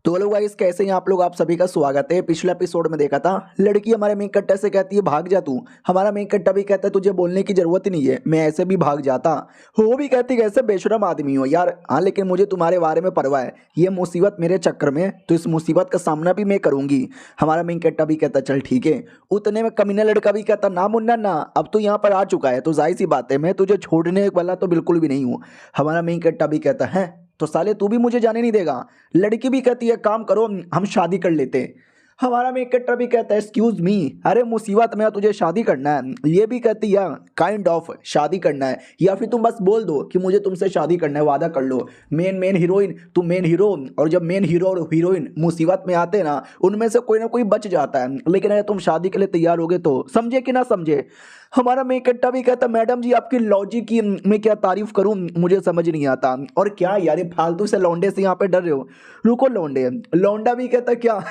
तो hello guys, कैसे हैं आप लोग। आप सभी का स्वागत है। पिछले एपिसोड में देखा था, लड़की हमारे मेन कट्टा से कहती है भाग जा तू। हमारा मेन कट्टा भी कहता है तुझे बोलने की जरूरत ही नहीं है, मैं ऐसे भी भाग जाता। वो भी कहती कैसे बेशरम आदमी हो यार। हाँ लेकिन मुझे तुम्हारे बारे में परवाह है, ये मुसीबत मेरे चक्कर में, तो इस मुसीबत का सामना भी मैं करूंगी। हमारा मेन कट्टा भी कहता चल ठीक है। उतने में कमीना लड़का भी कहता ना मुन्ना ना, अब तो यहाँ पर आ चुका है तो जाहिर सी बात है मैं तुझे छोड़ने वाला तो बिल्कुल भी नहीं हूँ। हमारा मेन कट्टा भी कहता है तो साले तू भी मुझे जाने नहीं देगा। लड़की भी कहती है काम करो हम शादी कर लेते हैं। हमारा मेन कट्टर भी कहता है एक्सक्यूज मी, अरे मुसीबत में तुझे शादी करना है। ये भी कहती है काइंड ऑफ शादी करना है, या फिर तुम बस बोल दो कि मुझे तुमसे शादी करना है, वादा कर लो। मेन मेन हीरोइन तुम मेन हीरो, और जब मेन हीरो और हीरोइन मुसीबत में आते हैं ना, उनमें से कोई ना कोई बच जाता है। लेकिन अगर तुम शादी के लिए तैयार होगे तो समझे कि ना समझे। हमारा मेन कट्टा भी कहता मैडम जी आपकी लॉजिक की मैं क्या तारीफ करूं, मुझे समझ नहीं आता। और क्या यार ये फालतू से लौंडे से यहाँ पे डर रहे हो। रुको लौंडे। लौंडा भी कहता क्या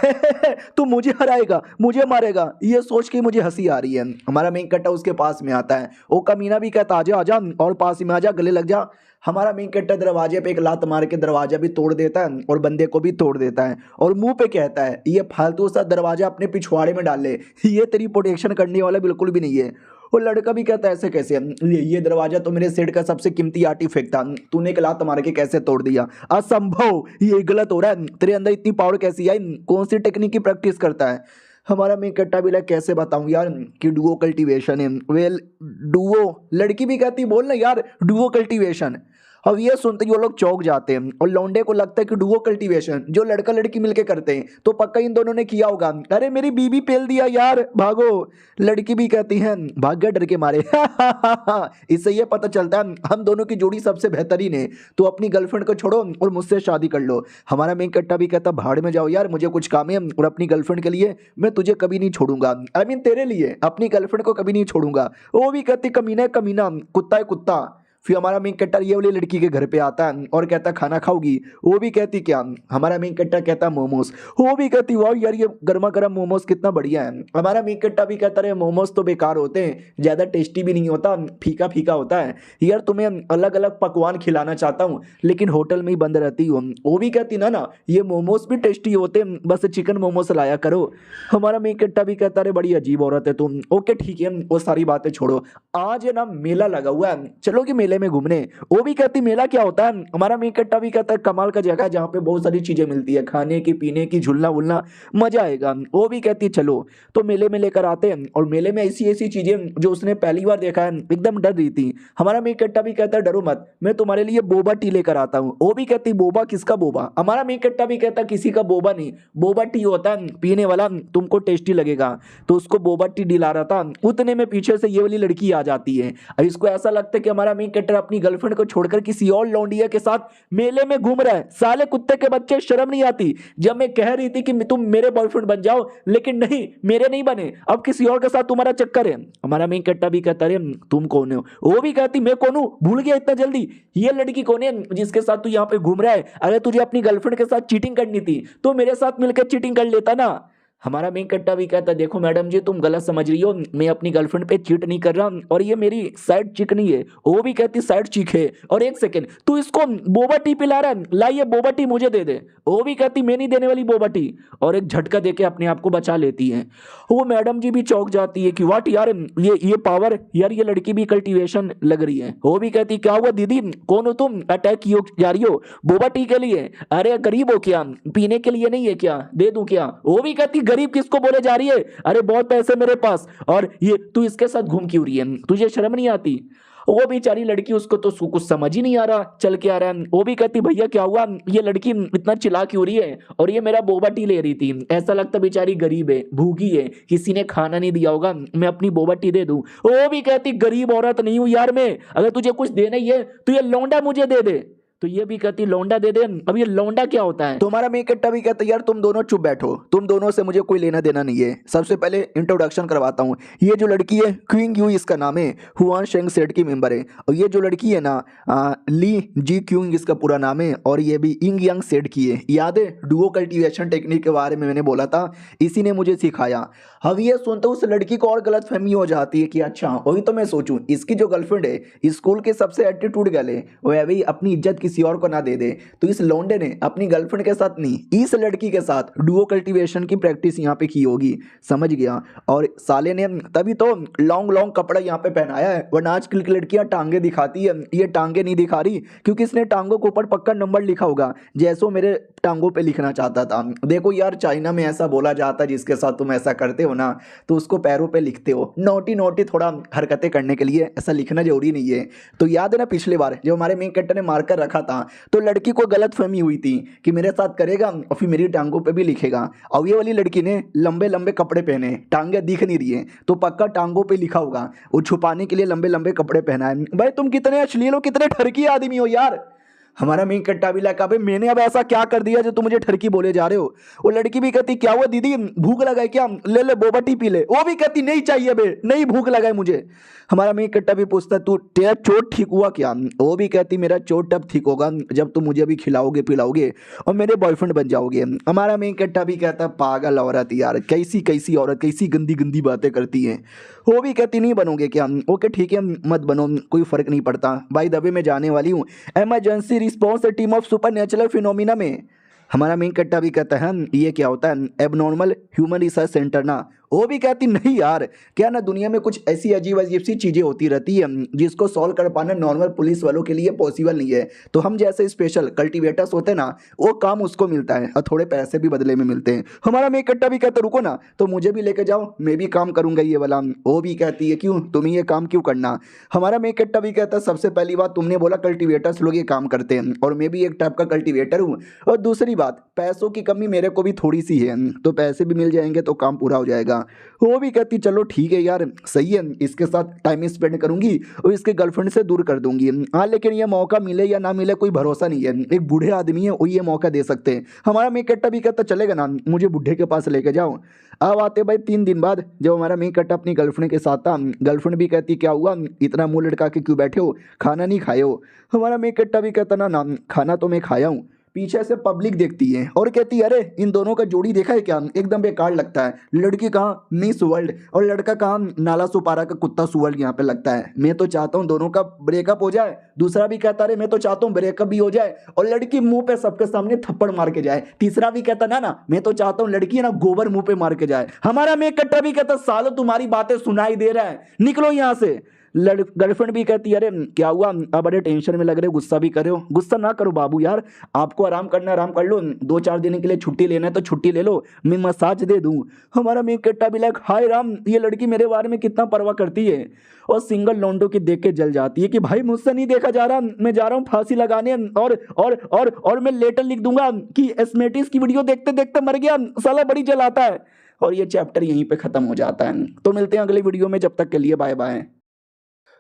तू मुझे हराएगा मुझे मारेगा, ये सोच के मुझे हंसी आ रही है। हमारा मेन कट्टा उसके पास में आता है। ओ कमीना भी कहता आजा आजा और पास में आजा, गले लग जा। हमारा मेन कट्टा दरवाजे पे एक लात मार के दरवाजा भी तोड़ देता है और बंदे को भी तोड़ देता है, और मुंह पे कहता है ये फालतू सा दरवाजा अपने पिछवाड़े में डाल ले, ये तेरी प्रोटेक्शन करने वाला बिल्कुल भी नहीं है। वो लड़का भी कहता है ऐसे कैसे, ये दरवाजा तो मेरे सेट का सबसे कीमती आर्टिफैक्ट था, तूने एक लात मार के कैसे तोड़ दिया, असंभव, ये गलत हो रहा है, तेरे अंदर इतनी पावर कैसी आई, कौन सी टेक्निक की प्रैक्टिस करता है। हमारा मेन कट्टा भी लाइक कैसे बताऊं यार कि डुओ कल्टीवेशन है। वेल डुओ, लड़की भी कहती बोल ना यार डुओ कल्टीवेशन। अब ये सुनते ही वो लोग चौंक जाते हैं, और लौंडे को लगता है कि डुओ कल्टीवेशन जो लड़का लड़की मिलके करते हैं तो पक्का इन दोनों ने किया होगा। अरे मेरी बीबी पेल दिया यार भागो। लड़की भी कहती है भाग गया डर के मारे इससे ये पता चलता है हम दोनों की जोड़ी सबसे बेहतरीन है, तो अपनी गर्लफ्रेंड को छोड़ो और मुझसे शादी कर लो। हमारा मेन कट्टा भी कहता भाड़ में जाओ यार, मुझे कुछ काम है, और अपनी गर्लफ्रेंड के लिए मैं तुझे कभी नहीं छोड़ूंगा। आई मीन तेरे लिए अपनी गर्लफ्रेंड को कभी नहीं छोड़ूंगा। वो भी कहती कमीना है कमीना, कुत्ता है कुत्ता। फिर हमारा मेन कट्टर ये वाली लड़की के घर पे आता है और कहता खाना खाओगी। वो भी कहती क्या, हमारा मेन कट्टा कहता मोमोज। वो भी कहती वाह यार ये गर्मा गर्म मोमोज कितना बढ़िया है। हमारा मेन कट्टा भी कहता रहे मोमोज तो बेकार होते हैं, ज़्यादा टेस्टी भी नहीं होता, फीका फीका होता है यार, तुम्हें अलग अलग पकवान खिलाना चाहता हूँ लेकिन होटल में ही बंद रहती हूँ। वो भी कहती ना ना ये मोमोज भी टेस्टी होते हैं, बस चिकन मोमोज लाया करो। हमारा मेन कट्टा भी कहता रहे बड़ी अजीब औरत है तुम। ओके ठीक है वो सारी बातें छोड़ो, आज है ना मेला लगा हुआ है, चलो कि मेले में घूमने। वो भी कहती मेला क्या होता है। हमारा मेन कट्टा भी कहता है कमाल का जगह है जहाँ पे बहुत सारी चीजें मिलती है, खाने की पीने की, झूलना वुलना, मजा आएगा। वो भी कहती चलो तो मेले में लेकर आते हैं, और मेले में ऐसी ऐसी चीजें जो उसने पहली बार देखा है, एकदम डर रही थी। हमारा मेन कट्टा भी कहता है डरो मत, मैं तुम्हारे लिए बोबा टी लेकर आता हूँ। वो भी कहती बोबा किसका बोबा। हमारा मेन कट्टा भी कहता किसी का बोबा नहीं, बोबा टी होता है पीने वाला, तुमको टेस्टी लगेगा। तो उसको बोबा टी दिला रहा था, उतने में पीछे से ये वाली लड़की आ जाती है। अब इसको ऐसा लगता है कि हमारा मेन कट्टर अपनी गर्लफ्रेंड को छोड़कर किसी और लौंडिया के साथ मेले में घूम रहा है। साले कुत्ते के बच्चे, शर्म नहीं आती। जब मैं कह रही थी कि तुम मेरे बॉयफ्रेंड बन जाओ, लेकिन नहीं मेरे नहीं बने, अब किसी और के साथ तुम्हारा चक्कर है। हमारा मेन कट्टा भी कहता है तुम कौन हो। वो भी कहती मैं कौन हूं, भूल गया इतना जल्दी। ये लड़की कौन है जिसके साथ तू यहाँ पे घूम रहा है। अगर तुझे अपनी गर्लफ्रेंड के साथ चीटिंग करनी थी तो मेरे साथ मिलकर चीटिंग कर लेता ना। हमारा मेन कट्टा भी कहता देखो मैडम जी तुम गलत समझ रही हो, मैं अपनी गर्लफ्रेंड पे चीट नहीं कर रहा, और ये मेरी साइड चिक नहीं है। वो भी कहती साइड चिक है। और एक सेकंड तू इसको बोबा टी पिला रहा है, ला ये बोबा टी मुझे दे दे। वो भी कहती मैं नहीं देने वाली बोबा टी, और एक झटका देके अपने आप को बचा लेती है। वो मैडम जी भी चौंक जाती है कि वाट यार ये पावर यार, ये लड़की भी कल्टीवेशन लग रही है। वो भी कहती क्या हुआ दीदी कौन हो तुम, अटैक की जा रही हो बोबा टी के लिए। अरे गरीब हो क्या, पीने के लिए नहीं है क्या, दे दूं क्या। वो भी कहती गरीब किसको बोले जा रही है, अरे बहुत पैसे मेरे पास, और ये तू इसके साथ घूम क्यों रही है, तुझे शर्म नहीं आती। वो बेचारी लड़की उसको तो कुछ समझ ही नहीं आ रहा चल के आ रहा है। वो भी कहती भैया क्या हुआ, ये लड़की इतना चिल्ला क्यों रही है, और ये मेरा बोबा टी ले रही थी, ऐसा लगता बेचारी गरीब है भूखी है, किसी ने खाना नहीं दिया होगा, मैं अपनी बोबा टी दे दूं। वो भी कहती गरीब औरत नहीं हूं यार मैं, अगर तुझे कुछ देना ही है तो ये लौंडा मुझे दे दे। तो ये भी कहती लौंडा दे दे। अब ये लौंडा क्या होता है। तुम्हारा मेन कट्टा भी कहता यार तुम दोनों चुप बैठो, तुम दोनों से मुझे कोई लेना देना नहीं है। सबसे पहले इंट्रोडक्शन करवाता हूँ, ये जो लड़की है क्विंग यू इसका नाम है, हुआन शेंग सेट की मेंबर है। और ये जो लड़की है ना ली जी क्यूंग इसका पूरा नाम है, और ये भी इंग यंग सेट की है। याद है डुओ कल्टीवेशन टेक्निक के बारे में मैंने बोला था, इसी ने मुझे सिखाया। अब ये सुनते उस लड़की को और गलत फहमी हो जाती है कि अच्छा वही तो मैं सोचूं इसकी जो गर्लफ्रेंड है स्कूल के सबसे एटीट्यूड गर्ल है, वो अभी अपनी इज्जत किसी और को ना दे दे। तो इस लौंडे ने अपनी गर्लफ्रेंड के साथ नहीं, इस लड़की के साथ डुओ कल्टीवेशन की प्रैक्टिस यहाँ पे की होगी, समझ गया। और साले ने तभी तो लॉन्ग लॉन्ग कपड़ा यहाँ पे पहनाया है, वरना आजकल की लड़कियां टांगे दिखाती है, ये टांगे नहीं दिखा रही क्योंकि इसने टांगों के ऊपर पक्का नंबर लिखा होगा, जैसो मेरे टांगों पे लिखना चाहता था। देखो यार, चाइना में ऐसा बोला जाता है जिसके साथ तुम ऐसा करते हो ना तो उसको पैरों पे लिखते हो। नोटी नोटी थोड़ा हरकतें करने के लिए ऐसा लिखना जरूरी नहीं है। तो याद है ना पिछली बार जब हमारे मेन कैरेक्टर ने मारकर रखा था तो लड़की को गलत फहमी हुई थी कि मेरे साथ करेगा और फिर मेरी टांगों पे भी लिखेगा। और ये वाली लड़की ने लंबे लंबे कपड़े पहने, टांगे दिख नहीं रही है तो पक्का टांगों पे लिखा होगा, वो छुपाने के लिए लंबे लंबे कपड़े पहनाए। भाई तुम कितने अश्लील हो, कितने ठरकी आदमी हो यार। हमारा मेन कट्टा भी लगा, भाई मैंने अब ऐसा क्या कर दिया जो तुम मुझे ठरकी बोले जा रहे हो। वो लड़की भी कहती क्या हुआ दीदी, भूख लगा है क्या, ले ले बोबा टी पी ले। वो भी कहती नहीं चाहिए बे, नहीं भूख लगा है मुझे। हमारा मेन कट्टा भी पूछता तू तेरा चोट ठीक हुआ क्या। वो भी कहती मेरा चोट तब ठीक होगा जब तुम मुझे भी खिलाओगे पिलाओगे और मेरे बॉयफ्रेंड बन जाओगे। हमारा मेन कट्टा भी कहता पागल औरत यार, कैसी कैसी औरत कैसी गंदी गंदी बातें करती है। वो भी कहती नहीं बनोगे क्या, ओके ठीक है मत बनो, कोई फर्क नहीं पड़ता। भाई दबे में जाने वाली हूँ emergency response team of super natural phenomena में। हमारा मेन कट्टा भी कहता है ये क्या होता है, एबनॉर्मल ह्यूमन रिसर्च सेंटर ना। वो भी कहती नहीं यार, क्या ना दुनिया में कुछ ऐसी अजीब अजीब सी चीज़ें होती रहती है जिसको सॉल्व कर पाना नॉर्मल पुलिस वालों के लिए पॉसिबल नहीं है। तो हम जैसे स्पेशल कल्टिवेटर्स होते हैं ना, वो काम उसको मिलता है और थोड़े पैसे भी बदले में मिलते हैं। हमारा मेन कट्टा भी कहता रुको ना, तो मुझे भी लेके जाओ, मैं भी काम करूंगा ये वाला। वो भी कहती है क्यों, तुम्हें ये काम क्यों करना। हमारा मेन कट्टा भी कहता है सबसे पहली बात तुमने बोला कल्टिवेटर्स लोग ये काम करते हैं और मैं भी एक टाइप का कल्टिवेटर हूँ, और दूसरी बात पैसों की कमी मेरे को भी थोड़ी सी है, तो पैसे भी मिल जाएंगे तो काम पूरा हो जाएगा। वो भी कहती चलो ठीक है यार सही है, इसके साथ टाइम स्पेंड करूंगी और इसके गर्लफ्रेंड से दूर कर दूंगी। हाँ लेकिन ये मौका मिले या ना मिले कोई भरोसा नहीं है, एक बूढ़े आदमी है वो ये मौका दे सकते हैं। हमारा मेन कट्टा भी कहता चलेगा ना, मुझे बूढ़े के पास लेके जाओ। अब आते भाई 3 दिन बाद जब हमारा मेन कट्टा अपनी गर्लफ्रेंड के साथ था, गर्लफ्रेंड भी कहती क्या हुआ इतना मुंह लटका के क्यों बैठे हो, खाना नहीं खाए हो। हमारा मेन कट्टा भी कहता ना ना खाना तो मैं खाया हूँ। पीछे से पब्लिक देखती है और कहती है अरे इन दोनों का जोड़ी देखा है क्या, एकदम बेकार लगता है। लड़की कहाँ मिस वर्ल्ड और लड़का कहाँ नाला सुपारा का कुत्ता सुअर्ड यहाँ पे लगता है। मैं तो चाहता हूँ दोनों का ब्रेकअप हो जाए। दूसरा भी कहता है मैं तो चाहता हूँ ब्रेकअप भी हो जाए और लड़की मुंह पे सबके सामने थप्पड़ मार के जाए। तीसरा भी कहता ना ना मैं तो चाहता हूँ लड़की है ना गोबर मुंह पे मार के जाए। हमारा मेन कट्टा भी कहता सालो तुम्हारी बातें सुनाई दे रहा है, निकलो यहाँ से। गर्लफ्रेंड भी कहती है अरे क्या हुआ, अब बड़े टेंशन में लग रहे हो, गुस्सा भी कर रहे हो। गुस्सा ना करो बाबू यार, आपको आराम करना है आराम कर लो, 2-4 दिन के लिए छुट्टी लेना है तो छुट्टी ले लो, मैं मसाज दे दूं। हमारा मेन कट्टा भी लाइक हाय राम, ये लड़की मेरे बारे में कितना परवाह करती है। और सिंगल लौंडो की देख के जल जाती है कि भाई मुझसे नहीं देखा जा रहा, मैं जा रहा हूँ फांसी लगाने और मैं लेटर लिख दूंगा कि एस्मेटिस की वीडियो देखते देखते मर गया, साला बड़ी जलाता है। और ये चैप्टर यहीं पे खत्म हो जाता है। तो मिलते हैं अगली वीडियो में, जब तक के लिए बाय बाय।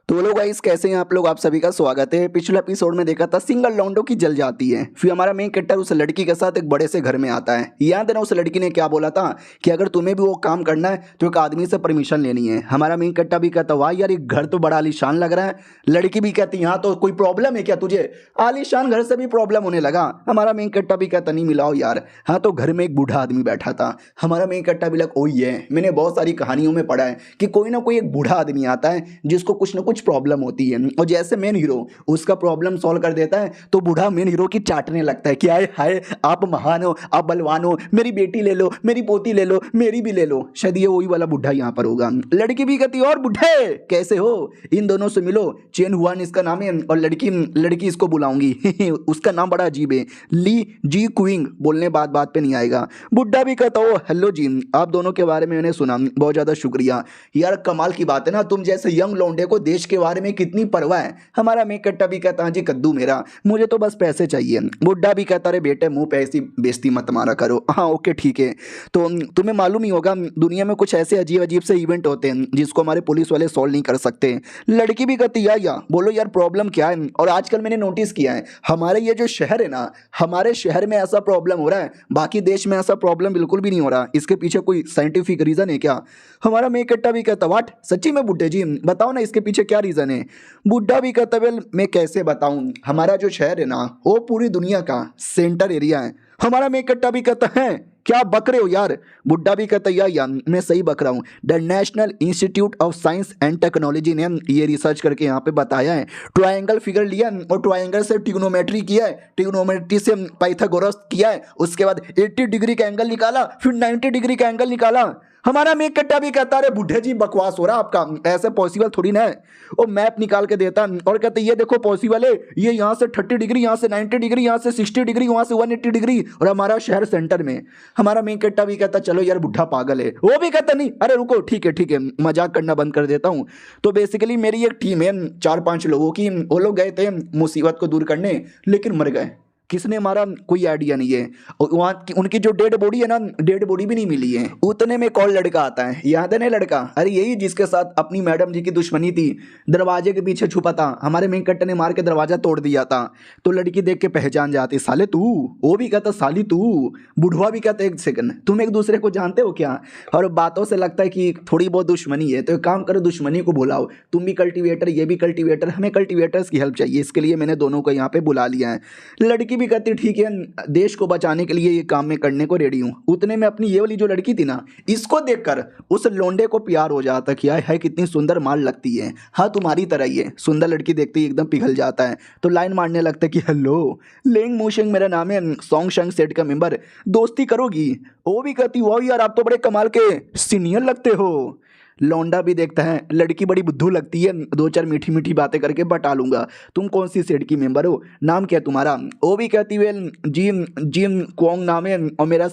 तो लोग गाइस कैसे हैं आप लोग, आप सभी का स्वागत है। पिछले एपिसोड में देखा था सिंगल लौंडो की जल जाती है, फिर हमारा मेन कैरेक्टर उस लड़की के साथ एक बड़े से घर में आता है। याद है ना उस लड़की ने क्या बोला था कि अगर तुम्हें भी वो काम करना है तो एक आदमी से परमिशन लेनी है। हमारा मेन कैरेक्टर भी कहता वाह यार ये घर तो बड़ा आलीशान लग रहा है। लड़की भी कहती यहाँ तो कोई प्रॉब्लम है क्या तुझे, आलीशान घर से भी प्रॉब्लम होने लगा। हमारा मेन कैरेक्टर भी कहता नहीं मिलाओ यार, हाँ तो घर में एक बूढ़ा आदमी बैठा था। हमारा मेन कैरेक्टर भी लग वही है, मैंने बहुत सारी कहानियों में पढ़ा है कि कोई ना कोई एक बूढ़ा आदमी आता है जिसको कुछ ना कुछ प्रॉब्लम होती है और जैसे मेन हीरो उसका प्रॉब्लम सॉल्व कर देता है तो बूढ़ा मेन हीरो की चाटने लगता है कि आए हाय आप महान हो, आप बलवान हो, मेरी बेटी ले लो, मेरी पोती ले लो, मेरी भी ले लो। शायद ये वही वाला बूढ़ा यहाँ पर होगा। लड़की भी कहती और बूढ़े कैसे हो, इन दोनों से मिलो, चेन हुआन इसका नाम है और लड़की इसको बुलाऊंगी उसका नाम बड़ा अजीब है, ली जी क्विंग, बोलने बात बात पे नहीं आएगा। बुढ़ा भी कहता हो हेलो जी, आप दोनों के बारे में मैंने सुना, बहुत ज्यादा शुक्रिया यार, कमाल की बात है ना, तुम जैसे यंग लौंडे को देश के बारे में कितनी परवाह है। हमारा मेन कट्टा भी कहता जी कद्दू मेरा, मुझे तो बस पैसे चाहिए। बुड्ढा भी कहता रे बेटे मुंह पे ऐसी बेइज्जती मत मारा करो, हाँ ओके ठीक है। तो तुम्हें मालूम ही होगा दुनिया में कुछ ऐसे अजीब अजीब से इवेंट होते हैं जिसको हमारे पुलिस वाले सॉल्व नहीं कर सकते। लड़की भी कहती या बोलो यार प्रॉब्लम क्या है। और आजकल मैंने नोटिस किया है हमारे ये जो शहर है ना, हमारे शहर में ऐसा प्रॉब्लम हो रहा है, बाकी देश में ऐसा प्रॉब्लम बिल्कुल भी नहीं हो रहा। इसके पीछे कोई साइंटिफिक रीजन है क्या। हमारा मेन कट्टा भी कहता वाट सच्ची में बुड्ढे जी बताओ ना इसके पीछे क्या रीजन है। बुड्ढा भी कहता वेल मैं कैसे बताऊं, हमारा जो शहर है ना वो पूरी दुनिया का सेंटर एरिया है। हमारा मेन कट्टा भी कहता है क्या बक रहे हो यार? बुड्ढा भी कहता है यार मैं सही बक रहा हूँ। The national institute of science and technology ने ये रिसर्च करके यहाँ पे बताया है, ट्रायंगल फिगर लिया और ट्रायंगल से ट्रिग्नोमेट्री किया है, ट्रिग्नोमेट्री से पाइथागोरस किया है, उसके बाद 80 डिग्री का एंगल निकाला, फिर 90 डिग्री का एंगल निकाला। हमारा मेक कट्टा भी कहता है, अरे बुढ़े जी बकवास हो रहा आपका, ऐसे पॉसिबल थोड़ी ना है। वो मैप निकाल के देता और कहते ये देखो पॉसिबल है, ये यहाँ से 30 डिग्री, यहाँ से 90 डिग्री, यहाँ से 60 डिग्री, वहाँ से 180 डिग्री, और हमारा शहर सेंटर में। हमारा मेक कट्टा भी कहता चलो यार बुढ़ा पागल है। वो भी कहता नहीं, अरे रुको ठीक है मजाक करना बंद कर देता हूँ। तो बेसिकली मेरी एक टीम है 4-5 लोगों की, वो लोग गए थे मुसीबत को दूर करने, लेकिन मर गए। किसने मारा कोई आइडिया नहीं है। और वहाँ की उनकी जो डेड बॉडी है ना, डेड बॉडी भी नहीं मिली है। उतने में कौन लड़का आता है, याद है ना लड़का? अरे यही जिसके साथ अपनी मैडम जी की दुश्मनी थी, दरवाजे के पीछे छुपा था, हमारे मेन कट्टे ने मार के दरवाजा तोड़ दिया था। तो लड़की देख के पहचान जाती, साले तू। वो भी कहता साली तू। बुढ़वा भी कहता एक सेकंड, तुम एक दूसरे को जानते हो क्या? और बातों से लगता है कि थोड़ी बहुत दुश्मनी है, तो एक काम करो दुश्मनी को बुलाओ, तुम भी कल्टीवेटर ये भी कल्टीवेटर, हमें कल्टीवेटर्स की हेल्प चाहिए, इसके लिए मैंने दोनों को यहाँ पे बुला लिया है। लड़की भी कहती ठीक है, देश को बचाने के लिए ये काम मैं करने को रेडी हूँ। उतने में अपनी ये वाली जो लड़की थी ना, इसको देखकर उस लोंडे को प्यार हो जाता कि है कितनी सुंदर माल लगती है। हाँ तुम्हारी तरह ही है, सुंदर लड़की देखते ही एकदम पिघल जाता है। तो लाइन मारने लगता है कि हेलो लेंग मूशेंग मेरा नाम है, सॉन्ग शंग सेट का मेंबर, दोस्ती करोगी? वो भी कहती वाह यार आप तो बड़े कमाल के सीनियर लगते हो। लौंडा भी देखता है लड़की बड़ी बुद्धू लगती है, 2-4 मीठी मीठी बातें करके बटा लूंगा। तुम कौन सी सेट की मेंबर हो, नाम क्या है तुम्हारा? वो भी कहती है जिम जिम क्वांग नाम है, और मेरा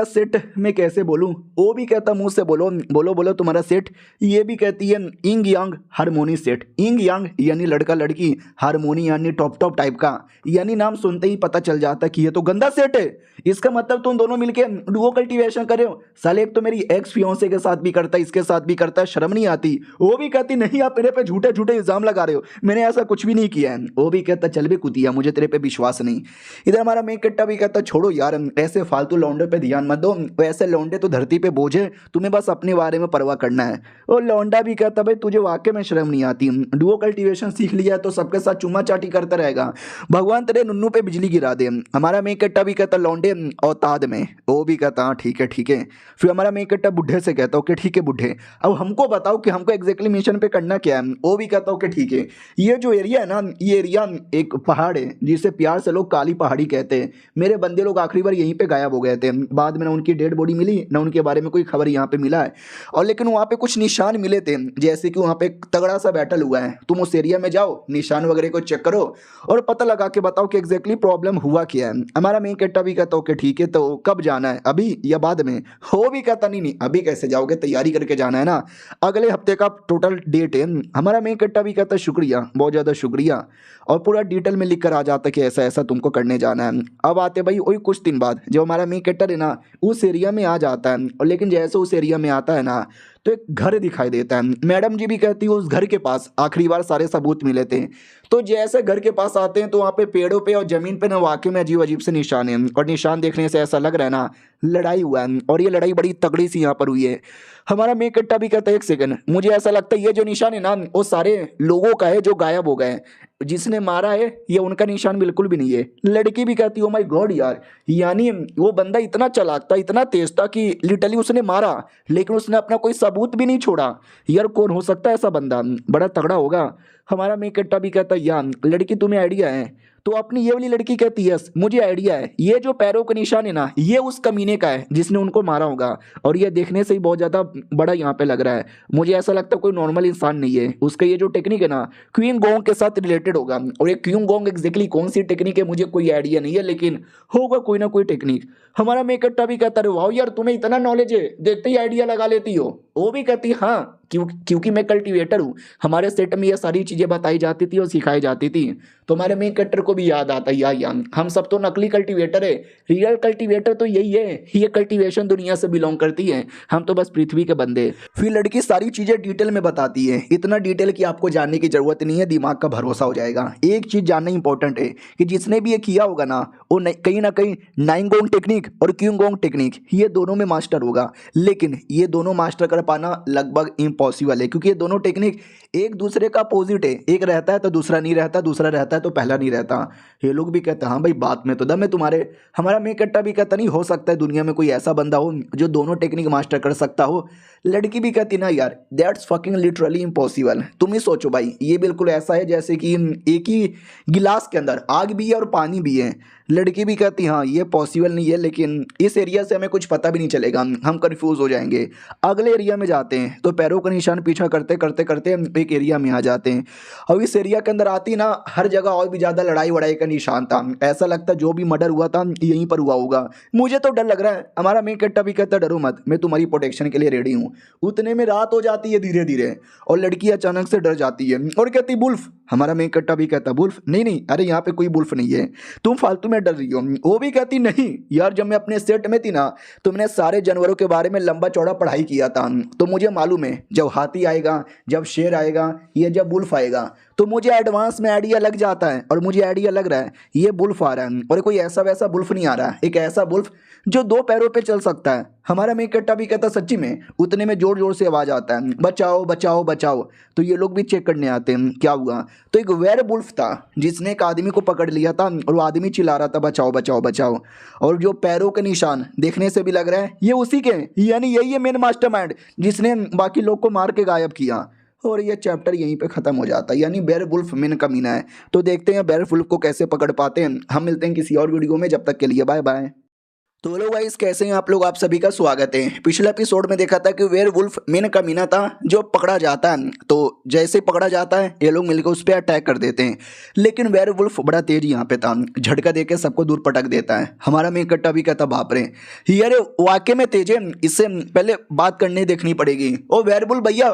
सेट मैं कैसे बोलूँ? वो भी कहता मुंह से बोलो बोलो बोलो तुम्हारा सेट। ये भी कहती है इंग यांग हारमोनी सेट। इंग यांग यानी लड़का लड़की, हारमोनी यानी टॉप टाइप का, यानी नाम सुनते ही पता चल जाता कि ये तो गंदा सेट है। इसका मतलब तुम दोनों मिलके डुओ कल्टीवेशन कर रहे हो। साले एक तो मेरी एक्स फियोंसे के साथ भी करता है, इसके साथ भी करता है, शर्म नहीं आती? वो भी कहती नहीं आप मेरे पे झूठे झूठे इल्जाम लगा रहे हो, मैंने ऐसा कुछ भी नहीं किया है। वो भी कहता चल बे कुतिया, मुझे तेरे पे विश्वास नहीं। इधर हमारा मेक कट्टा भी कहता छोड़ो यार ऐसे फालतू लौंडे पे ध्यान मत दो, वैसे लौंडे तो धरती पे बोझ है, तुम्हें बस अपने बारे में परवाह करना है। वो लौंडा भी कहता भाई तुझे वाकई में शर्म नहीं आती, डुओ कल्टीवेशन सीख लिया तो सबके साथ चुम्मा चाटी करता रहेगा, भगवान तेरे नुन्नू पे बिजली गिरा दे। हमारा मेक कट्टा भी कहता लौंडे औताद में। वो भी कहता हाँ ठीक है। फिर हमारा मेक कट्टा बुढ़े से कहता ओके ठीक है बुढ़े, अब हमको बताओ कि हमको एग्जैक्टली मिशन पे करना क्या है। वो भी कहता ओके ठीक है। ये जो एरिया है ना, ये एरिया एक पहाड़ है जिसे प्यार से लोग काली पहाड़ी कहते हैं। मेरे बंदे लोग आखिरी बार यहीं पे गायब हो गए थे, बाद में ना उनकी डेड बॉडी मिली ना उनके बारे में कोई खबर यहाँ पे मिला है। और लेकिन वहाँ पे कुछ निशान मिले थे, जैसे कि वहाँ पे तगड़ा सा बैटल हुआ है। तुम उस एरिया में जाओ, निशान वगैरह को चेक करो और पता लगा के बताओ कि एग्जैक्टली प्रॉब्लम हुआ क्या है। हमारा मेन कट्टा भी कहता ओके ठीक है, तो कब जाना है, अभी या बाद में? वो भी कहता नहीं अभी कैसे जाओगे, तैयारी करके जाना है ना, अगले हफ्ते का टोटल डेट है। हमारा मेन कट्टा भी कहता शुक्रिया, बहुत ज़्यादा शुक्रिया, और पूरा डिटेल में लिख कर आ जाता कि ऐसा ऐसा तुमको करने जाना है। अब आते भाई वही कुछ दिन बाद जो हमारा मेन कट्टर है ना उस एरिया में आ जाता है, और लेकिन जैसे उस एरिया में आता है ना तो एक घर दिखाई देता है। मैडम जी भी कहती है उस घर के पास आखिरी बार सारे सबूत मिले थे। तो जैसे घर के पास आते हैं तो वहाँ पे पेड़ों पे और जमीन पे ना वाकई में अजीब अजीब से निशान हैं, और निशान देखने से ऐसा लग रहा है ना लड़ाई हुआ है, और ये लड़ाई बड़ी तगड़ी सी यहाँ पर हुई है। हमारा मेक कट्टा भी कहता है एक सेकंड, मुझे ऐसा लगता है ये जो निशान है ना वो सारे लोगों का है जो गायब हो गए, जिसने मारा है ये उनका निशान बिल्कुल भी नहीं है। लड़की भी कहती है ओ माय गॉड यार, यानी वो बंदा इतना चालाक था, इतना तेज था कि लिटरली उसने मारा लेकिन उसने अपना कोई सबूत भी नहीं छोड़ा। यार कौन हो सकता है ऐसा बंदा, बड़ा तगड़ा होगा। हमारा मेक कट्टा भी कहता है यार लड़की तुम्हें आइडिया है? तो अपनी ये वाली लड़की कहती है यस मुझे आइडिया है, ये जो पैरों का निशान है ना ये उस कमीने का है जिसने उनको मारा होगा, और ये देखने से ही बहुत ज़्यादा बड़ा यहाँ पे लग रहा है, मुझे ऐसा लगता है कोई नॉर्मल इंसान नहीं है, उसका ये जो टेक्निक है ना क्वीन गोंग के साथ रिलेटेड होगा। और ये क्वीन गोंग एग्जैक्टली कौन सी टेक्निक है मुझे कोई आइडिया नहीं है, लेकिन होगा कोई ना कोई टेक्निक। हमारा मेक कट्टा भी कहता है वाह यार तुम्हें इतना नॉलेज है, देखते ही आइडिया लगा लेती हो। वो भी कहती है हाँ क्योंकि मैं कल्टीवेटर हूँ, हमारे सेट में ये सारी चीज़ें बताई जाती थी और सिखाई जाती थी। तो हमारे मेन कट्टर को भी याद आता है यार हम सब तो नकली कल्टीवेटर है, रियल कल्टीवेटर तो यही है, ये कल्टीवेशन दुनिया से बिलोंग करती है, हम तो बस पृथ्वी के बंदे। फिर लड़की सारी चीज़ें डिटेल में बताती है, इतना डिटेल कि आपको जानने की जरूरत नहीं है, दिमाग का भरोसा हो जाएगा। एक चीज़ जानना इंपॉर्टेंट है कि जिसने भी ये किया होगा ना वो कहीं ना कहीं नाइंगोंग टेक्निक और क्यूंगोंग टेक्निक ये दोनों में मास्टर होगा, लेकिन ये दोनों मास्टर कर पाना लगभग इम्पॉसिबल है, क्योंकि ये दोनों टेक्निक एक दूसरे का अपोजिट है। एक रहता है तो दूसरा नहीं रहता, दूसरा रहता है तो पहला नहीं रहता। ये लोग भी कहते हैं हाँ भाई बात में तो दम है तुम्हारे। हमारा मेन कट्टा भी कहता नहीं हो सकता है दुनिया में कोई ऐसा बंदा हो जो दोनों टेक्निक मास्टर कर सकता हो। लड़की भी कहती ना यार दैट्स फकिंग लिटरली इम्पॉसिबल। तुम ही सोचो भाई, ये बिल्कुल ऐसा है जैसे कि एक ही गिलास के अंदर आग भी है और पानी भी है। लड़की भी कहती हाँ ये पॉसिबल नहीं है, लेकिन इस एरिया से हमें कुछ पता भी नहीं चलेगा, हम कंफ्यूज हो जाएंगे। अगले एरिया में जाते हैं तो पैरों का निशान पीछा करते करते करते हम एक एरिया में आ जाते हैं। और इस एरिया के अंदर आती ना हर जगह और भी ज़्यादा लड़ाई वड़ाई का निशान था। ऐसा लगता जो भी मर्डर हुआ था यहीं पर हुआ होगा। मुझे तो डर लग रहा है। हमारा मेन कट्टा भी कहता डरो मत, मैं तुम्हारी प्रोटेक्शन के लिए रेडी हूँ। उतने में रात हो जाती है धीरे धीरे, और लड़की अचानक से डर जाती है और कहती बुल्फ। हमारा मेन कट्टा भी कहता बुल्फ नहीं नहीं, अरे यहाँ पे कोई बुल्फ नहीं है, तुम फालतू में डर रही हो। वो भी कहती नहीं यार, जब मैं अपने सेट में थी ना तो मैंने सारे जानवरों के बारे में लंबा चौड़ा पढ़ाई किया था, तो मुझे मालूम है जब हाथी आएगा, जब शेर आएगा, या जब बुल्फ आएगा तो मुझे एडवांस में आइडिया लग जाता है। और मुझे आइडिया लग रहा है ये बुल्फ आ रहा है, और कोई ऐसा वैसा बुल्फ नहीं आ रहा है, एक ऐसा बुल्फ जो दो पैरों पे चल सकता है। हमारा मेन कट्टा भी कहता सच्ची में। उतने में जोर जोर से आवाज़ आता है बचाओ बचाओ बचाओ। तो ये लोग भी चेक करने आते हैं क्या हुआ। तो एक वेयर बुल्फ था जिसने एक आदमी को पकड़ लिया था, और वो आदमी चिल्ला रहा था बचाओ बचाओ बचाओ। और जो पैरों के निशान देखने से भी लग रहा है ये उसी के हैं, यानी यही है मेन मास्टरमाइंड जिसने बाकी लोग को मार के गायब किया। और ये चैप्टर यहीं पे ख़त्म हो जाता है, यानी बेयरवुल्फ मेन कमीना है। तो देखते हैं बेयरवुल्फ को कैसे पकड़ पाते हैं। हम मिलते हैं किसी और वीडियो में, जब तक के लिए बाय बाय। तो हेलो गाइस, कैसे हैं आप लोग? आप सभी का स्वागत है। पिछले एपिसोड में देखा था कि वेयरवुल्फ मेन कमीना था जो पकड़ा जाता है, तो जैसे पकड़ा जाता है ये लोग मिलकर उस पर अटैक कर देते हैं। लेकिन वेयरवुल्फ बड़ा तेज यहाँ पे था, झटका देके सबको दूर पटक देता है। हमारा मेन कट्टा भी कहता बाप रे यार वाकई में तेज है, इससे पहले बात करने देखनी पड़ेगी। ओ वेयरवुल्फ भैया,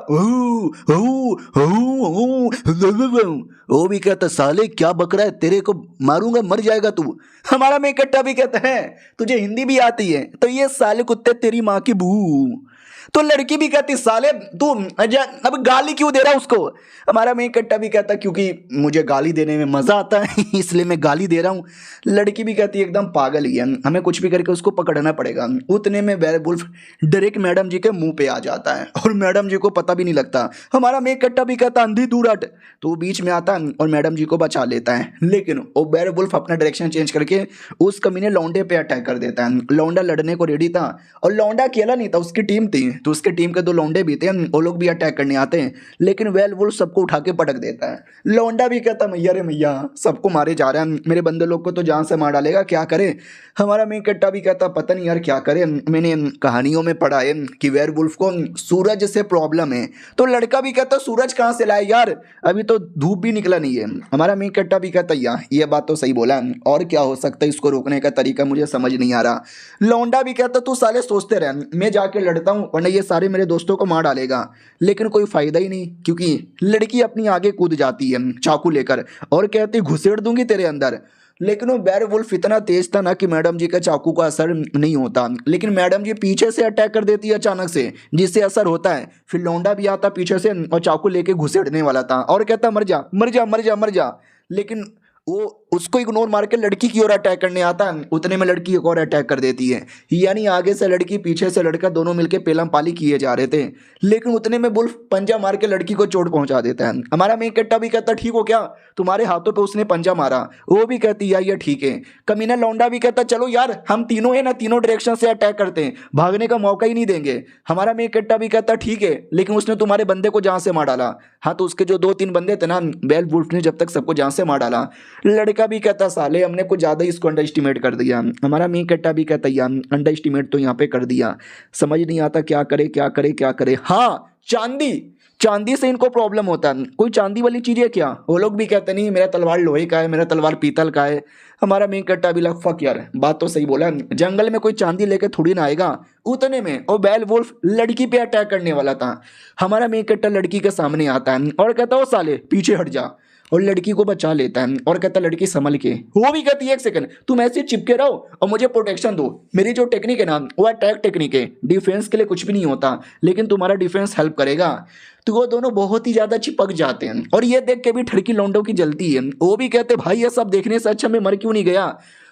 वो भी कहता साले क्या बक रहा है, तेरे को मारूंगा मर जाएगा तू। हमारा मेन कट्टा भी कहता है तुझे हिंदी भी आती है, तो ये साले कुत्ते तेरी माँ की बू। तो लड़की भी कहती साले तू अब गाली क्यों दे रहा है उसको। हमारा मेन कट्टा भी कहता क्योंकि मुझे गाली देने में मजा आता है इसलिए मैं गाली दे रहा हूँ। लड़की भी कहती एकदम पागल ही है, हमें कुछ भी करके उसको पकड़ना पड़ेगा। उतने में वेयरवुल्फ डायरेक्ट मैडम जी के मुंह पे आ जाता है, और मैडम जी को पता भी नहीं लगता। हमारा मेन कट्टा भी कहता अंधी दूर हट, तो वो बीच में आता है और मैडम जी को बचा लेता है। लेकिन वो वेयरवुल्फ अपना डायरेक्शन चेंज करके उस कमीने लौंडे पे अटैक कर देता है। लौंडा लड़ने को रेडी था, और लौंडा अकेला नहीं था, उसकी टीम थी, तो उसके टीम के दो लौंडे भी थे, वो लोग भी अटैक करने आते हैं। लेकिन वेयरवुल्फ सबको उठा के पटक देता है। लौंडा भी कहता मैया रे मैया सबको मारे जा रहा है, मेरे बंदे लोग को तो जान से मार डालेगा, क्या करे। हमारा मेन कट्टा भी कहता पता नहीं यार क्या करे, मैंने कहानियों में पढ़ा है कि वेयरवुल्फ को सूरज से प्रॉब्लम है। तो लड़का भी कहता सूरज कहाँ से लाए यार, अभी तो धूप भी निकला नहीं है। हमारा मेन कट्टा भी कहता यार ये बात तो सही बोला, और क्या हो सकता है, इसको रोकने का तरीका मुझे समझ नहीं आ रहा। लौंडा भी कहता तू साले सोचते रह, मैं जाके लड़ता हूँ वरना ये सारे मेरे दोस्तों को मार डालेगा। लेकिन कोई फायदा ही नहीं, क्योंकि लड़की अपनी आगे कूद जाती है चाकू लेकर और कहती घुसेड़ दूंगी तेरे अंदर। लेकिन वो वेयरवुल्फ इतना तेज था ना कि मैडम जी का चाकू का असर नहीं होता। लेकिन मैडम जी पीछे से अटैक कर देती है अचानक से, जिससे असर होता है। फिर लौंडा भी आता पीछे से और चाकू लेके घुसेड़ने वाला था और कहता मर जा मर जा मर जा मर जा। लेकिन वो उसको इग्नोर मार के लड़की की ओर अटैक करने आता है। उतने में लड़की एक और अटैक कर देती है, यानी आगे से लड़की पीछे से लड़का दोनों मिलके पेलम पाली किए जा रहे थे। लेकिन उतने में वुल्फ पंजा मार के लड़की को चोट पहुंचा देता है। हमारा मेन कट्टा भी कहता ठीक हो क्या, तुम्हारे हाथों पे उसने पंजा मारा। वो भी कहती यार ये ठीक है। कमीना लौंडा भी कहता चलो यार हम तीनों है ना, तीनों डायरेक्शन से अटैक करते हैं, भागने का मौका ही नहीं देंगे। हमारा मेन कट्टा भी कहता ठीक है, लेकिन उसने तुम्हारे बंदे को जान से मार डाला। हाँ तो उसके जो 2-3 बंदे थे ना, वेयरवुल्फ ने जब तक सबको जान से मार डाला। लड़का भी कहता साले हमने कुछ ज़्यादा इसको अंडर एस्टिमेट कर दिया। हमारा मेन कट्टा भी कहता यार अंडर एस्टिमेट तो यहाँ पे कर दिया, समझ नहीं आता क्या करे क्या करे क्या करे। हाँ चांदी, चांदी से इनको प्रॉब्लम होता है, कोई चांदी वाली चीज़ है क्या। वो लोग भी कहते नहीं मेरा तलवार लोहे का है, मेरा तलवार पीतल का है। हमारा मेन कट्टा भी लग फक यार बात तो सही बोला, जंगल में कोई चांदी लेके थोड़ी ना आएगा। उतने में वो वेयरवुल्फ लड़की पे अटैक करने वाला था। हमारा मेन कट्टा लड़की के सामने आता है और कहता ओ साले पीछे हट जा, और लड़की को बचा लेता है और कहता लड़की संभल के। वो भी कहती है एक सेकंड तुम ऐसे चिपके रहो और मुझे प्रोटेक्शन दो, मेरी जो टेक्निक है ना वो अटैक टेक्निक है, डिफेंस के लिए कुछ भी नहीं होता, लेकिन तुम्हारा डिफेंस हेल्प करेगा। तो वो दोनों बहुत ही ज्यादा चिपक जाते हैं, और ये देख के भी ठड़की लौंडों की जलती है। वो भी कहते भाई ये सब देखने से अच्छा मैं मर क्यों नहीं गया।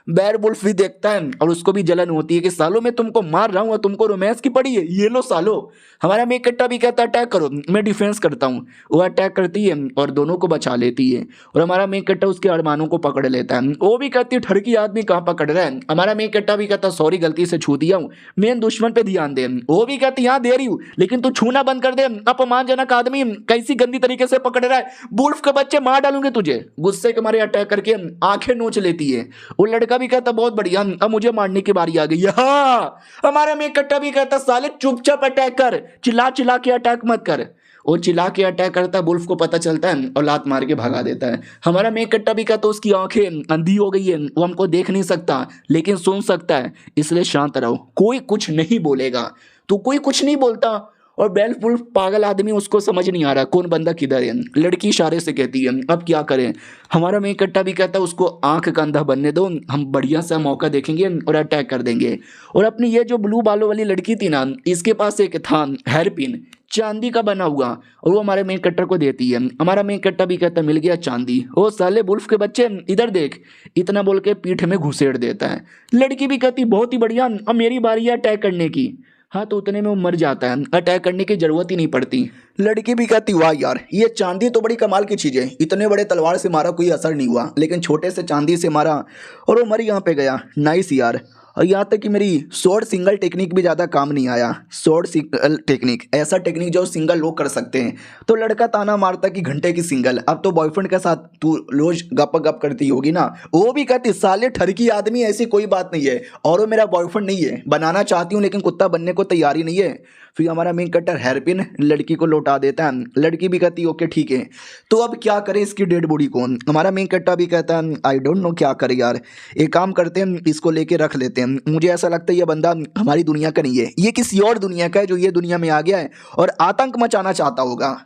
बेयरवुल्फ भी देखता है और उसको भी जलन होती है कि सालों मैं तुमको मार रहा हूँ और तुमको रोमांस की पड़ी है, ये लो सालो। हमारा मेन कट्टा भी कहता है अटैक करो, मैं डिफेंस करता हूँ। वो अटैक करती है और दोनों को बचा लेती है और हमारा मेन कट्टा उसके अरमानों को पकड़ लेता है। वो भी कहती है ठरकी आदमी कहाँ पकड़ रहा है। हमारा मेन कट्टा भी कहता सॉरी गलती से छू दिया हूँ, मेन दुश्मन पे ध्यान दे। वो भी कहती यहाँ दे रही हूँ लेकिन तू छूना बंद कर दे, अपमानजनक आदमी कैसी गंदी तरीके से पकड़ रहा है, वुल्फ के बच्चे मार डालूंगे तुझे। गुस्से के मारे अटैक करके आंखें नोच लेती है। वो लड़का भी कहता बहुत बढ़िया, अब मुझे मारने की बारी आ गई। हाँ हमारा मेन कट्टा भी कहता साले चुपचाप अटैक कर, चिल्ला चिल्ला के अटैक मत कर। वो चिल्ला के अटैक करता है, वुल्फ को पता चलता है और लात मार के भगा देता है। हमारा मेन कट्टा भी कहता उसकी आंखें अंधी हो गई है, वो हमको देख नहीं सकता लेकिन सुन सकता है, इसलिए शांत रहो, कोई कुछ नहीं बोलेगा। तो कोई कुछ नहीं बोलता और बेयरवुल्फ पागल आदमी, उसको समझ नहीं आ रहा कौन बंदा किधर है। लड़की इशारे से कहती है अब क्या करें। हमारा मेन कट्टा भी कहता है उसको आंख का अंधा बनने दो, हम बढ़िया सा मौका देखेंगे और अटैक कर देंगे। और अपनी ये जो ब्लू बालों वाली लड़की थी ना, इसके पास एक था हेयरपिन चांदी का बना हुआ और वो हमारे मेन कट्टर को देती है। हमारा मेन कट्टा भी कहता मिल गया चांदी। ओ साले वुल्फ के बच्चे इधर देख, इतना बोल के पीठ में घुसेड़ देता है। लड़की भी कहती बहुत ही बढ़िया, अब मेरी बारी है अटैक करने की। हाँ तो उतने में वो मर जाता है, अटैक करने की जरूरत ही नहीं पड़ती। लड़की भी कहती वाह यार ये चांदी तो बड़ी कमाल की चीज़ है, इतने बड़े तलवार से मारा कोई असर नहीं हुआ लेकिन छोटे से चांदी से मारा और वो मर यहाँ पे गया, नाइस यार। और यहाँ तक कि मेरी शॉर्ट सिंगल टेक्निक भी ज़्यादा काम नहीं आया। शॉर्ट सिंगल टेक्निक ऐसा टेक्निक जो सिंगल लोग कर सकते हैं। तो लड़का ताना मारता कि घंटे की सिंगल, अब तो बॉयफ्रेंड के साथ तू रोज गप गप करती होगी ना। वो भी कहती साले ठरकी आदमी ऐसी कोई बात नहीं है और वो मेरा बॉयफ्रेंड नहीं है, बनाना चाहती हूँ लेकिन कुत्ता बनने को तैयारी नहीं है। फिर हमारा मेन कट्टर हेयरपिन लड़की को लौटा देता है। लड़की भी कहती ओके ठीक है तो अब क्या करें इसकी डेड बॉडी को। हमारा मेन कट्टा भी कहता है आई डोंट नो क्या करे यार, एक काम करते हैं इसको लेके रख लेते हैं, मुझे ऐसा लगता है ये बंदा हमारी दुनिया का नहीं है, ये किसी और दुनिया का है जो ये दुनिया में आ गया है और आतंक मचाना चाहता होगा।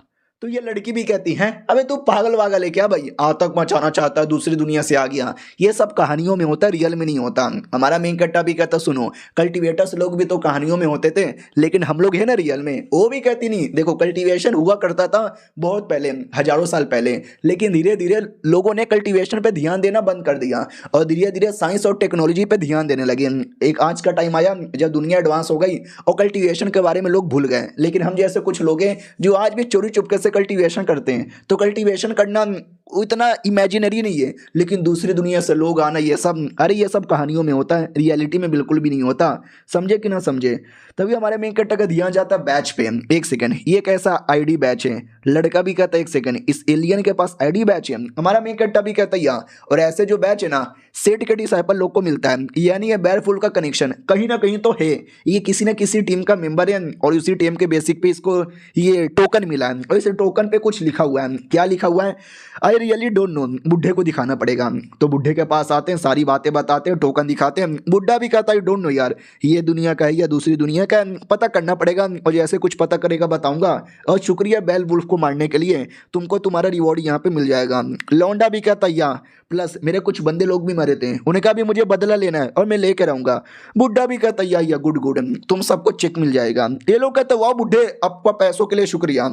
तो ये लड़की भी कहती है अबे तू पागल वागल है क्या भाई, आतंक मचाना चाहता है, दूसरी दुनिया से आ गया, ये सब कहानियों में होता है, रियल में नहीं होता। हमारा मेन कट्टा भी कहता सुनो कल्टीवेटर्स लोग भी तो कहानियों में होते थे लेकिन हम लोग है ना रियल में। वो भी कहती नहीं देखो कल्टीवेशन हुआ करता था बहुत पहले, हजारों साल पहले, लेकिन धीरे धीरे लोगों ने कल्टीवेशन पे ध्यान देना बंद कर दिया और धीरे धीरे साइंस और टेक्नोलॉजी पे ध्यान देने लगे। एक आज का टाइम आया जब दुनिया एडवांस हो गई और कल्टीवेशन के बारे में लोग भूल गए, लेकिन हम जैसे कुछ लोग हैं जो आज भी चोरी चुपके से कल्टीवेशन करते हैं। तो कल्टीवेशन करना इतना इमेजिनरी नहीं है लेकिन दूसरी दुनिया से लोग आना ये सब, अरे ये सब कहानियों में होता है, रियलिटी में बिल्कुल भी नहीं होता। समझे कि ना समझे। तभी हमारे मेन कट्टा का ध्यान जाता है बैच पे। एक सेकंड ये कैसा आईडी बैच है। लड़का भी कहता है एक सेकंड इस एलियन के पास आईडी बैच है। हमारा मेन कट्टा भी कहता है या, और ऐसे जो बैच है ना सेट के डिसाइपल लोग को मिलता है, यानी ये बेयरवुल्फ का कनेक्शन कहीं ना कहीं तो है, ये किसी न किसी टीम का मेंबर है और उसी टीम के बेसिक पे इसको ये टोकन मिला है और इस टोकन पे कुछ लिखा हुआ है। क्या लिखा हुआ है आई रियली डोंट नो, बुढ़े को दिखाना पड़ेगा। तो बुढ़े के पास आते हैं, सारी बातें बताते हैं, टोकन दिखाते हैं। बुढ़ा भी कहता है डोंट नो यार ये दुनिया का है या दूसरी दुनिया का है, पता करना पड़ेगा और जैसे कुछ पता करेगा बताऊंगा। और शुक्रिया बेयरवुल्फ को मारने के लिए, तुमको तुम्हारा रिवॉर्ड यहाँ पे मिल जाएगा। लौंडा भी कहता है या, प्लस मेरे कुछ बंदे लोग भी मरे थे, उन्हें कहा भी मुझे बदला लेना है और मैं लेकर आऊंगा। बुढ़ा भी कहता है या गुड गुड तुम सबको चेक मिल जाएगा। ये लोग कहते वाह बुढ़े आपका पैसों के लिए शुक्रिया।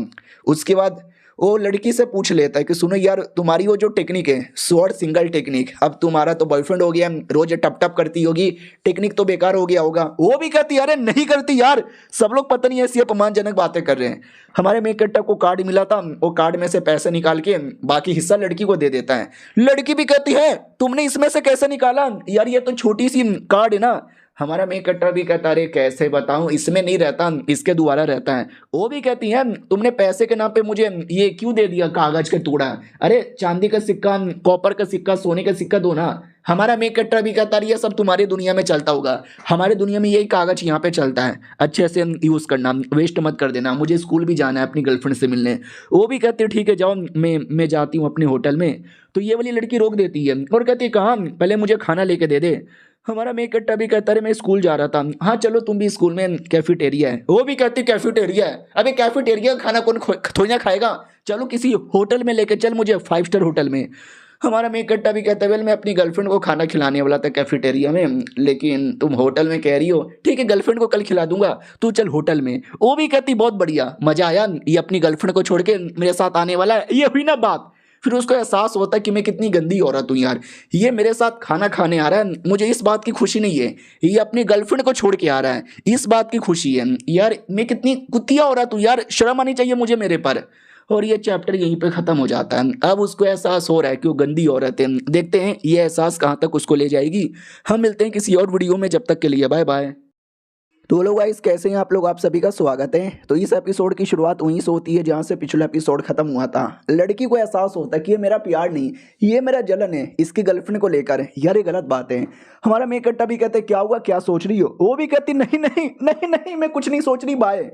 उसके बाद वो लड़की से पूछ लेता है कि सुनो यार तुम्हारी वो जो टेक्निक है शॉर्ट सिंगल टेक्निक, अब तुम्हारा तो बॉयफ्रेंड हो गया, रोज टप टप करती होगी, टेक्निक तो बेकार हो गया होगा। वो भी कहती अरे नहीं करती यार, सब लोग पता नहीं ऐसी अपमानजनक बातें कर रहे हैं। हमारे मेन कट्टा को कार्ड मिला था, वो कार्ड में से पैसे निकाल के बाकी हिस्सा लड़की को दे देता है। लड़की भी कहती है तुमने इसमें से कैसे निकाला यार, ये तो छोटी सी कार्ड है ना। हमारा मेन कट्टा भी कहता अरे कैसे बताऊं इसमें नहीं रहता, इसके द्वारा रहता है। वो भी कहती है तुमने पैसे के नाम पे मुझे ये क्यों दे दिया कागज के टुकड़ा, अरे चांदी का सिक्का, कॉपर का सिक्का, सोने का सिक्का दो ना। हमारा मेन कट्टा भी कहता ये सब तुम्हारी दुनिया में चलता होगा, हमारे दुनिया में यही कागज यहाँ पे चलता है, अच्छे से यूज़ करना, वेस्ट मत कर देना, मुझे स्कूल भी जाना है अपनी गर्लफ्रेंड से मिलने। वो भी कहती है ठीक है जाओ मैं जाती हूँ अपने होटल में। तो ये वाली लड़की रोक देती है और कहती है कहाँ, पहले मुझे खाना लेके दे दे। हमारा मेन कट्टा भी कहता है मैं स्कूल जा रहा था। हाँ चलो तुम भी स्कूल में कैफेटेरिया है। वो भी कहती कैफेटेरिया है, अबे कैफेटेरिया का खाना कौन थोड़ी ना खाएगा, चलो किसी होटल में लेके चल मुझे, 5 स्टार होटल में। हमारा मेन कट्टा भी कहता है वेल मैं अपनी गर्लफ्रेंड को खाना खिलाने वाला था कैफेटेरिया में, लेकिन तुम होटल में कह रही हो, ठीक है गर्लफ्रेंड को कल खिला दूंगा, तू चल होटल में। वो भी कहती बहुत बढ़िया, मजा आया, ये अपनी गर्लफ्रेंड को छोड़ के मेरे साथ आने वाला है। ये हुई ना बात, फिर उसको एहसास होता है कि मैं कितनी गंदी औरत हूँ यार, ये मेरे साथ खाना खाने आ रहा है, मुझे इस बात की खुशी नहीं है, ये अपनी गर्लफ्रेंड को छोड़ के आ रहा है, इस बात की खुशी है यार, मैं कितनी कुतिया औरत हूँ यार, शर्म आनी चाहिए मुझे मेरे पर। और ये चैप्टर यहीं पे खत्म हो जाता है। अब उसको एहसास हो रहा है कि वो गंदी औरत है। देखते हैं ये एहसास कहाँ तक उसको ले जाएगी। हम मिलते हैं किसी और वीडियो में, जब तक के लिए बाय बाय। तो लोग गाइस कैसे हैं आप लोग, आप सभी का स्वागत है। तो इस एपिसोड की शुरुआत वहीं से होती है जहां से पिछला एपिसोड खत्म हुआ था। लड़की को एहसास होता है कि ये मेरा प्यार नहीं, ये मेरा जलन है इसकी गर्लफ्रेंड को लेकर। यार ये गलत बात है। हमारा मेन कट्टा भी कहते क्या हुआ, क्या सोच रही हो, वो भी कहती नहीं नहीं नहीं नहीं मैं कुछ नहीं सोच रही, बाय।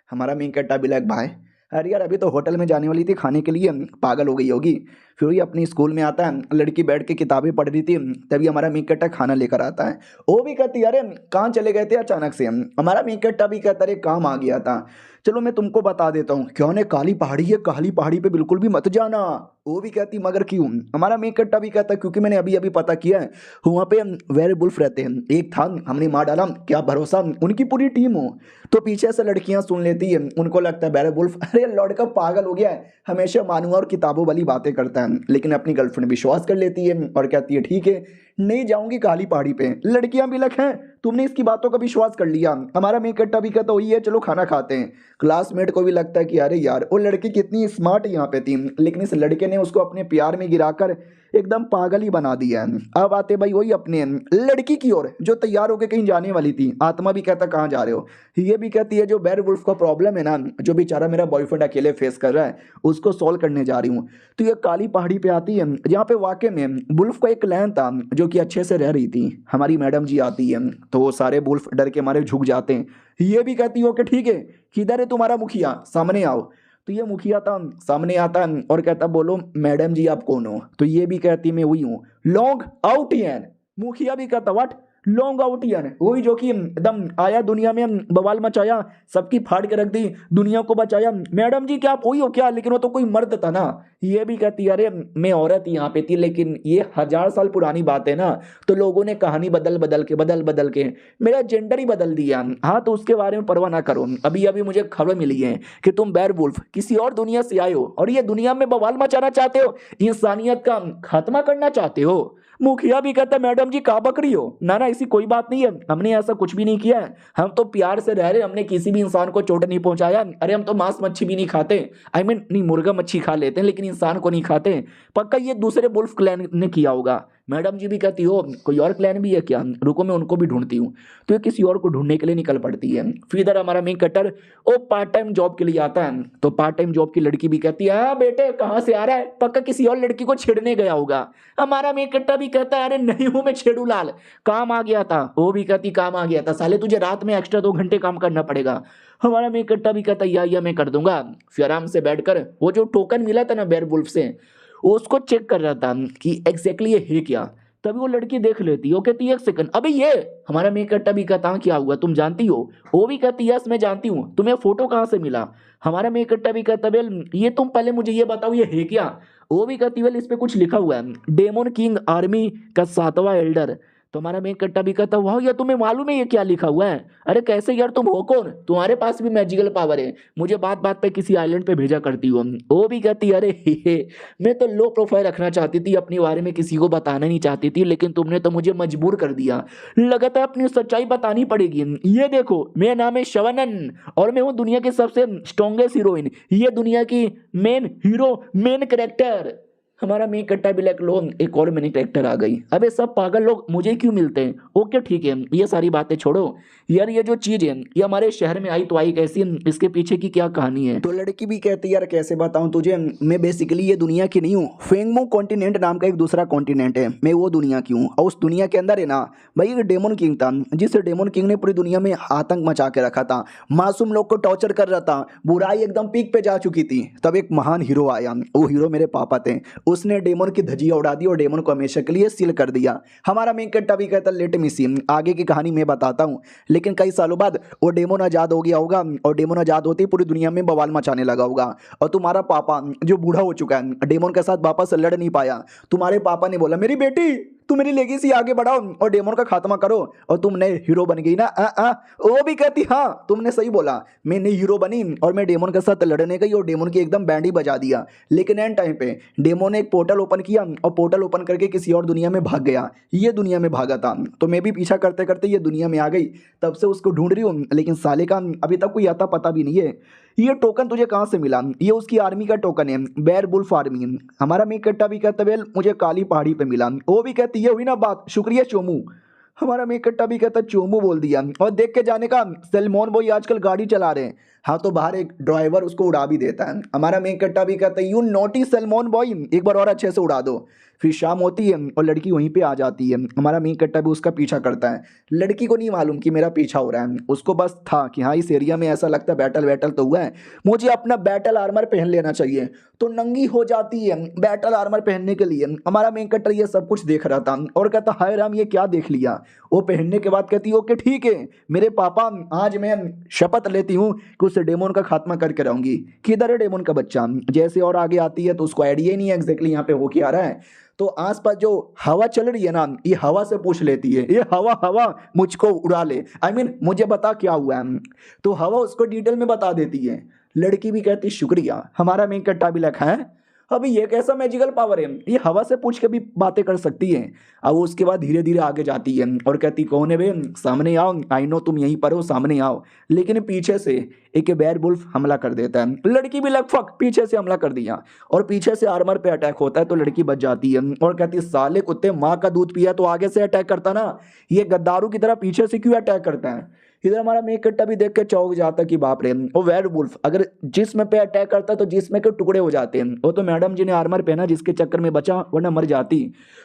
हमारा मेन कट्टा भी लाइक बाय। अरे यार अभी तो होटल में जाने वाली थी खाने के लिए, पागल हो गई होगी। फिर वही अपनी स्कूल में आता है, लड़की बैठ के किताबें पढ़ रही थी, तभी हमारा मेन कट्टा खाना लेकर आता है। वो भी कहती अरे कहाँ चले गए थे अचानक से। हमारा मेन कट्टा भी कहता अरे काम आ गया था। चलो मैं तुमको बता देता हूँ, क्यों ने काली पहाड़ी है, काली पहाड़ी पे बिल्कुल भी मत जाना। वो भी कहती मगर क्यों। हमारा मेन कट्टा भी कहता क्योंकि मैंने अभी अभी पता किया है, वहाँ पे वेयरवुल्फ रहते हैं, एक था हमने मार डाला, क्या भरोसा उनकी पूरी टीम हो। तो पीछे से लड़कियां सुन लेती है, उनको लगता है वेयरवुल्फ, अरे लड़का पागल हो गया है, हमेशा मानुआ और किताबों वाली बातें करता है। लेकिन अपनी गर्लफ्रेंड विश्वास कर लेती है और कहती है ठीक है नहीं जाऊंगी काली पहाड़ी पे। लड़कियां भी लग हैं, तुमने इसकी बातों का विश्वास कर लिया। हमारा मेन कट्टा भी कहता वही है चलो खाना खाते हैं। क्लासमेट को भी लगता है कि अरे यार वो लड़की कितनी स्मार्ट यहाँ पे थी, लेकिन इस लड़के ने उसको अपने प्यार में गिराकर एकदम पागल ही बना दिया। अब आते भाई वही अपने लड़की की ओर जो तैयार होकर कहीं जाने वाली थी। आत्मा भी कहता कहाँ जा रहे हो, ये भी कहती है जो वेयरवुल्फ का प्रॉब्लम है ना, जो बेचारा मेरा बॉयफ्रेंड अकेले फेस कर रहा है, उसको सॉल्व करने जा रही हूँ। तो ये काली पहाड़ी पे आती है जहाँ पे वाकई में वुल्फ का एक क्लैन था जो कि अच्छे से रह रही थी। हमारी मैडम जी आती है तो वो सारे वुल्फ डर के मारे झुक जाते हैं। ये भी कहती हो कि ठीक है किधर है तुम्हारा मुखिया, सामने आओ। तो ये मुखिया था, सामने आता है और कहता बोलो मैडम जी आप कौन हो। तो ये भी कहती मैं वही हूँ लॉन्ग आउटियन। मुखिया भी कहता व्हाट लॉन्ग आउटियन, वही जो कि एकदम आया दुनिया में बवाल मचाया, सबकी फाड़ के रख दी, दुनिया को बचाया। मैडम जी क्या आप वही हो क्या, लेकिन वो तो कोई मर्द था ना। ये भी कहती अरे मैं औरत यहाँ पे थी, लेकिन ये 1000 साल पुरानी बात है ना, तो लोगों ने कहानी बदल के मेरा जेंडर ही बदल दिया। हाँ तो उसके बारे में परवाह ना करो, अभी अभी मुझे खबर मिली है कि तुम वेयरवुल्फ किसी और दुनिया से आए हो और ये दुनिया में बवाल मचाना चाहते हो, इंसानियत का खात्मा करना चाहते हो। मुखिया भी कहता मैडम जी कहाँ बकरी हो, ना ना ऐसी कोई बात नहीं है, हमने ऐसा कुछ भी नहीं किया है, हम तो प्यार से रह रहे, हमने किसी भी इंसान को चोट नहीं पहुंचाया। अरे हम तो मांस मच्छी भी नहीं खाते, आई मीन नहीं मुर्गा मच्छी खा लेते हैं लेकिन इंसान को नहीं खाते। पक्का ये दूसरे वुल्फ क्लैन ने किया होगा। मैडम जी भी कहती हो कोई और क्लैन भी है क्या, रुको मैं उनको भी ढूंढती हूँ। तो ये किसी और को ढूंढने के लिए निकल पड़ती है। फिर इधर हमारा मेन कटर वो पार्ट टाइम जॉब के लिए आता है। तो पार्ट टाइम जॉब की लड़की भी कहती है हाँ बेटे कहाँ से आ रहा है, पक्का किसी और लड़की को छेड़ने गया होगा। हमारा मेन कट्टा भी कहता है अरे नहीं हूं मैं छेड़ू लाल, काम आ गया था। वो भी कहती काम आ गया था, साले तुझे रात में एक्स्ट्रा 2 घंटे काम करना पड़ेगा। हमारा मेन कट्टा भी कहता या मैं कर दूंगा। फिर आराम से बैठकर वो जो टोकन मिला था ना वेयरवुल्फ से, वो उसको चेक कर रहा था कि एग्जैक्टली ये है क्या। तभी वो लड़की देख लेती, वो कहती है एक सेकंड अबे ये। हमारा मेन कट्टा भी कहता क्या हुआ तुम जानती हो। वो भी कहती यस मैं जानती हूँ, तुम्हें फोटो कहाँ से मिला। हमारा मेन कट्टा भी कहता वेल ये तुम पहले मुझे ये बताओ ये है क्या। वो भी कहती वेल इस पे कुछ लिखा हुआ है डेमन किंग आर्मी का 7वां एल्डर। तो हमारा मेन कट्टा भी कहता वाह यार तुम्हें मालूम है ये क्या लिखा हुआ है। अरे कैसे यार तुम हो कौन, तुम्हारे पास भी मैजिकल पावर है, मुझे बात बात पे किसी आइलैंड पे भेजा करती हो। वो भी कहती अरे हे मैं तो लो प्रोफाइल रखना चाहती थी, अपने बारे में किसी को बताना नहीं चाहती थी, लेकिन तुमने तो मुझे मजबूर कर दिया, लगातार अपनी सच्चाई बतानी पड़ेगी। ये देखो मेरा नाम है शवनन और मैं हूँ दुनिया की सबसे स्ट्रॉन्गेस्ट हीरोइन, ये दुनिया की मेन हीरो मेन कैरेक्टर। हमारा मेन कट्टा भी लाइक लो एक और मिनी कैरेक्टर आ गई, अबे सब पागल लोग मुझे क्यों मिलते हैं। ओके ठीक है ये सारी बातें छोड़ो यार, ये जो चीज है ये हमारे शहर में आई तो आई कैसी, इसके पीछे की क्या कहानी है। तो लड़की भी कहती यार कैसे बताऊं तुझे, मैं बेसिकली ये दुनिया की नहीं हूँ, फेंगमू कॉन्टिनेंट नाम का एक दूसरा कॉन्टिनेंट है, मैं वो दुनिया की हूँ। और उस दुनिया के अंदर है ना भाई एक डेमन किंग था, जिस डेमन किंग ने पूरी दुनिया में आतंक मचा के रखा था, मासूम लोग को टॉर्चर कर रहा था, बुराई एकदम पीक पे जा चुकी थी। तब एक महान हीरो आया, वो हीरो मेरे पापा थे, उसने डेमन की धज्जियां उड़ा दी और डेमन को हमेशा के लिए सील कर दिया। हमारा मेन कट्टा भी कहता लेट मी सी, आगे की कहानी मैं बताता हूँ। लेकिन कई सालों बाद वो डेमन आजाद हो गया होगा और डेमन आजाद होते ही पूरी दुनिया में बवाल मचाने लगा होगा। और तुम्हारा पापा जो बूढ़ा हो चुका है डेमन के साथ वापस लड़ नहीं पाया, तुम्हारे पापा ने बोला मेरी बेटी तुम मेरी लेगेसी आगे बढ़ाओ और डेमन का खात्मा करो और तुम नए हीरो बन गई ना। वो भी कहती हाँ तुमने सही बोला, मैं नई हीरो बनी और मैं डेमन के साथ लड़ने गई और डेमन की एकदम बैंड ही बजा दिया। लेकिन एंड टाइम पे डेमन ने एक पोर्टल ओपन किया और पोर्टल ओपन करके किसी और दुनिया में भाग गया। ये दुनिया में भागा था तो मैं भी पीछा करते करते ये दुनिया में आ गई। तब से उसको ढूंढ रही हूँ लेकिन साले का अभी तक कोई आता पता भी नहीं है। ये टोकन तुझे कहाँ से मिला? ये उसकी आर्मी का टोकन है, बेयर वुल्फ आर्मी। हमारा मेक कट्टा भी कहता वेल मुझे काली पहाड़ी पे मिला। वो भी कहती है हुई ना बात, शुक्रिया चोमू। हमारा मेक कट्टा भी कहता चोमू बोल दिया और देख के जाने का। सलमान बॉय आजकल गाड़ी चला रहे हैं। हाँ तो बाहर एक ड्राइवर उसको उड़ा भी देता है। हमारा मेक कट्टा भी कहता है यू नॉटी सलमान बॉय, एक बार और अच्छे से उड़ा दो। फिर शाम होती है और लड़की वहीं पे आ जाती है। हमारा मेक कट्टा भी उसका पीछा करता है। लड़की को नहीं मालूम कि मेरा पीछा हो रहा है, उसको बस था कि हाँ इस एरिया में ऐसा लगता है बैटल वैटल तो हुआ है, मुझे अपना बैटल आर्मर पहन लेना चाहिए। तो नंगी हो जाती है बैटल आर्मर पहनने के लिए। हमारा मेक कट्टा ये सब कुछ देख रहा था और कहता हाय राम ये क्या देख लिया। वो पहनने के बाद कहती ओके ठीक है मेरे पापा, आज मैं शपथ लेती हूँ कि उस डेमोन का खात्मा करके रहूंगी। किधर है डेमोन का बच्चा? जैसे और आगे आती है तो उसको आइडिया ही नहीं है एग्जैक्टली यहाँ पे हो क्या रहा है। तो आसपास जो हवा चल रही है ना, ये हवा से पूछ लेती है, ये हवा हवा मुझको उड़ा ले, आई मीन मुझे बता क्या हुआ है। तो हवा उसको डिटेल में बता देती है। लड़की भी कहती शुक्रिया। हमारा मेन कट्टा भी लिखा है अभी ये कैसा मैजिकल पावर है, ये हवा से पूछ के भी बातें कर सकती है। अब वो उसके बाद धीरे धीरे आगे जाती है और कहती कौन है बे, सामने आओ, आई नो तुम यहीं पर हो, सामने आओ। लेकिन पीछे से एक बेयर वुल्फ हमला कर देता है। लड़की भी लगभग पीछे से हमला कर दिया और पीछे से आर्मर पे अटैक होता है तो लड़की बच जाती है और कहती साले कुत्ते माँ का दूध पिया तो आगे से अटैक करता ना, ये गद्दारू की तरह पीछे से क्यों अटैक करता है। इधर हमारा मेक कट्टा भी देख के चौंक जाता कि बाप रे, वो वेयर वुल्फ अगर जिस्म पे अटैक करता तो जिस्म के टुकड़े हो जाते हैं। वो तो मैडम जी ने आर्मर पहना जिसके चक्कर में बचा वरना मर जाती।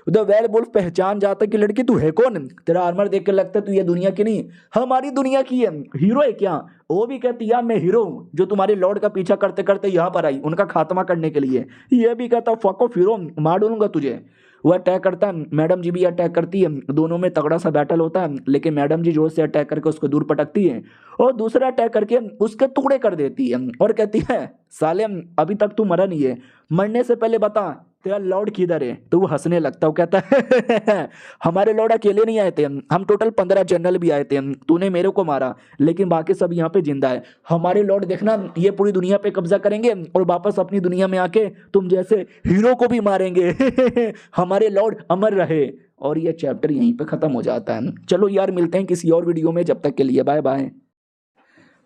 उधर वेयर वुल्फ पहचान जाता कि लड़की तू है कौन, तेरा आर्मर देख के लगता तू ये दुनिया की नहीं हमारी दुनिया की है, हीरो है क्या? वो भी कहती यार मैं हीरो हूँ जो तुम्हारे लॉर्ड का पीछा करते करते यहाँ पर आई उनका खात्मा करने के लिए। ये भी कहता फक ऑफ हीरो, मार डालूंगा तुझे। वो अटैक करता है, मैडम जी भी अटैक करती है, दोनों में तगड़ा सा बैटल होता है। लेकिन मैडम जी जोर से अटैक करके उसको दूर पटकती है और दूसरा अटैक करके उसके टुकड़े कर देती है और कहती है साले अभी तक तू मरा नहीं है, मरने से पहले बता तेरा लॉर्ड किधर है। तो वो हंसने लगता है, वो कहता है हमारे लॉर्ड अकेले नहीं आए थे, हम टोटल 15 जनरल भी आए थे, तूने मेरे को मारा लेकिन बाकी सब यहाँ पे जिंदा है। हमारे लॉर्ड देखना ये पूरी दुनिया पे कब्जा करेंगे और वापस अपनी दुनिया में आके तुम जैसे हीरो को भी मारेंगे हमारे लॉर्ड अमर रहे। और ये चैप्टर यहीं पे खत्म हो जाता है। चलो यार मिलते हैं किसी और वीडियो में, जब तक के लिए बाय बाय।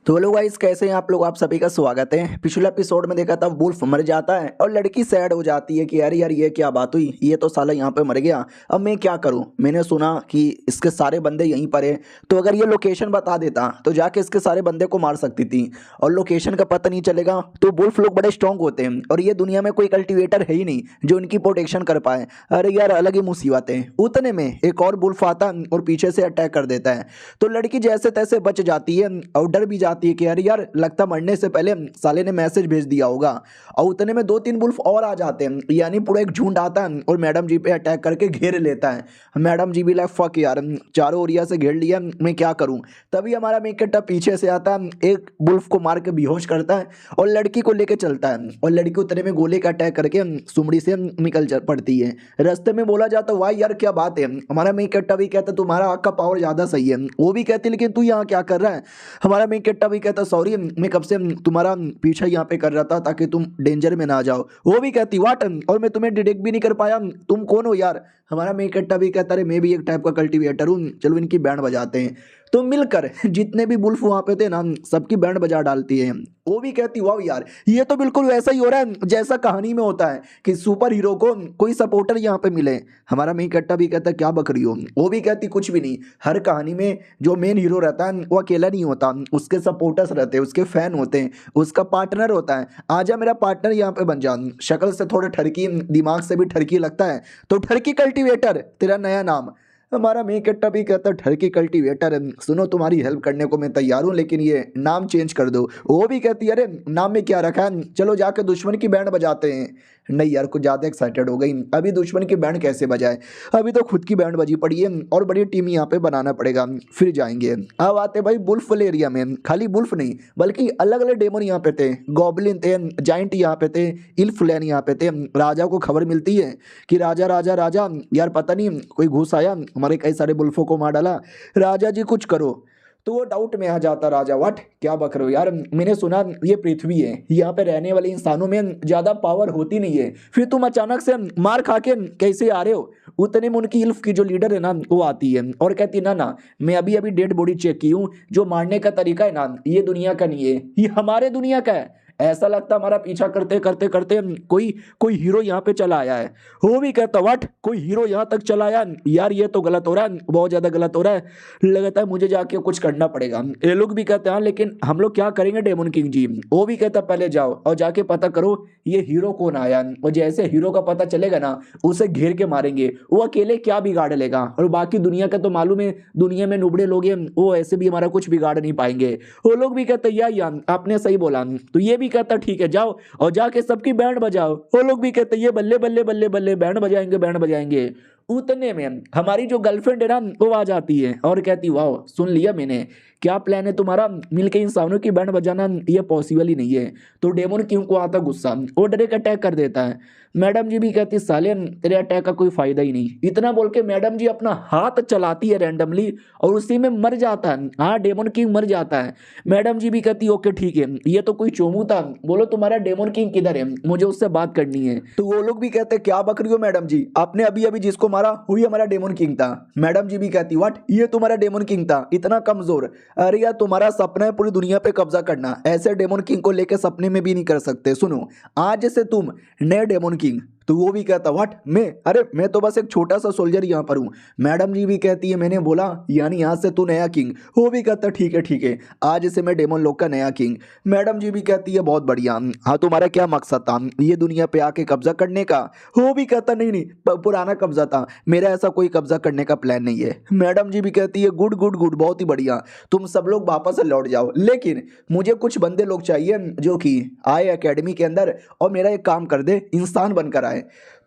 तो हेलो गाइस कैसे हैं आप लोग, आप सभी का स्वागत है। पिछले एपिसोड में देखा था वुल्फ मर जाता है और लड़की सैड हो जाती है कि यार यार ये क्या बात हुई, ये तो साला यहाँ पे मर गया, अब मैं क्या करूँ। मैंने सुना कि इसके सारे बंदे यहीं पर है, तो अगर ये लोकेशन बता देता तो जाके इसके सारे बंदे को मार सकती थी। और लोकेशन का पता नहीं चलेगा तो वुल्फ लोग बड़े स्ट्रॉन्ग होते हैं और ये दुनिया में कोई कल्टिवेटर है ही नहीं जो इनकी प्रोटेक्शन कर पाए। अरे यार अलग ही मुसीबत है। उतने में एक और वुल्फ आता है और पीछे से अटैक कर देता है। तो लड़की जैसे तैसे बच जाती है और डर भी जाती है कि अरे यार लगता मरने से पहले साले ने मैसेज भेज दिया होगा। और उतने में 2-3 वुल्फ और आ जाते हैं, यानी पूरा एक झुंड आता है और मैडम जी पे अटैक करके घेर लेता है। मैडम जी भी लाइक फक यार चारों ओरिया से घेर लिया, मैं क्या करूं। तभी हमारा मेक कट्टा पीछे से आता है, एक वुल्फ को मार के बेहोश करता है और लड़की को लेके चलता है। और लड़की उतने में गोले का अटैक करके सुमड़ी से निकल पड़ती है। रास्ते में बोला जाता है वाह यार क्या बात है। हमारा मेक कट्टा भी कहता तुम्हारा आग का पावर ज्यादा सही है। वो भी कहती लेकिन तू यहाँ क्या कर रहा है। हमारा मेक कट्टा भी कहता सॉरी मैं कब से तुम्हारा पीछा यहाँ पे कर रहा था ताकि तुम डेंजर में ना जाओ। वो भी कहती वाट, और मैं तुम्हें डिटेक्ट भी नहीं कर पाया, तुम कौन हो यार। हमारा मेक कट्टा भी कहता है मैं भी एक टाइप का कल्टीवेटर हूँ, चलो इनकी बैंड बजाते हैं। तो मिलकर जितने भी वुल्फ वहाँ पे थे ना सबकी बैंड बजा डालती है। वो भी कहती वाह यार ये तो बिल्कुल वैसा ही हो रहा है जैसा कहानी में होता है कि सुपर हीरो को कोई सपोर्टर यहाँ पे मिले। हमारा मेक कट्टा भी कहता क्या बक रही हो। वो भी कहती कुछ भी नहीं, हर कहानी में जो मेन हीरो रहता है वो अकेला नहीं होता, उसके सपोर्टर्स रहते हैं, उसके फैन होते हैं, उसका पार्टनर होता है। आजा मेरा पार्टनर यहाँ पे बन जा। शक्ल से थोड़ा ठरकी, दिमाग से भी ठरकी लगता है तो ठरकी कल्टीवेटर तेरा नया नाम। हमारा मेक कट्टा भी कहता ठरकी कल्टीवेटर, सुनो तुम्हारी हेल्प करने को मैं तैयार हूँ लेकिन ये नाम चेंज कर दो। वो भी कहती अरे नाम में क्या रखा है, चलो जाकर दुश्मन की बैंड बजाते हैं। नहीं यार कुछ ज़्यादा एक्साइटेड हो गई, अभी दुश्मन की बैंड कैसे बजाए, अभी तो खुद की बैंड बजी पड़ी है और बड़ी टीम यहाँ पे बनाना पड़ेगा, फिर जाएंगे। अब आते भाई बुल्फ वाले एरिया में, खाली बुल्फ नहीं बल्कि अलग अलग डेमन यहाँ पे थे, गॉबलिन थे, जाइंट यहाँ पे थे, इल्फलैन यहाँ पे थे। राजा को खबर मिलती है कि राजा राजा राजा यार पता नहीं कोई घुस आया, हमारे कई सारे बुल्फों को मार डाला, राजा जी कुछ करो। तो वो डाउट में आ जाता राजा, व्हाट क्या बक रहे हो यार, मैंने सुना ये पृथ्वी है, यहाँ पे रहने वाले इंसानों में ज्यादा पावर होती नहीं है, फिर तुम अचानक से मार खा के कैसे आ रहे हो। उतने में उनकी इल्फ की जो लीडर है ना वो आती है और कहती ना ना मैं अभी अभी डेड बॉडी चेक की हूँ, जो मारने का तरीका है ना ये दुनिया का नहीं है, ये हमारे दुनिया का है। ऐसा लगता हमारा पीछा करते करते करते कोई कोई हीरो यहाँ पे चला आया है। वो भी कहता व्हाट कोई हीरो यहाँ तक चला आया, यार ये तो गलत हो रहा है, बहुत ज्यादा गलत हो रहा है, लगता है मुझे जाके कुछ करना पड़ेगा। ये लोग भी कहते हैं लेकिन हम लोग क्या करेंगे डेमन किंग जी। वो भी कहता पहले जाओ और जाके पता करो ये हीरो कौन आया, और जैसे हीरो का पता चलेगा ना उसे घेर के मारेंगे, वो अकेले क्या बिगाड़ लेगा, और बाकी दुनिया का तो मालूम है दुनिया में नुबड़े लोग हैं, वो ऐसे भी हमारा कुछ बिगाड़ नहीं पाएंगे। वो लोग भी कहते या आपने सही बोला। तो ये भी कहता ठीक है जाओ और जाके सबकी बैंड बजाओ। वो लोग भी कहते ये बल्ले बल्ले बल्ले बल्ले बैंड बजाएंगे बैंड बजाएंगे। उतने में हमारी जो गर्लफ्रेंड है ना वो आ जाती है और कहती वाह सुन लिया मैंने, क्या प्लान है तुम्हारा, मिलके इंसानों की बैंड बजाना, ये पॉसिबल ही नहीं है। तो डेमन किंग को आता गुस्सा, वो डायरेक्ट अटैक कर देता है। मैडम जी भी कहती साले तेरे अटैक का कोई फायदा ही नहीं, इतना बोल के मैडम जी अपना हाथ चलाती है रैंडमली और उसी में मर जाता है। हाँ डेमन किंग मर जाता है। मैडम जी भी कहती ओके ठीक है ये तो कोई चोमू था, बोलो तुम्हारा डेमन किंग किधर है, मुझे उससे बात करनी है। तो वो लोग भी कहते क्या बक रही हो मैडम जी, आपने अभी अभी जिसको मारा वही हमारा डेमन किंग था। मैडम जी भी कहती व्हाट ये तुम्हारा डेमन किंग था, इतना कमजोर, अरे यार तुम्हारा सपना है पूरी दुनिया पे कब्जा करना, ऐसे डेमन किंग को लेके सपने में भी नहीं कर सकते, सुनो आज से तुम नए डेमन किंग। तो वो भी कहता व्हाट मैं, अरे मैं तो बस एक छोटा सा सोल्जर यहाँ पर हूँ। मैडम जी भी कहती है मैंने बोला यानी आज से तू नया किंग। वो भी कहता ठीक है आज से मैं डेमन लोग का नया किंग। मैडम जी भी कहती है बहुत बढ़िया, हाँ तुम्हारा क्या मकसद था ये दुनिया पे आके कब्जा करने का। वो भी कहता नहीं नहीं पुराना कब्जा था, मेरा ऐसा कोई कब्जा करने का प्लान नहीं है। मैडम जी भी कहती है गुड गुड गुड बहुत ही बढ़िया, तुम सब लोग वापस लौट जाओ, लेकिन मुझे कुछ बंदे लोग चाहिए जो कि आए एकेडमी के अंदर और मेरा एक काम कर दे, इंसान बनकर आए।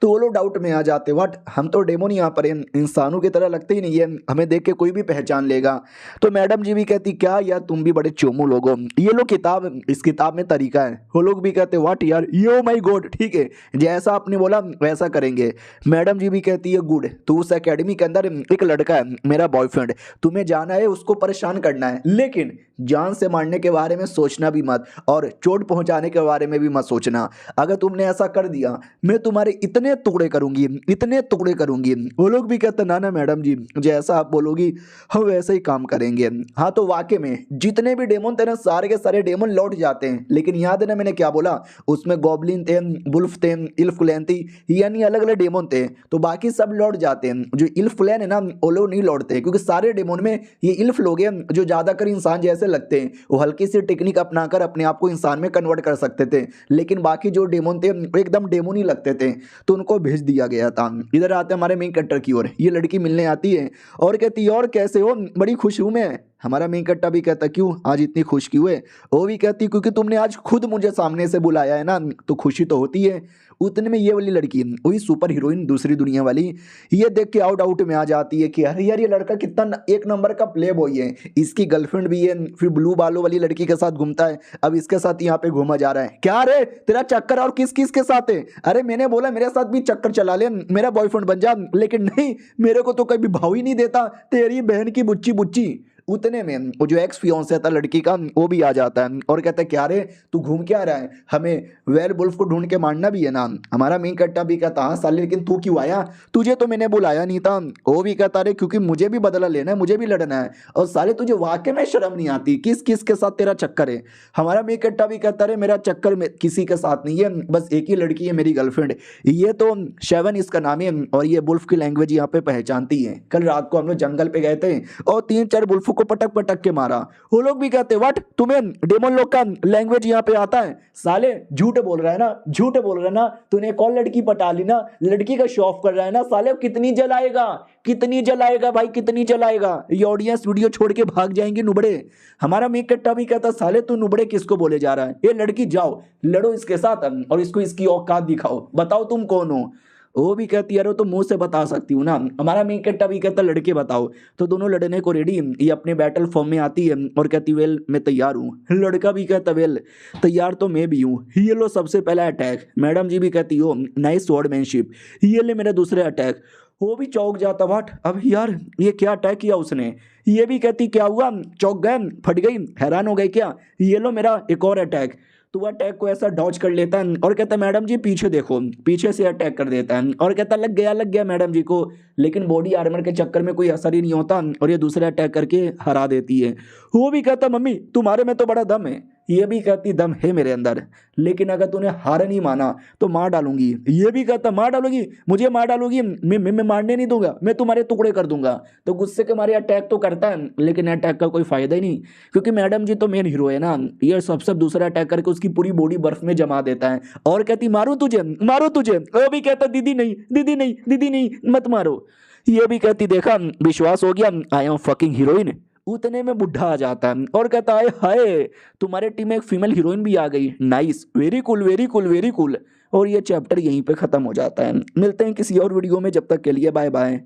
तो वो लोग डाउट में आ जाते व्हाट हम तो डेमोन यहाँ पर हैं, इंसानों की तरह लगते ही नहीं है, हमें देख के कोई भी पहचान लेगा। तो मैडम जी भी कहती क्या यार तुम भी बड़े चोमू लोग हो, ये लो किताब, इस किताब में तरीका है। वो लोग भी कहते व्हाट यार यो माय गॉड ठीक है जैसा आपने बोला वैसा करेंगे। मैडम जी भी कहती है गुड, तो उस एकेडमी के अंदर एक लड़का है मेरा बॉयफ्रेंड, तुम्हें जाना है उसको परेशान करना है, लेकिन जान से मारने के बारे में सोचना भी मत और चोट पहुंचाने के बारे में भी मत सोचना। अगर तुमने ऐसा कर दिया मैं तुम्हारे इतने टुकड़े करूंगी, इतने टुकड़े करूंगी। वो लोग भी कहते ना ना मैडम जी जैसा आप बोलोगी हम वैसे ही काम करेंगे। हाँ तो वाकई में जितने भी डेमन थे ना सारे के सारे डेमन लौट जाते हैं, लेकिन याद है ना मैंने क्या बोला, उसमें गॉबलिन थे, वुल्फ थे, इल्फलैन थी, यानी अलग अलग डेमन थे, तो बाकी सब लौट जाते हैं। जो इल्फलैन है ना वो लोग नहीं लौटते, क्योंकि सारे डेमन में ये इल्फ लोग हैं जो ज्यादातर इंसान जैसे लगते हैं, वो हल्की सी टेक्निक अपनाकर अपने आप को इंसान में कन्वर्ट कर सकते थे, लेकिन बाकी जो डेमन थे वो एकदम डेमन ही लगते थे, तो उनको भेज दिया गया था। इधर आते हमारे मेन कैरेक्टर की ओर, ये लड़की मिलने आती है और कहती है और कैसे हो, बड़ी खुश हूं मैं। हमारा मेन कट्टा भी कहता क्यों आज इतनी खुश क्यों है। वो भी कहती क्योंकि तुमने आज खुद मुझे सामने से बुलाया है ना, तो खुशी तो होती है। उतने में ये वाली लड़की वही सुपर हीरोइन दूसरी दुनिया वाली, ये देख के आउट आउट में आ जाती है कि अरे यार ये लड़का कितना एक नंबर का प्ले बॉय है, इसकी गर्लफ्रेंड भी है, फिर ब्लू बालों वाली लड़की के साथ घूमता है, अब इसके साथ यहाँ पे घूमा जा रहा है। क्या रे तेरा चक्कर और किस किस के साथ है, अरे मैंने बोला मेरे साथ भी चक्कर चला ले, मेरा बॉयफ्रेंड बन जा, लेकिन नहीं मेरे को तो कभी भाव ही नहीं देता, तेरी बहन की बुच्ची बुच्ची। उतने में वो जो एक्स फियांसे था लड़की का वो भी आ जाता है और कहता है क्या रे तू घूम क्या रहा है, हमें वेयरवुल्फ को ढूंढ के मारना भी है ना। हमारा मेन कट्टा भी कहता हाँ साले लेकिन तू क्यों आया, तुझे तो मैंने बुलाया नहीं था। वो भी कहता रे क्योंकि मुझे भी बदला लेना है, मुझे भी लड़ना है, और साले तुझे वाकई में शर्म नहीं आती, किस किस के साथ तेरा चक्कर है। हमारा मेन कट्टा भी कहता रे मेरा चक्कर में किसी के साथ नहीं है, बस एक ही लड़की है मेरी गर्लफ्रेंड, ये तो शेवन इसका नाम है और ये वुल्फ की लैंग्वेज यहाँ पे पहचानती है। कल रात को हम लोग जंगल पे गए थे और 3-4 वुल्फ को पटक पटक के मारा। वो लोग भी कहते व्हाट, तुम्हें डेमन लोग का लैंग्वेज यहाँ पे आता है? साले झूठ बोल रहा है ना, झूठ बोल रहा है ना, तूने एक और लड़की पटा ली ना, लड़की का शो ऑफ कर रहा है ना साले। कितनी जलाएगा, कितनी जलाएगा भाई, कितनी जलाएगा? ये ऑडियंस वीडियो छोड़ के भाग जाएंगे नुबड़े। हमारा मेक कट्टा भी कहता साले तू नुबड़े किसको बोले जा रहा है? ये लड़की जाओ लड़ो इसके साथ और इसको इसकी औकात दिखाओ, बताओ तुम कौन हो। वो भी कहती है अरे तो मुंह से बता सकती हूँ ना। हमारा मेक कट्टा भी कहता लड़के बताओ। तो दोनों लड़ने को रेडी, ये अपने बैटल फॉर्म में आती है और कहती वेल मैं तैयार हूँ। लड़का भी कहता वेल तैयार तो मैं भी हूँ। ये लो सबसे पहला अटैक। मैडम जी भी कहती हो नाइस स्वॉर्डमैनशिप। ये ले मेरा दूसरा अटैक। वो भी चौंक जाता वाट, अब यार ये क्या अटैक किया उसने। ये भी कहती क्या हुआ, चौंक गए, फट गई, हैरान हो गए क्या? ये लो मेरा एक और अटैक। तो वह अटैक को ऐसा डॉज कर लेता है और कहता है मैडम जी पीछे देखो, पीछे से अटैक कर देता है और कहता लग गया मैडम जी को। लेकिन बॉडी आर्मर के चक्कर में कोई असर ही नहीं होता और ये दूसरा अटैक करके हरा देती है। वो भी कहता मम्मी तुम्हारे में तो बड़ा दम है। ये भी कहती दम है मेरे अंदर, लेकिन अगर तूने हार नहीं माना तो मार डालूंगी। ये भी कहता मार डालूंगी, मुझे मार डालूंगी, मैं मारने नहीं दूंगा, मैं तुम्हारे टुकड़े कर दूंगा। तो गुस्से के मारे अटैक तो करता है, लेकिन अटैक का कोई फायदा ही नहीं, क्योंकि मैडम जी तो मेन हीरो है ना। ये सब दूसरा अटैक करके उसकी पूरी बॉडी बर्फ में जमा देता है और कहती मारू तुझे, मारू तुझे। वो भी कहता दीदी नहीं, दीदी नहीं, दीदी नहीं, मत मारो। ये भी कहती देखा विश्वास हो गया, आई एम फकिंग हीरोइन। उतने में बुढ़ा आ जाता है और कहता है हाय तुम्हारे टीम में एक फीमेल हीरोइन भी आ गई, nice, very cool very cool very cool. और ये चैप्टर यहीं पे खत्म हो जाता है। मिलते हैं किसी और वीडियो में, जब तक के लिए बाय बाय।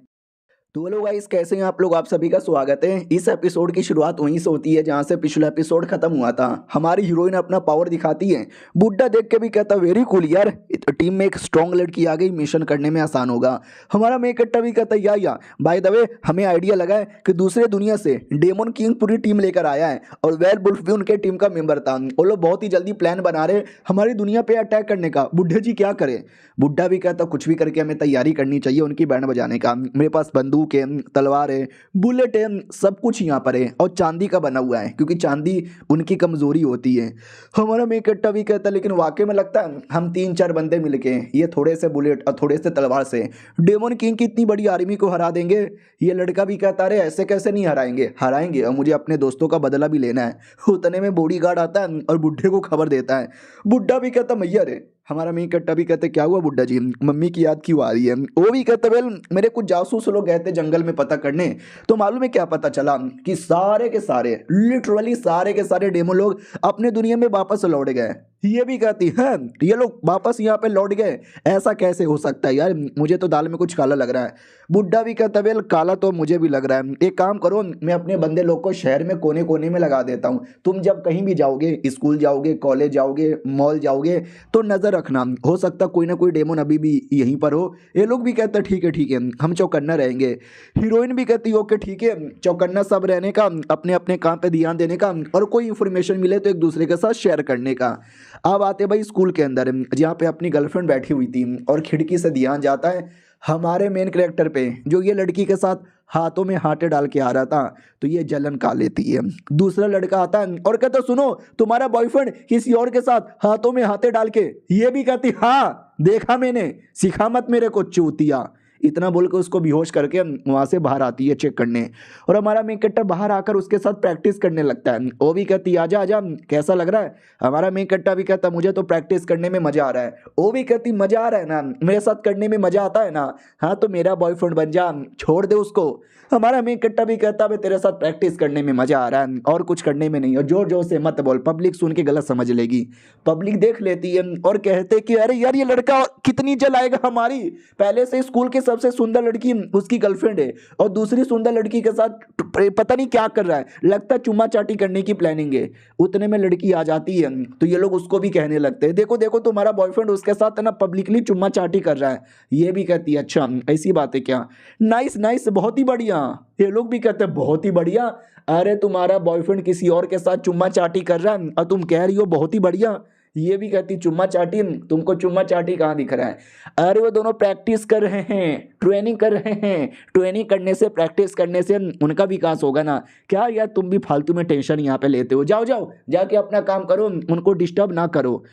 तो हेलो गाइस, कैसे हैं आप लोग? आप सभी का स्वागत है। इस एपिसोड की शुरुआत वहीं से होती है जहां से पिछला एपिसोड खत्म हुआ था। हमारी हीरोइन अपना पावर दिखाती है। बुड्ढा देख के भी कहता वेरी कूल यार, टीम में एक स्ट्रॉन्ग लड़की आ गई, मिशन करने में आसान होगा। हमारा मेक कट्टा भी कहता या बाय द वे हमें आइडिया लगा है कि दूसरे दुनिया से डेमन किंग पूरी टीम लेकर आया है और वेयरवुल्फ भी उनके टीम का मेंबर था। वो लोग बहुत ही जल्दी प्लान बना रहे हमारी दुनिया पे अटैक करने का। बुड्ढे जी क्या करें? बुड्ढा भी कहता कुछ भी करके हमें तैयारी करनी चाहिए उनकी बैंड बजाने का। मेरे पास बंदूक है, तलवार है, बुलेट है, सब कुछ यहाँ पर है और चांदी का बना हुआ है क्योंकि चांदी उनकी कमजोरी होती है। हमारा मेक कट्टा भी कहता लेकिन वाकई में लगता है हम 3-4 बंदे मिलके ये थोड़े से बुलेट और थोड़े से तलवार से डेमन किंग की इतनी बड़ी आर्मी को हरा देंगे। ये लड़का भी कहता अरे ऐसे कैसे नहीं हराएंगे, हराएंगे और मुझे अपने दोस्तों का बदला भी लेना है। उतने में बॉडीगार्ड आता है और बुड्ढे को खबर देता है। बुड्ढा भी कहता मैया रे। हमारा मेक कट्टा भी कहते क्या हुआ बुड्ढा जी, मम्मी की याद क्यों आ रही है? वो भी कहते वेल मेरे कुछ जासूस लोग गए थे जंगल में पता करने, तो मालूम है क्या पता चला कि सारे के सारे लिटरली सारे के सारे डेमन लोग अपने दुनिया में वापस लौट गए। ये भी कहती है ये लोग वापस यहाँ पे लौट गए, ऐसा कैसे हो सकता है यार, मुझे तो दाल में कुछ काला लग रहा है। बुड्ढा भी कहता वेल काला तो मुझे भी लग रहा है, एक काम करो मैं अपने बंदे लोग को शहर में कोने कोने में लगा देता हूँ, तुम जब कहीं भी जाओगे, स्कूल जाओगे, कॉलेज जाओगे, मॉल जाओगे, तो नजर रखना, हो सकता कोई ना कोई डेमन अभी भी यहीं पर हो। ये लोग भी कहते ठीक है हम चौकन्ना रहेंगे। हीरोइन भी कहती ओके ठीक है, चौकन्ना सब रहने का, अपने अपने काम पे ध्यान देने का और कोई इंफॉर्मेशन मिले तो एक दूसरे के साथ शेयर करने का। अब आते भाई स्कूल के अंदर जहाँ पे अपनी गर्लफ्रेंड बैठी हुई थी और खिड़की से ध्यान जाता है हमारे मेन कैरेक्टर पे, जो ये लड़की के साथ हाथों में हाथे डाल के आ रहा था, तो ये जलन का लेती है। दूसरा लड़का आता है और कहता सुनो तुम्हारा बॉयफ्रेंड किसी और के साथ हाथों में हाथे डाल के। ये भी कहती हाँ देखा मैंने, सिखा मत मेरे को चूतिया। इतना बोल के उसको बेहोश करके वहां से बाहर आती है चेक करने और हमारा मेन कैरेक्टर बाहर आकर उसके साथ प्रैक्टिस करने लगता है। वो भी कहती आजा आजा कैसा लग रहा है? हमारा मेन कैरेक्टर भी कहता मुझे तो प्रैक्टिस करने में मजा आ रहा है। वो भी कहती मजा आ रहा है ना, मेरे साथ करने में मजा आता है ना, हाँ तो मेरा बॉयफ्रेंड बन जा, छोड़ दे उसको। हमारा मेन कैरेक्टर भी कहता है तेरे साथ प्रैक्टिस करने में मजा आ रहा है और कुछ करने में नहीं, और जोर जोर से मत बोल, पब्लिक सुन के गलत समझ लेगी। पब्लिक देख लेती है और कहते कि अरे यार ये लड़का कितनी जलाएगा हमारी, पहले से स्कूल की सबसे सुंदर लड़की उसकी गर्लफ्रेंड है और दूसरी सुंदर लड़की के साथ पता नहीं क्या कर रहा है, लगता है चुम्मा चाटी करने की प्लानिंग है। उतने में लड़की आ जाती है तो ये लोग उसको भी कहने लगते हैं देखो देखो तुम्हारा बॉयफ्रेंड उसके साथ है ना पब्लिकली चुम्मा चाटी कर रहा है। ये भी कहती है अच्छा ऐसी बात है क्या, नाइस नाइस बहुत ही बढ़िया। ये लोग भी कहते हैं बहुत ही बढ़िया, अरे तुम्हारा बॉयफ्रेंड किसी और के साथ चुम्मा चाटी कर रहा है और तुम कह रही हो बहुत ही बढ़िया। ये भी कहती चुम्मा चाटी, तुमको चुम्मा चाटी कहाँ दिख रहा है? अरे वो दोनों प्रैक्टिस कर रहे हैं, ट्रेनिंग कर रहे हैं, ट्रेनिंग करने से प्रैक्टिस करने से उनका विकास होगा ना। क्या यार तुम भी फालतू में टेंशन यहाँ पे लेते हो, जाओ जाओ जाके अपना काम करो, उनको डिस्टर्ब ना करो।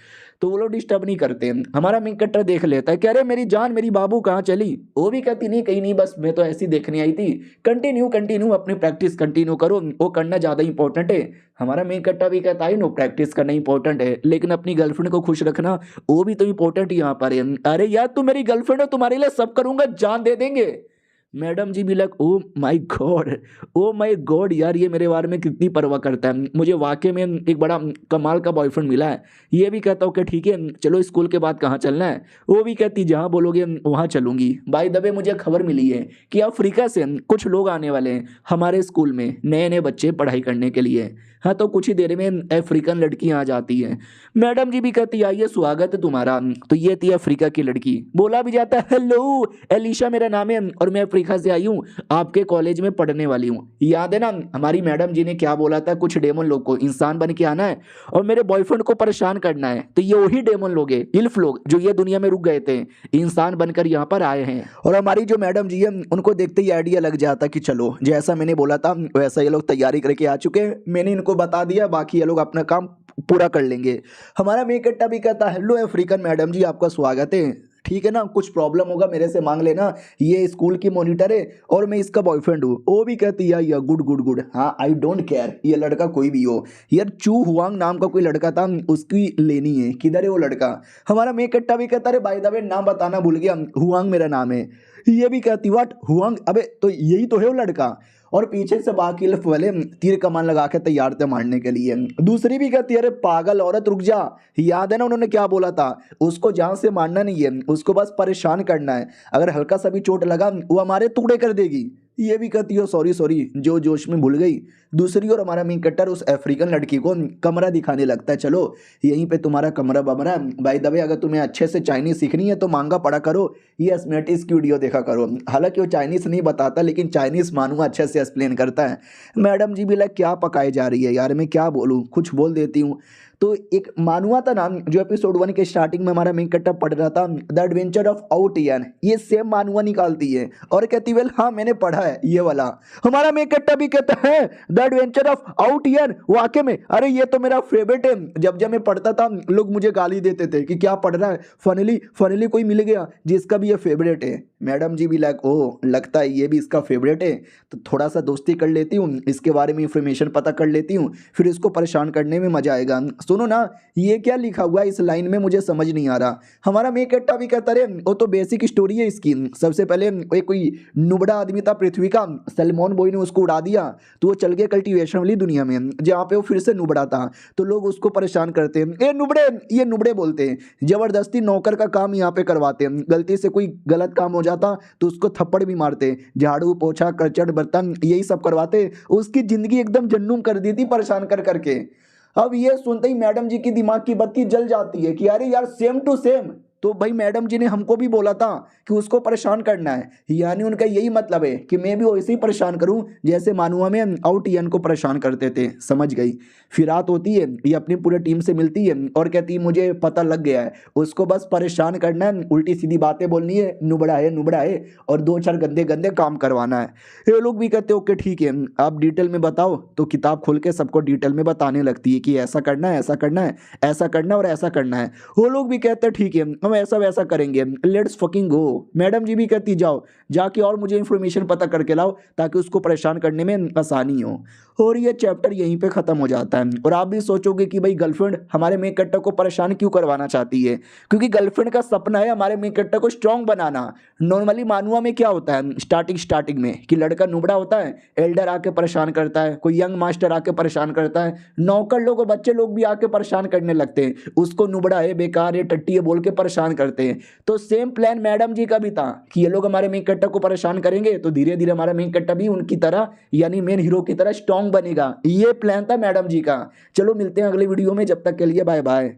तो वो लोग डिस्टर्ब नहीं करते। हमारा मेन कट्टर देख लेता है कि अरे मेरी जान मेरी बाबू कहाँ चली, वो भी कहती नहीं कहीं नहीं, बस मैं तो ऐसी देखने आई थी। कंटिन्यू कंटिन्यू अपनी प्रैक्टिस कंटिन्यू करो, वो करना ज़्यादा इंपॉर्टेंट है। हमारा मेन कट्टा भी कहता है नो प्रैक्टिस करना इंपॉर्टेंट है, लेकिन अपनी गर्लफ्रेंड को खुश रखना वो भी तो इंपॉर्टेंट यहाँ पर है। अरे यार तुम मेरी गर्लफ्रेंड हो, तुम्हारे लिए सब करूंगा, जान दे देंगे। मैडम जी भी लग oh my God, oh my God यार ये मेरे बारे में कितनी परवाह करता है, मुझे वाकई में एक बड़ा कमाल का बॉयफ्रेंड मिला है। ये भी कहता हूँ कि ठीक है चलो स्कूल के बाद कहाँ चलना है, वो भी कहती जहाँ बोलोगे वहाँ चलूंगी। बाय द वे मुझे खबर मिली है कि अफ्रीका से कुछ लोग आने वाले हैं हमारे स्कूल में, नए नए बच्चे पढ़ाई करने के लिए। हाँ तो कुछ ही देर में अफ्रीकन लड़कियाँ आ जाती हैं। मैडम जी भी कहती आइए स्वागत है तुम्हारा। तो ये थी अफ्रीका की लड़की। बोला भी जाता है हेलो एलिशा मेरा नाम है और मैं अफ्रीका से आई हूँ, आपके कॉलेज में पढ़ने वाली हूँ। याद है ना हमारी मैडम जी ने क्या बोला था, कुछ डेमन लोग को इंसान बन के आना है और मेरे बॉयफ्रेंड को परेशान करना है। तो ये वही डेमन लोग है, इल्फ लोग जो ये दुनिया में रुक गए थे, इंसान बनकर यहाँ पर आए हैं। और हमारी जो मैडम जी है उनको देखते ही आइडिया लग जाता कि चलो जैसा मैंने बोला था वैसा ये लोग तैयारी करके आ चुके हैं, मैंने इनको बता दिया, बाकी ये लोग अपना काम पूरा कर लेंगे। हमारा मेकट्टा भी कहता है हेलो अफ्रीकन मैडम जी आपका स्वागत है, ठीक है ना, कुछ प्रॉब्लम होगा मेरे से मांग लेना, ये स्कूल की मॉनिटर है और मैं इसका बॉयफ्रेंड हूँ। वो भी कहती है या गुड गुड गुड, हाँ आई डोंट केयर ये लड़का कोई भी हो। यार चू हुआंग नाम का कोई लड़का था, उसकी लेनी है, किधर है वो लड़का? हमारा मेकट्टा भी कहता है बाय द वे नाम बताना भूल गया, हुआंग मेरा नाम है। ये भी कहती व्हाट हुआंग, अबे तो यही तो है वो लड़का। और पीछे से बाकी लफ वाले तीर कमान लगा के तैयार थे मारने के लिए। दूसरी भी कहती है अरे पागल औरत रुक जा, याद है ना उन्होंने क्या बोला था, उसको जान से मारना नहीं है, उसको बस परेशान करना है, अगर हल्का सा भी चोट लगा वो हमारे टुकड़े कर देगी। ये भी कहती हो सॉरी सॉरी जो जोश में भूल गई। दूसरी ओर हमारा मेन कट्टर उस अफ्रीकन लड़की को कमरा दिखाने लगता है, चलो यहीं पे तुम्हारा कमरा बमरा, बाय द वे अगर तुम्हें अच्छे से चाइनीज सीखनी है तो मांगा पढ़ा करो, ये एस्मेटिस की वीडियो देखा करो। हालांकि वो चाइनीज नहीं बताता लेकिन चाइनीज मानूंगा अच्छे से एक्सप्लेन करता है। मैडम जी भी लग क्या पकाई जा रही है यार, मैं क्या बोलूँ, कुछ बोल देती हूँ। तो एक मानुआ था नाम जो एपिसोड 1 के स्टार्टिंग में हमारा मेन कट्टा पढ़ रहा था, द एडवेंचर ऑफ आउटियन, ये सेम मानुआ निकालती है और कहती वेल हाँ मैंने पढ़ा है ये वाला। हमारा मेन कट्टा भी कहता है द एडवेंचर ऑफ आउटियन, वाकई में अरे ये तो मेरा फेवरेट है, जब जब मैं पढ़ता था लोग मुझे गाली देते थे कि क्या पढ़ रहा है, फनली फनली कोई मिल गया जिसका भी ये फेवरेट है। मैडम जी भी लाइक ओ लगता है ये भी इसका फेवरेट है, तो थोड़ा सा दोस्ती कर लेती हूँ, इसके बारे में इंफॉर्मेशन पता कर लेती हूँ, फिर इसको परेशान करने में मजा आएगा। सुनो ना ये क्या लिखा हुआ है इस लाइन में, मुझे समझ नहीं आ रहा। हमारा मेकट्टा भी कहता रहे वो तो बेसिक स्टोरी है इसकी। सबसे पहले एक कोई नुबड़ा आदमी था पृथ्वी का, सलमान बॉय ने उसको उड़ा दिया तो वो चल गया कल्टीवेशन वाली दुनिया में जहाँ पे वो फिर से नुबड़ा था, तो लोग उसको परेशान करते हैं, ये नुबड़े बोलते हैं, जबरदस्ती नौकर का काम यहाँ पे करवाते हैं, गलती से कोई गलत काम हो जाता तो उसको थप्पड़ भी मारते, झाड़ू पोछा करचट बर्तन यही सब करवाते, उसकी जिंदगी एकदम जन्नूम कर दी थी परेशान कर करके। अब ये सुनते ही मैडम जी की दिमाग की बत्ती जल जाती है कि अरे यार सेम टू सेम, तो भाई मैडम जी ने हमको भी बोला था कि उसको परेशान करना है, यानी उनका यही मतलब है कि मैं भी वैसे ही परेशान करूं जैसे मानुआ में आउटियन को परेशान करते थे। समझ गई। फिर रात होती है, ये अपनी पूरे टीम से मिलती है और कहती है मुझे पता लग गया है, उसको बस परेशान करना है, उल्टी सीधी बातें बोलनी है, नुबड़ा है और दो चार गंदे गंदे काम करवाना है। ये लोग भी कहते ओके ठीक है आप डिटेल में बताओ, तो किताब खोल के सबको डिटेल में बताने लगती है कि ऐसा करना है, ऐसा करना है, ऐसा करना और ऐसा करना है। वो लोग भी कहते हैं ठीक है हम ऐसा वैसा करेंगे, लेट्स फकिंग गो। मैडम जी भी कहती जाओ जाके और मुझे इंफॉर्मेशन पता करके लाओ ताकि उसको परेशान करने में आसानी हो। और ये चैप्टर यहीं पे खत्म हो जाता है। और आप भी सोचोगे कि भाई गर्लफ्रेंड हमारे मेन कट्टर को परेशान क्यों करवाना चाहती है, क्योंकि गर्लफ्रेंड का सपना है हमारे मेन कट्टर को स्ट्रांग बनाना। नॉर्मली मानुआ में क्या होता है स्टार्टिंग में कि लड़का नुबड़ा होता है, एल्डर आके परेशान करता है, कोई यंग मास्टर आके परेशान करता है, नौकर लोग और बच्चे लोग भी आके परेशान करने लगते हैं, उसको नुबड़ा है, बेकार है, टट्टी है बोल के परेशान करते हैं। तो सेम प्लान मैडम जी का भी था कि ये लोग हमारे मेन कट्टर को परेशान करेंगे तो धीरे धीरे हमारा मेन कट्टर भी उनकी तरह यानी मेन हीरो की तरह स्ट्रांग बनेगा। ये प्लान था मैडम जी का। चलो मिलते हैं अगले वीडियो में, जब तक के लिए बाय बाय।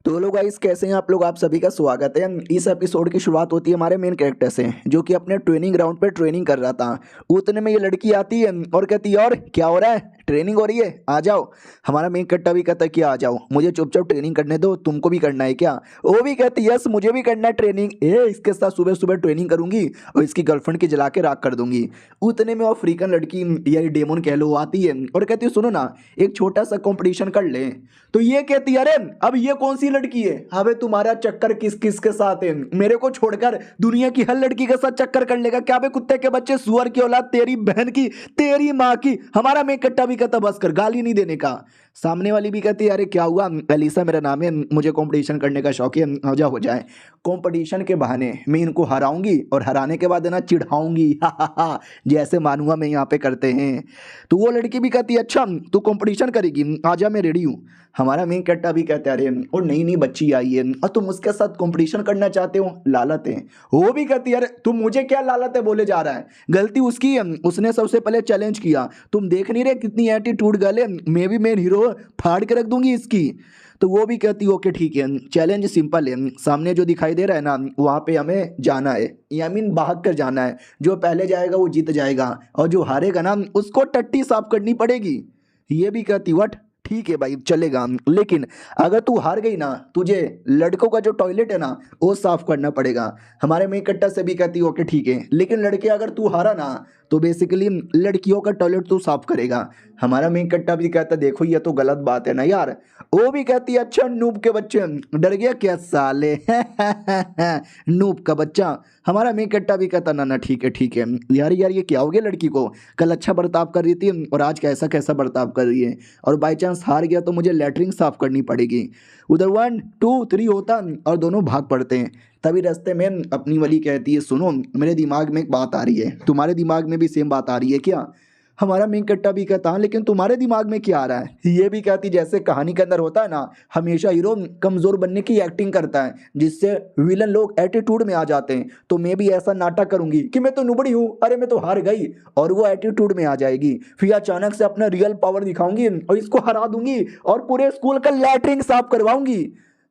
तो हेलो गाइस, कैसे हैं आप लोग। आप सभी का स्वागत है। इस एपिसोड की शुरुआत होती है हमारे मेन कैरेक्टर से, जो कि अपने ट्रेनिंग ग्राउंड पे ट्रेनिंग कर रहा था। उतने में ये लड़की आती है और कहती है, और क्या हो रहा है, ट्रेनिंग हो रही है, आ जाओ। हमारा मेन कट्टा भी कहता है कि आ जाओ, मुझे चुपचाप ट्रेनिंग करने दो, तुमको भी करना है क्या। वो भी कहती है, यस मुझे भी करना है ट्रेनिंग, इसके साथ सुबह सुबह ट्रेनिंग करूंगी और इसकी गर्लफ्रेंड की जला के राख कर दूंगी। उतने में अफ्रीकन लड़की या डेमोन कह लो आती है और कहती है, सुनो ना, एक छोटा सा कंपटीशन कर ले। तो ये कहती है, अरे अब ये कौन सी लड़की है, अबे तुम्हारा चक्कर किस किस के साथ है, मेरे को छोड़कर दुनिया की हर लड़की के साथ चक्कर कर लेगा क्या बे, कुत्ते के बच्चे, सुअर की औलाद, तेरी बहन की, तेरी माँ की। हमारा मेन कट्टा भी कहता, बस कर, गाली नहीं देने का। सामने वाली भी कहती है, अरे क्या हुआ, एलिसा मेरा नाम है, मुझे कंपटीशन करने का शौक है, हो जाए। कंपटीशन के बहाने मैं इनको हराऊंगी और हराने के बाद है ना चिढ़ाऊंगी, हा हा हा, जैसे मानुआ में यहाँ पे करते हैं। तो वो लड़की भी कहती है, अच्छा तू कंपटीशन करेगी, आजा मैं रेडी हूँ। हमारा मेन कट्टा भी कहता है, अरे और नई नई बच्ची आई है और तुम उसके साथ कंपटीशन करना चाहते हो, लालत है। वो भी कहती है, अरे तुम मुझे क्या लालत है बोले जा रहा है, गलती उसकी है, उसने सबसे पहले चैलेंज किया, तुम देख नहीं रहे कितनी एटीट्यूड गर्ल है, मैं भी मेन हीरो फाड़ के रख दूंगी इसकी। तो वो भी कहती है, ओके ठीक है, चैलेंज सिंपल है, सामने जो दिखाई दे रहा है ना वहाँ पे हमें जाना है, या मीन भाग कर जाना है, जो पहले जाएगा वो जीत जाएगा और जो हारेगा ना उसको टट्टी साफ करनी पड़ेगी। ये भी कहती, वट ठीक है भाई चलेगा, लेकिन अगर तू हार गई ना, तुझे लड़कों का जो टॉयलेट है ना वो साफ करना पड़ेगा। हमारे में कट्टा से भी कहती, ओके ठीक है, लेकिन लड़के अगर तू हारा ना तो बेसिकली लड़कियों का टॉयलेट तू साफ करेगा। हमारा मेन कट्टा भी कहता, देखो ये तो गलत बात है ना यार। वो भी कहती है, अच्छा नूब के बच्चे, डर गया क्या साले, नूब का बच्चा। हमारा मेन कट्टा भी कहता, ना ना ठीक है ठीक है, यार यार ये क्या हो गया लड़की को, कल अच्छा बर्ताव कर रही थी और आज कैसा कैसा बर्ताव कर रही है, और बाई चांस हार गया तो मुझे लेटरिन साफ करनी पड़ेगी। उधर 1 2 3 होता और दोनों भाग पड़ते हैं। तभी रास्ते में अपनी वाली कहती है, सुनो मेरे दिमाग में एक बात आ रही है, तुम्हारे दिमाग में भी सेम बात आ रही है क्या। हमारा मेन कट्टा भी कहता, हाँ लेकिन तुम्हारे दिमाग में क्या आ रहा है। ये भी कहती, जैसे कहानी के अंदर होता है ना, हमेशा हीरो कमजोर बनने की एक्टिंग करता है जिससे विलन लोग एटीट्यूड में आ जाते हैं, तो मैं भी ऐसा नाटक करूंगी कि मैं तो नुबड़ी हूँ, अरे मैं तो हार गई, और वो एटीट्यूड में आ जाएगी, फिर अचानक से अपना रियल पावर दिखाऊंगी और इसको हरा दूंगी और पूरे स्कूल का लैटरिन साफ करवाऊंगी।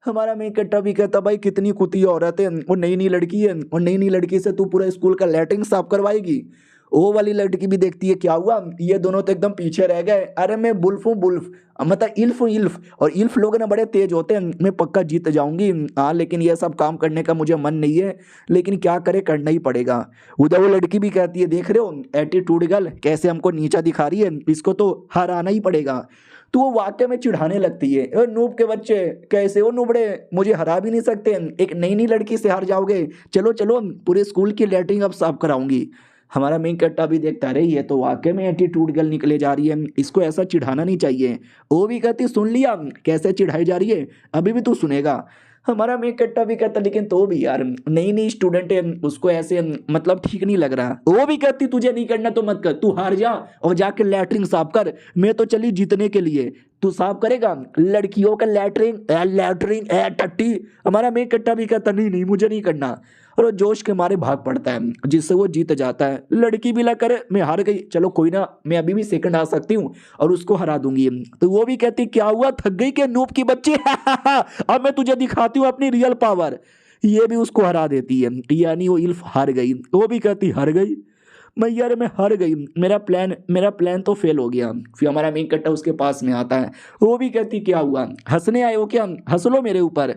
हमारा मेन कट्टा भी कहता, भाई कितनी कुती औरत है, और नई नई लड़की है, और नई नई लड़की से तू पूरा स्कूल का लैटरिन साफ करवाएगी। वो वाली लड़की भी देखती है, क्या हुआ, ये दोनों तो एकदम पीछे रह गए, अरे मैं बुल्फ हूँ बुल्फ, मतलब इल्फ हूँ इल्फ, और इल्फ लोग ना बड़े तेज होते हैं, मैं पक्का जीत जाऊंगी। हाँ लेकिन ये सब काम करने का मुझे मन नहीं है, लेकिन क्या करे, करना ही पड़ेगा। उधर वो लड़की भी कहती है, देख रहे हो एटीट्यूड गर्ल कैसे हमको नीचा दिखा रही है, इसको तो हराना ही पड़ेगा। तो वो वाकई में चिढ़ाने लगती है, ओ नूब के बच्चे, कैसे हो नुबड़े, मुझे हरा भी नहीं सकते, एक नई नई लड़की से हार जाओगे, चलो चलो पूरे स्कूल की लैटरिन अब साफ कराऊंगी। हमारा मेन कट्टा भी देखता रहे, ये तो वाकई में एटीट्यूड गर्ल निकले जा रही है, इसको ऐसा चिढ़ाना नहीं चाहिए। वो भी कहती, सुन लिया कैसे चिढ़ाई जा रही है, अभी भी तू सुनेगा। हमारा मेन कट्टा भी कहता, लेकिन तो भी यार नई नई स्टूडेंट है, उसको ऐसे मतलब ठीक नहीं लग रहा। वो भी कहती, तुझे नहीं करना तो मत कर, तू हार जा और जाके लैटरिन साफ कर, मैं तो चली जीतने के लिए, तू साफ करेगा लड़कियों का लैटरिन, लैटरिन टट्टी। हमारा मेन कट्टा भी कहता, नहीं नहीं मुझे नहीं करना, और वो जोश के मारे भाग पड़ता है, जिससे वो जीत जाता है। लड़की भी लग करे, मैं हार गई, चलो कोई ना, मैं अभी भी सेकंड आ सकती हूँ और उसको हरा दूंगी। तो वो भी कहती, क्या हुआ, थक गई के नूब की बच्ची, अब मैं तुझे दिखाती हूँ अपनी रियल पावर। ये भी उसको हरा देती है, यानी वो इल्फ हार गई। वो भी कहती, हार गई मैं, यार मैं हार गई, मेरा प्लान तो फेल हो गया। फिर हमारा मेन कट्टा उसके पास में आता है। वो भी कहती, क्या हुआ, हंसने आए हो क्या, हंस लो मेरे ऊपर।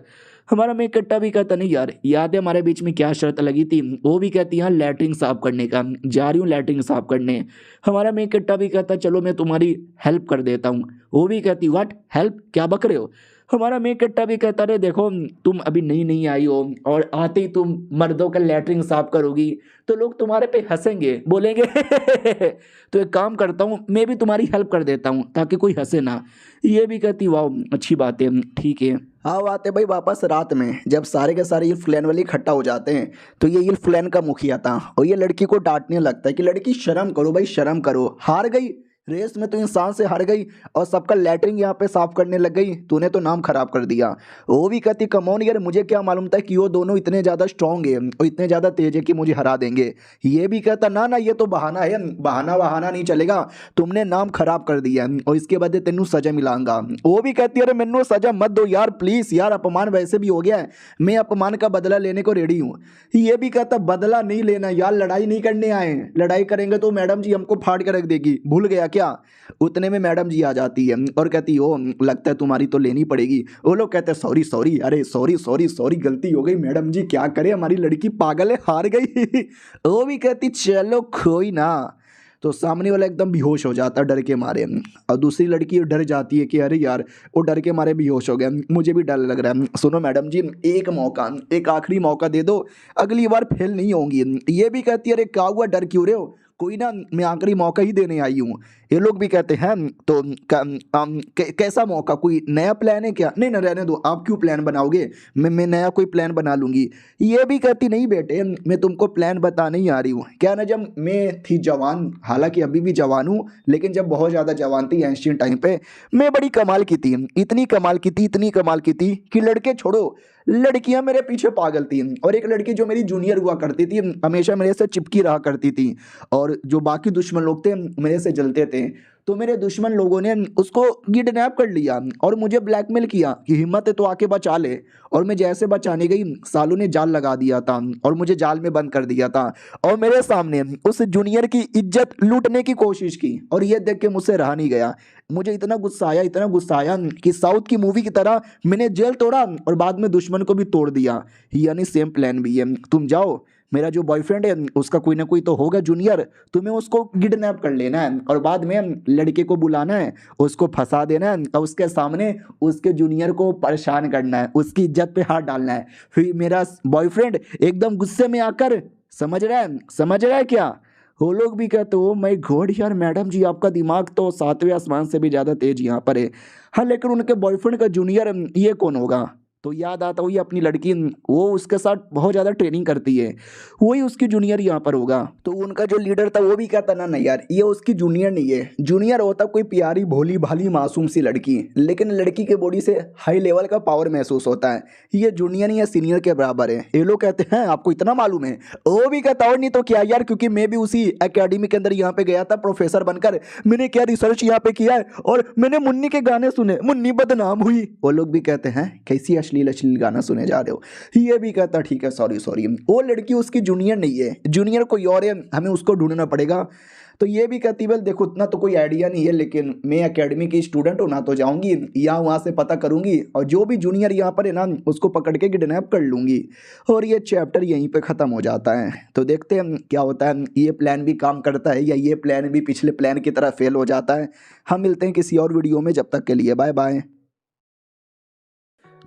हमारा मेन कट्टा भी कहता, नहीं यार, याद है हमारे बीच में क्या शर्त लगी थी। वो भी कहती, हाँ लैटरिन साफ करने का, जा रही हूँ लैटरिन साफ करने। हमारा मेन कट्टा भी कहता, चलो मैं तुम्हारी हेल्प कर देता हूँ। वो भी कहती, व्हाट हेल्प, क्या बक रहे हो। हमारा मेन कट्टा भी कहता, रहे देखो तुम अभी नई नई आई हो और आते ही तुम मर्दों का लैटरिन साफ करोगी तो लोग तुम्हारे पे हंसेंगे, बोलेंगे तो एक काम करता हूँ, मैं भी तुम्हारी हेल्प कर देता हूँ ताकि कोई हंसे ना। ये भी कहती, वाह अच्छी बात है, ठीक है। हाँ बात है भाई, वापस रात में जब सारे के सारे इल्फ क्लैन वाले इकट्ठा हो जाते हैं तो ये इल्फ क्लैन का मुखिया था और ये लड़की को डांटने लगता है कि लड़की शर्म करो भाई, शर्म करो, हार गई, रेस में तो इंसान से हार गई और सबका लैटरिन यहाँ पे साफ करने लग गई, तूने तो नाम खराब कर दिया। वो भी कहती कमौन यार, मुझे क्या मालूम था कि वो दोनों इतने ज़्यादा स्ट्रांग है और इतने ज़्यादा तेज है कि मुझे हरा देंगे। ये भी कहता ना ना ये तो बहाना है, बहाना वहाना नहीं चलेगा, तुमने नाम खराब कर दिया और इसके बाद तेनू सजा मिलाऊंगा। वो भी कहती है अरे मैनू सजा मत दो यार प्लीज़ यार, अपमान वैसे भी हो गया है, मैं अपमान का बदला लेने को रेडी हूँ। ये भी कहता बदला नहीं लेना यार, लड़ाई नहीं करने आए हैं, लड़ाई करेंगे तो मैडम जी हमको फाड़ के रख देगी, भूल गया क्या। उतने में मैडम जी आ जाती है और कहती ओ लगता है तुम्हारी तो लेनी पड़ेगी। वो लोग कहते हैं सॉरी सॉरी, अरे सॉरी सॉरी सॉरी, गलती हो गई मैडम जी, क्या करे हमारी लड़की पागल है, हार गई। वो भी कहती चलो कोई ना। तो सामने वाला एकदम बेहोश हो जाता है डर के मारे, और दूसरी लड़की डर जाती है कि अरे यार वो डर के मारे बेहोश हो गया, मुझे भी डर लग रहा है। सुनो मैडम जी, एक मौका, एक आखिरी मौका दे दो, अगली बार फेल नहीं होंगी। ये भी कहती है अरे क्या हुआ, डर क्यों रहे हो, कोई ना मैं आखिरी मौका ही देने आई हूँ। ये लोग भी कहते हैं तो कैसा मौका, कोई नया प्लान है क्या। नहीं ना रहने दो, आप क्यों प्लान बनाओगे, मैं नया कोई प्लान बना लूँगी। ये भी कहती नहीं बेटे मैं तुमको प्लान बताने ही आ रही हूँ, क्या ना जब मैं थी जवान, हालांकि अभी भी जवान हूँ, लेकिन जब बहुत ज़्यादा जवान थी एंशियंट टाइम पे, मैं बड़ी कमाल की थी, इतनी कमाल की थी, इतनी कमाल की थी कि लड़के छोड़ो लड़कियां मेरे पीछे पागल थी। और एक लड़की जो मेरी जूनियर हुआ करती थी, हमेशा मेरे से चिपकी रहा करती थी, और जो बाकी दुश्मन लोग थे मेरे से जलते थे। तो मेरे दुश्मन लोगों ने उसको किडनैप कर लिया और मुझे ब्लैकमेल किया कि हिम्मत है तो आके बचा ले। और मैं जैसे बचाने गई, सालों ने जाल लगा दिया था और मुझे जाल में बंद कर दिया था, और मेरे सामने उस जूनियर की इज्जत लूटने की कोशिश की, और ये देख के मुझसे रहा नहीं गया। मुझे इतना गुस्सा आया, इतना गुस्सा आया कि साउथ की मूवी की तरह मैंने जेल तोड़ा और बाद में दुश्मन को भी तोड़ दिया। यानी सेम प्लान भी है, तुम जाओ, मेरा जो बॉयफ्रेंड है उसका कोई ना कोई तो होगा जूनियर, तुम्हें उसको किडनैप कर लेना है और बाद में लड़के को बुलाना है, उसको फंसा देना है और उसके सामने उसके जूनियर को परेशान करना है, उसकी इज्जत पे हाथ डालना है। फिर मेरा बॉयफ्रेंड एकदम गुस्से में आकर, समझ रहा है क्या। वो लोग भी कहते हो माय गॉड यार मैडम जी, आपका दिमाग तो सातवें आसमान से भी ज़्यादा तेज यहाँ पर है। हाँ लेकिन उनके बॉयफ्रेंड का जूनियर ये कौन होगा। तो याद आता हुई अपनी लड़की, वो उसके साथ बहुत ज़्यादा ट्रेनिंग करती है, वही उसकी जूनियर यहाँ पर होगा। तो उनका जो लीडर था वो भी कहता ना नहीं यार ये उसकी जूनियर नहीं है, जूनियर होता कोई प्यारी भोली भाली मासूम सी लड़की, लेकिन लड़की के बॉडी से हाई लेवल का पावर महसूस होता है, ये जूनियर या सीनियर के बराबर है। ये लोग कहते हैं आपको इतना मालूम है। वो भी कहता और नहीं तो क्या यार, क्योंकि मैं भी उसी एकेडमी के अंदर यहाँ पे गया था प्रोफेसर बनकर, मैंने क्या रिसर्च यहाँ पे किया है और मैंने मुन्नी के गाने सुने, मुन्नी बदनाम हुई। वो लोग भी कहते हैं कैसी अश्लील अश्लील गाना सुने जा रहे हो। ये भी कहता ठीक है सॉरी सॉरी, वो लड़की उसकी जूनियर नहीं है, जूनियर कोई और है, हमें उसको ढूंढना पड़ेगा। तो ये भी कहती वेल देखो उतना तो कोई आइडिया नहीं है, लेकिन मैं एकेडमी की स्टूडेंट हूँ ना, तो जाऊंगी या वहाँ से पता करूंगी और जो भी जूनियर यहाँ पर है ना उसको पकड़ के किडनैप कर लूंगी। और ये चैप्टर यहीं पे ख़त्म हो जाता है। तो देखते हैं क्या होता है, ये प्लान भी काम करता है या ये प्लान भी पिछले प्लान की तरह फेल हो जाता है। हम मिलते हैं किसी और वीडियो में, जब तक के लिए बाय बाय।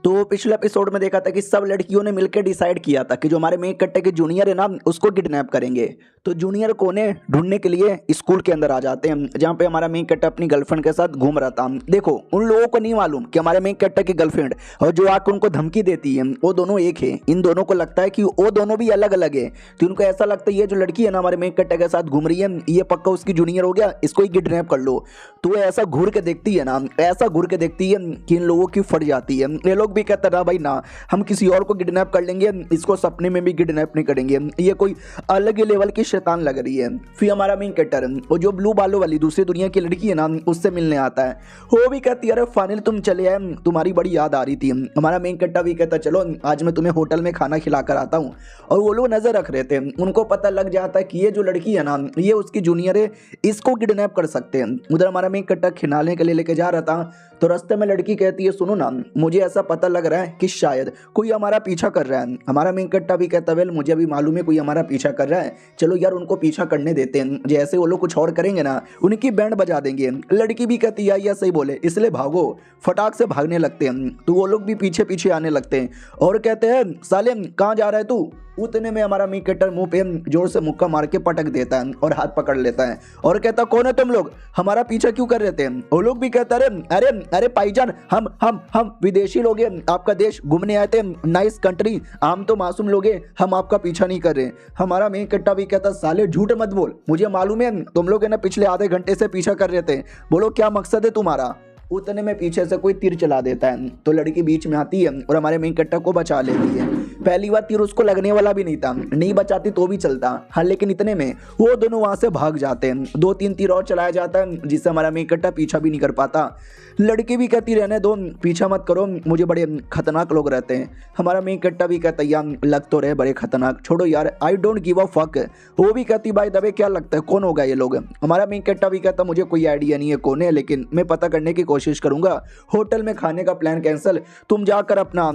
तो पिछले एपिसोड में देखा था कि सब लड़कियों ने मिलकर डिसाइड किया था कि जो हमारे मेन कट्टे के जूनियर है ना उसको किडनैप करेंगे। तो जूनियर को ने ढूंढने के लिए स्कूल के अंदर आ जाते हैं, जहाँ पे हमारा मेन कट्टा अपनी गर्लफ्रेंड के साथ घूम रहा था। देखो उन लोगों को नहीं मालूम कि हमारे मेन कट्टे की गर्लफ्रेंड और जो आकर उनको धमकी देती है वो दोनों एक है। इन दोनों को लगता है कि वो दोनों भी अलग अलग है, तो उनको ऐसा लगता है ये जो लड़की है ना हमारे मेन कट्टे के साथ घूम रही है ये पक्का उसकी जूनियर हो गया, इसको ही किडनैप कर लो। तो ऐसा घूर के देखती है ना, ऐसा घूर के देखती है कि इन लोगों की फट जाती है। ये लोग भी कहते रहा भाई ना हम किसी और को किडनैप कर लेंगे, इसको सपने में भी किडनैप नहीं करेंगे, ये कोई अलग ही लेवल की शैतान लग रही है। फिर हमारा मेन कैरेक्टर वो जो ब्लू बालों वाली दूसरी दुनिया की लड़की है ना उससे मिलने आता है। वो भी कहती है अरे फाइनल तुम चले आए, तुम्हारी बड़ी याद आ रही थी। हमारा मेन कैरेक्टर भी कहता चलो आज मैं तुम्हें होटल में खाना खिला कर आता हूँ। और वो लोग नजर रख रहे थे, उनको पता लग जाता है कि ये जो लड़की है ना ये उसकी जूनियर है, इसको किडनैप कर सकते हैं। उधर हमारा मेन कैरेक्टर खिलाने के लिए लेके जा रहा था, तो रास्ते में लड़की कहती है सुनो ना मुझे ऐसा पता लग रहा है कि शायद कोई हमारा पीछा कर रहा है। हमारा मेन कैरेक्टर भी कहता वेल मुझे भी मालूम है कोई हमारा पीछा कर रहा है, चलो यार उनको पीछा करने देते हैं, जैसे वो लोग कुछ और करेंगे ना उनकी बैंड बजा देंगे। लड़की भी कहती है या सही बोले इसलिए भागो, फटाक से भागने लगते हैं। तो वो लोग भी पीछे पीछे आने लगते हैं और कहते हैं साले कहाँ जा रहा है तू। उतने में हमारा मेन कैरेक्टर मुंह पे जोर से मुक्का मार के पटक देता है और हाथ पकड़ लेता है और कहता कौन है तुम लोग, हमारा पीछा क्यों कर रहे थे। वो लोग भी कहता अरे अरे भाईजान हम विदेशी लोग हैं, आपका देश घूमने आए थे, नाइस कंट्री, हम तो मासूम लोग हैं, हम आपका पीछा नहीं कर रहे। हमारा मेन कट्टा भी कहता साले झूठ मत बोल, मुझे मालूम है तुम लोग है ना पिछले आधे घंटे से पीछा कर रहे थे, बोलो क्या मकसद है तुम्हारा। उतने में पीछे से कोई तीर चला देता है तो लड़की बीच में आती है और हमारे मेन कट्टा को बचा लेती है। पहली बार तीर उसको लगने वाला भी नहीं था, नहीं बचाती तो भी चलता। हाँ लेकिन इतने में वो दोनों वहां से भाग जाते हैं। 2-3 तीर और चलाया जाता है जिससे हमारा मेन कट्टा पीछा भी नहीं कर पाता। लड़की भी कहती रहने दो, पीछा मत करो, मुझे बड़े खतरनाक लोग रहते हैं। हमारा मेन कट्टा भी कहता यार लग तो रहे बड़े खतरनाक, छोड़ो यार, I don't give a fuck. वो भी कहती भाई दबे क्या लगता है कौन होगा ये लोग। हमारा मेन कट्टा भी कहता मुझे कोई आइडिया नहीं है कौन है, लेकिन मैं पता करने की कोशिश करूंगा। होटल में खाने का प्लान कैंसिल, तुम जाकर अपना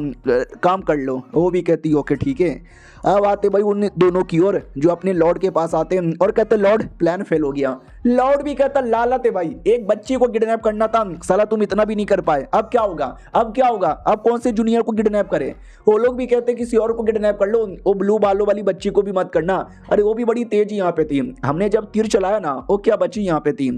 काम कर लो। वो भी कहती ओके ठीक है। अब आते भाई उन दोनों की ओर जो अपने लॉर्ड के पास आते हैं और कहते लॉर्ड प्लान फेल हो गया। लॉर्ड भी कहता लालत है भाई, एक बच्ची को किडनैप करना था, साला तुम इतना भी नहीं कर पाए, अब क्या होगा, अब क्या होगा, अब कौन से जूनियर को किडनैप करे। वो लोग भी कहते किसी और को किडनैप कर लो, वो ब्लू बालों वाली बच्ची को भी मत करना। अरे वो भी बड़ी तेज यहाँ पे थी, हमने जब तीर चलाया ना वो क्या बची यहाँ पे थी।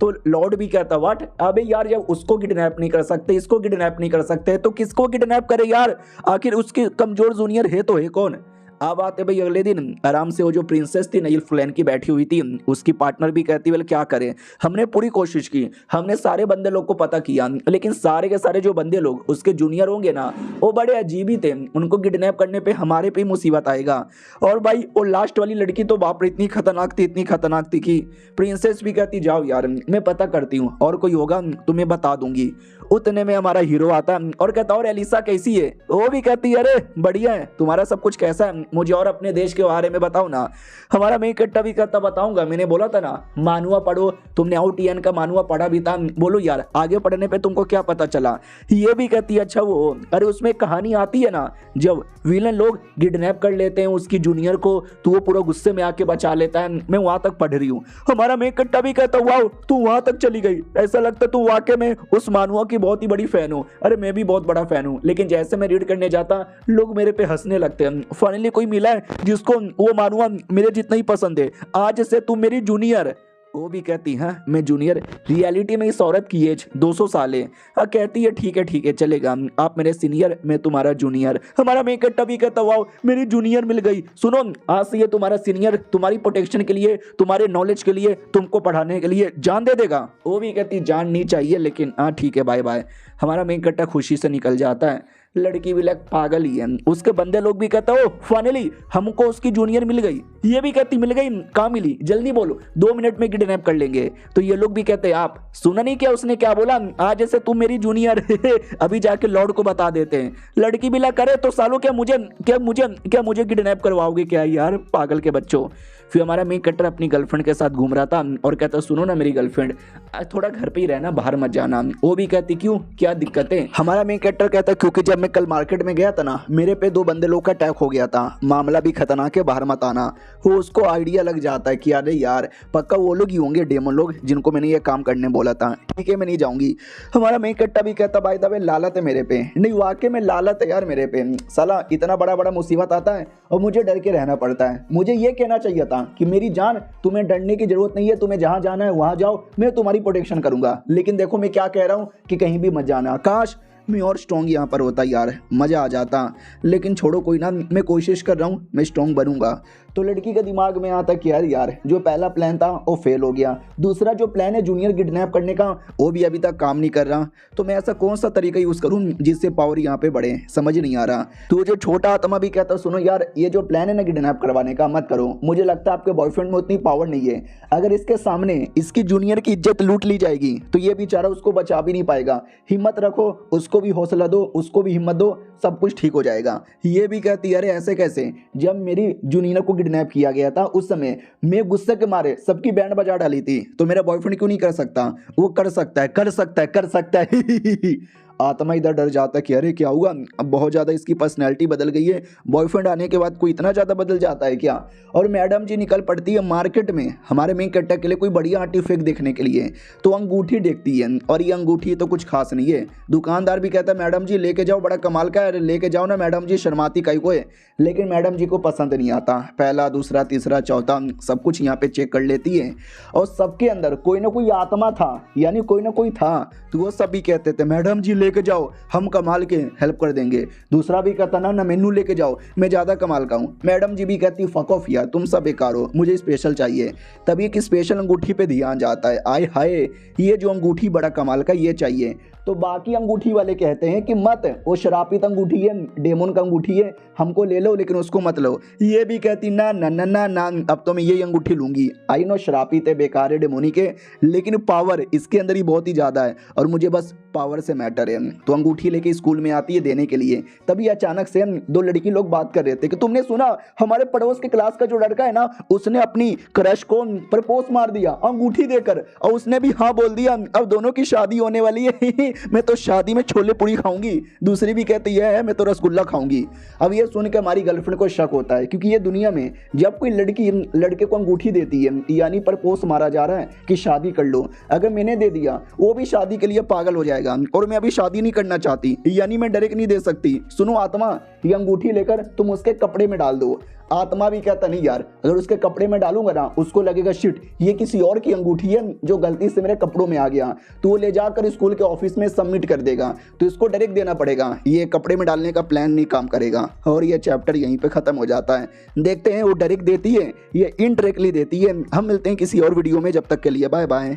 तो लॉर्ड भी कहता व्हाट, अबे यार जब उसको किडनैप नहीं कर सकते, इसको किडनैप नहीं कर सकते तो किसको किडनैप करे यार, आखिर उसके कमजोर जूनियर है तो है कौन। अब आते भाई अगले दिन आराम से वो जो प्रिंसेस थी नईल फ्लैन की बैठी हुई थी, उसकी पार्टनर भी कहती बोले क्या करें, हमने पूरी कोशिश की, हमने सारे बंदे लोग को पता किया, लेकिन सारे के सारे जो बंदे लोग उसके जूनियर होंगे ना वो बड़े अजीब ही थे, उनको किडनैप करने पे हमारे पे ही मुसीबत आएगा। और भाई वो लास्ट वाली लड़की तो बाप रे इतनी खतरनाक थी, इतनी खतरनाक थी कि प्रिंसेस भी कहती जाओ यार मैं पता करती हूँ और कोई होगा तुम्हें बता दूंगी। उतने में हमारा हीरो आता और कहता और एलिसा कैसी है। वो भी कहती है अरे बढ़िया है, तुम्हारा सब कुछ कैसा है, मुझे और अपने देश के बारे में बताओ ना। हमारा मेन कट्टा भी कहता बताऊंगा, मैंने बोला था ना मानुआ पढ़ो, तुमने आउटियन का मानुआ पढ़ा भी था, बोलो यार आगे पढ़ने पे तुमको क्या पता चला। ये भी कहती है अच्छा वो, अरे उसमें कहानी आती है ना जब विलन लोग किडनैप कर लेते हैं उसकी जूनियर को तो वो पूरा गुस्से में आके बचा लेता है, मैं वहां तक पढ़ रही हूँ। हमारा मेन कट्टा भी कहता वाह तू वहां तक चली गई, ऐसा लगता तू वाकई में उस मानुआ की बहुत ही बड़ी फैन हो। अरे मैं भी बहुत बड़ा फैन हूँ, लेकिन जैसे मैं रीड करने जाता लोग मेरे पे हंसने लगते हैं। फाइनली कोई मिला है जिसको वो मानुआ मेरे जितना ही पसंद है, आज से तुम मेरी जूनियर। वो भी कहती है मैं जूनियर, रियलिटी में इस औरत की एज 200 साल है। हाँ कहती है ठीक है चलेगा, आप मेरे सीनियर मैं तुम्हारा जूनियर। हमारा मेन कट्टा भी कहता वाओ मेरी जूनियर मिल गई, सुनो आज से ये तुम्हारा सीनियर तुम्हारी प्रोटेक्शन के लिए, तुम्हारे नॉलेज के लिए, तुमको पढ़ाने के लिए जान दे देगा। वो भी कहती जान नहीं चाहिए लेकिन हाँ ठीक है बाय बाय। हमारा मेन कट्टा खुशी से निकल जाता है। लड़की भी लग पागल ही है, उसके बंदे लोग भी कहता हो फाइनली हमको उसकी जूनियर मिल गई। ये भी कहती मिल गई कहाँ मिली जल्दी बोलो, 2 मिनट में किडनैप कर लेंगे। तो ये लोग भी कहते आप सुना नहीं क्या उसने क्या बोला, आज जैसे तुम मेरी जूनियर अभी जाके लॉर्ड को बता देते हैं। लड़की भी लग करे तो सालों क्या मुझे किडनैप करवाओगे क्या यार पागल के बच्चों। फिर हमारा मेन कट्टर अपनी गर्लफ्रेंड के साथ घूम रहा था और कहता सुनो ना मेरी गर्लफ्रेंड आज थोड़ा घर पे ही रहना, बाहर मत जाना। वो भी कहती क्यों क्या दिक्कत है। हमारा मेन कट्टर कहता क्योंकि जब मैं कल मार्केट में गया था ना मेरे पे 2 बंदे लोग का अटैक हो गया था, मामला भी खतरनाक है बाहर मत आना। वो उसको आइडिया लग जाता है कि अरे यार पक्का वो लोग ही होंगे डेमन लोग जिनको मैंने ये काम करने बोला था, ठीक है मैं नहीं जाऊंगी। हमारा मेन कट्टा भी कहता भाई दबे लालत है मेरे पे, नहीं वाकई में लालत है यार मेरे पे, साला इतना बड़ा मुसीबत आता है और मुझे डर के रहना पड़ता है। मुझे ये कहना चाहिए था कि मेरी जान तुम्हें डरने की जरूरत नहीं है, तुम्हें जहां जाना है वहां जाओ, मैं तुम्हारी प्रोटेक्शन करूंगा। लेकिन देखो मैं क्या कह रहा हूं कि कहीं भी मत जाना। काश मैं और स्ट्रॉन्ग यहाँ पर होता यार, मज़ा आ जाता, लेकिन छोड़ो कोई ना, मैं कोशिश कर रहा हूँ मैं स्ट्रॉन्ग बनूंगा। तो लड़की के दिमाग में आता कि यार जो पहला प्लान था वो फेल हो गया, दूसरा जो प्लान है जूनियर किडनैप करने का वो भी अभी तक काम नहीं कर रहा, तो मैं ऐसा कौन सा तरीका यूज़ करूँ जिससे पावर यहाँ पे बढ़े, समझ नहीं आ रहा। तो जो छोटा आत्मा भी कहता सुनो यार ये जो प्लान है ना किडनैप करवाने का मत करो, मुझे लगता है आपके बॉयफ्रेंड में उतनी पावर नहीं है, अगर इसके सामने इसकी जूनियर की इज्जत लूट ली जाएगी तो ये बेचारा उसको बचा भी नहीं पाएगा। हिम्मत रखो, उसको भी हौसला दो, उसको भी हिम्मत दो, सब कुछ ठीक हो जाएगा। ये भी कहती अरे ऐसे कैसे, जब मेरी जूनियर को किडनैप किया गया था उस समय मैं गुस्से के मारे सबकी बैंड बजा डाली थी, तो मेरा बॉयफ्रेंड क्यों नहीं कर सकता, वो कर सकता है। आत्मा इधर डर जाता है कि अरे क्या हुआ, अब बहुत ज़्यादा इसकी पर्सनैलिटी बदल गई है, बॉयफ्रेंड आने के बाद कोई इतना ज़्यादा बदल जाता है क्या। और मैडम जी निकल पड़ती है मार्केट में हमारे मेन कैरेक्टर के लिए कोई बढ़िया आर्टिफैक्ट देखने के लिए। तो अंगूठी देखती है और ये अंगूठी तो कुछ खास नहीं है। दुकानदार भी कहता है मैडम जी लेके जाओ, बड़ा कमाल का है, लेके जाओ ना मैडम जी, शर्माती काई को है। लेकिन मैडम जी को पसंद नहीं आता। पहला दूसरा तीसरा चौथा सब कुछ यहाँ पे चेक कर लेती है और सबके अंदर कोई ना कोई आत्मा था, यानी कोई ना कोई था। तो वो सभी कहते थे मैडम जी लेके जाओ, हम कमाल के हेल्प कर देंगे। दूसरा भी कहता ना मेनू लेके जाओ, मैं ज़्यादा कमाल का हूँ। मैडम जी भी कहती फक ऑफ यार, तुम सब बेकार हो, मुझे स्पेशल चाहिए। तभी एक स्पेशल अंगूठी पे ध्यान जाता है, आय हाय ये जो अंगूठी बड़ा कमाल का, ये चाहिए। तो बाकी अंगूठी वाले कहते हैं कि मत, वो शरापित अंगूठी है, डेमोन का अंगूठी है, हमको ले लो लेकिन उसको मत लो। ये भी कहती ना ना ना ना ना, अब तो मैं यही अंगूठी लूंगी। आई नो शरापित है, बेकार है डेमोनी के, लेकिन पावर इसके अंदर ही बहुत ही ज़्यादा है और मुझे बस पावर से मैटर है। तो अंगूठी लेके स्कूल में आती है देने के लिए। तभी अचानक से दो लड़की लोग बात कर रहे थे कि तुमने सुना हमारे पड़ोस के क्लास का जो लड़का है ना, उसने अपनी क्रश को प्रपोज मार दिया अंगूठी देकर, और उसने भी हाँ बोल दिया, अब दोनों की शादी होने वाली है। मैं तो शादी में छोले पूरी खाऊंगी। दूसरी भी कहती है मैं तो रसगुल्ला खाऊंगी। अब ये सुन के हमारी गर्लफ्रेंड को शक होता है, क्योंकि ये दुनिया में जब कोई लड़की लड़के को अंगूठी देती है यानी प्रपोज मारा जा रहा है कि शादी कर लो। अगर मैंने दे दिया वो भी शादी के लिए पागल हो जाएगा, और मैं अभी शादी नहीं करना चाहती, यानी मैं डायरेक्ट नहीं दे सकती। सुनो आत्मा, ये अंगूठी लेकर तुम उसके कपड़े में डाल दो। आत्मा भी कहता नहीं यार, अगर उसके कपड़े में डालूंगा ना उसको लगेगा शिट, ये किसी और की अंगूठी है जो गलती से मेरे कपड़ों में आ गया, तो वो ले जाकर स्कूल के ऑफिस में सबमिट कर देगा, तो इसको डायरेक्ट देना पड़ेगा। ये कपड़े में डालने का प्लान नहीं काम करेगा। और ये चैप्टर यहीं पे खत्म हो जाता है। देखते हैं वो डायरेक्ट देती है, ये इनडायरेक्टली देती है। हम मिलते हैं किसी और वीडियो में, जब तक के लिए बाय बाय।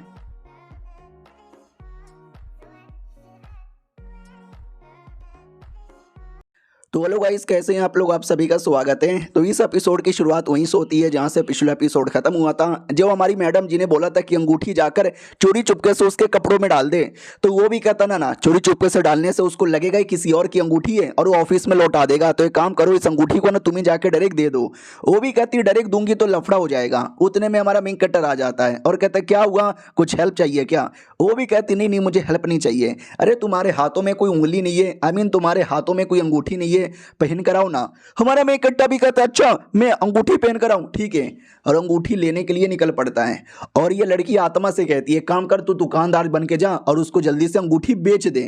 तो हेलो गाइस, कैसे हैं आप लोग, आप सभी का स्वागत है। तो इस एपिसोड की शुरुआत वहीं से होती है जहां से पिछला एपिसोड खत्म हुआ था, जब हमारी मैडम जी ने बोला था कि अंगूठी जाकर चोरी चुपके से उसके कपड़ों में डाल दे। तो वो भी कहता ना चोरी चुपके से डालने से उसको लगेगा ही किसी और की अंगूठी है और वो ऑफिस में लौटा देगा। तो एक काम करो, इस अंगूठी को ना तुम्हें जाकर डायरेक्ट दे दो। वो भी कहती डायरेक्ट दूंगी तो लफड़ा हो जाएगा। उतने में हमारा मेन कटर आ जाता है और कहता है क्या हुआ, कुछ हेल्प चाहिए क्या। वो भी कहती नहीं नहीं मुझे हेल्प नहीं चाहिए। अरे तुम्हारे हाथों में कोई उंगली नहीं है, आई मीन तुम्हारे हाथों में कोई अंगूठी नहीं है, पहन कर आओ ना। हमारा में इकट्ठा भी कहता है अच्छा मैं अंगूठी पहन कर आऊं, ठीक है। और अंगूठी लेने के लिए निकल पड़ता है। और ये लड़की आत्मा से कहती है काम कर, तू दुकानदार बन के जा और उसको जल्दी से अंगूठी बेच दे।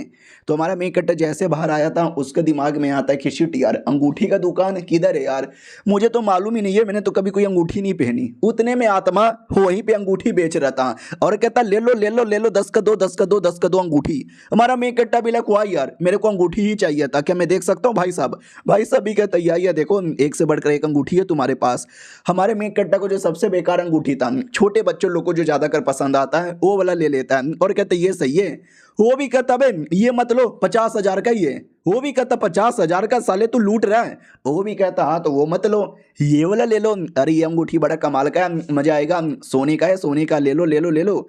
तो हमारा में इकट्ठा जैसे बाहर आया था उसके दिमाग में आता है कि शिट यार, अंगूठी का दुकान किधर है यार, मुझे तो मालूम ही नहीं है, मैंने तो कभी कोई अंगूठी नहीं पहनी। उतने में आत्मा वहीं पे अंगूठी बेच रहा था और कहता ले लो ले लो ले लो, 10 का दो 10 का दो 10 का दो अंगूठी। हमारा में इकट्ठा भी लग हुआ यार, मेरे को अंगूठी ही चाहिए था, क्या मैं देख सकता हूँ भाई साहब। भाई साहब भी कहता है देखो एक से बढ़कर एक अंगूठी है तुम्हारे पास। हमारे में इकट्ठा को जो सबसे बेकार अंगूठी था, छोटे बच्चों लोग को जो ज्यादा कर पसंद आता है, वो वाला ले लेता है और कहता है ये सही है। वो भी कहता बे ये मत लो, 50,000 का ही है। वो भी कहता 50,000 का, साले तू लूट रहा है। वो भी कहता हाँ तो वो मत लो, ये वाला ले लो। अरे ये अंगूठी बड़ा कमाल का है, मजा आएगा, सोने का है, सोने का, ले लो ले लो ले लो।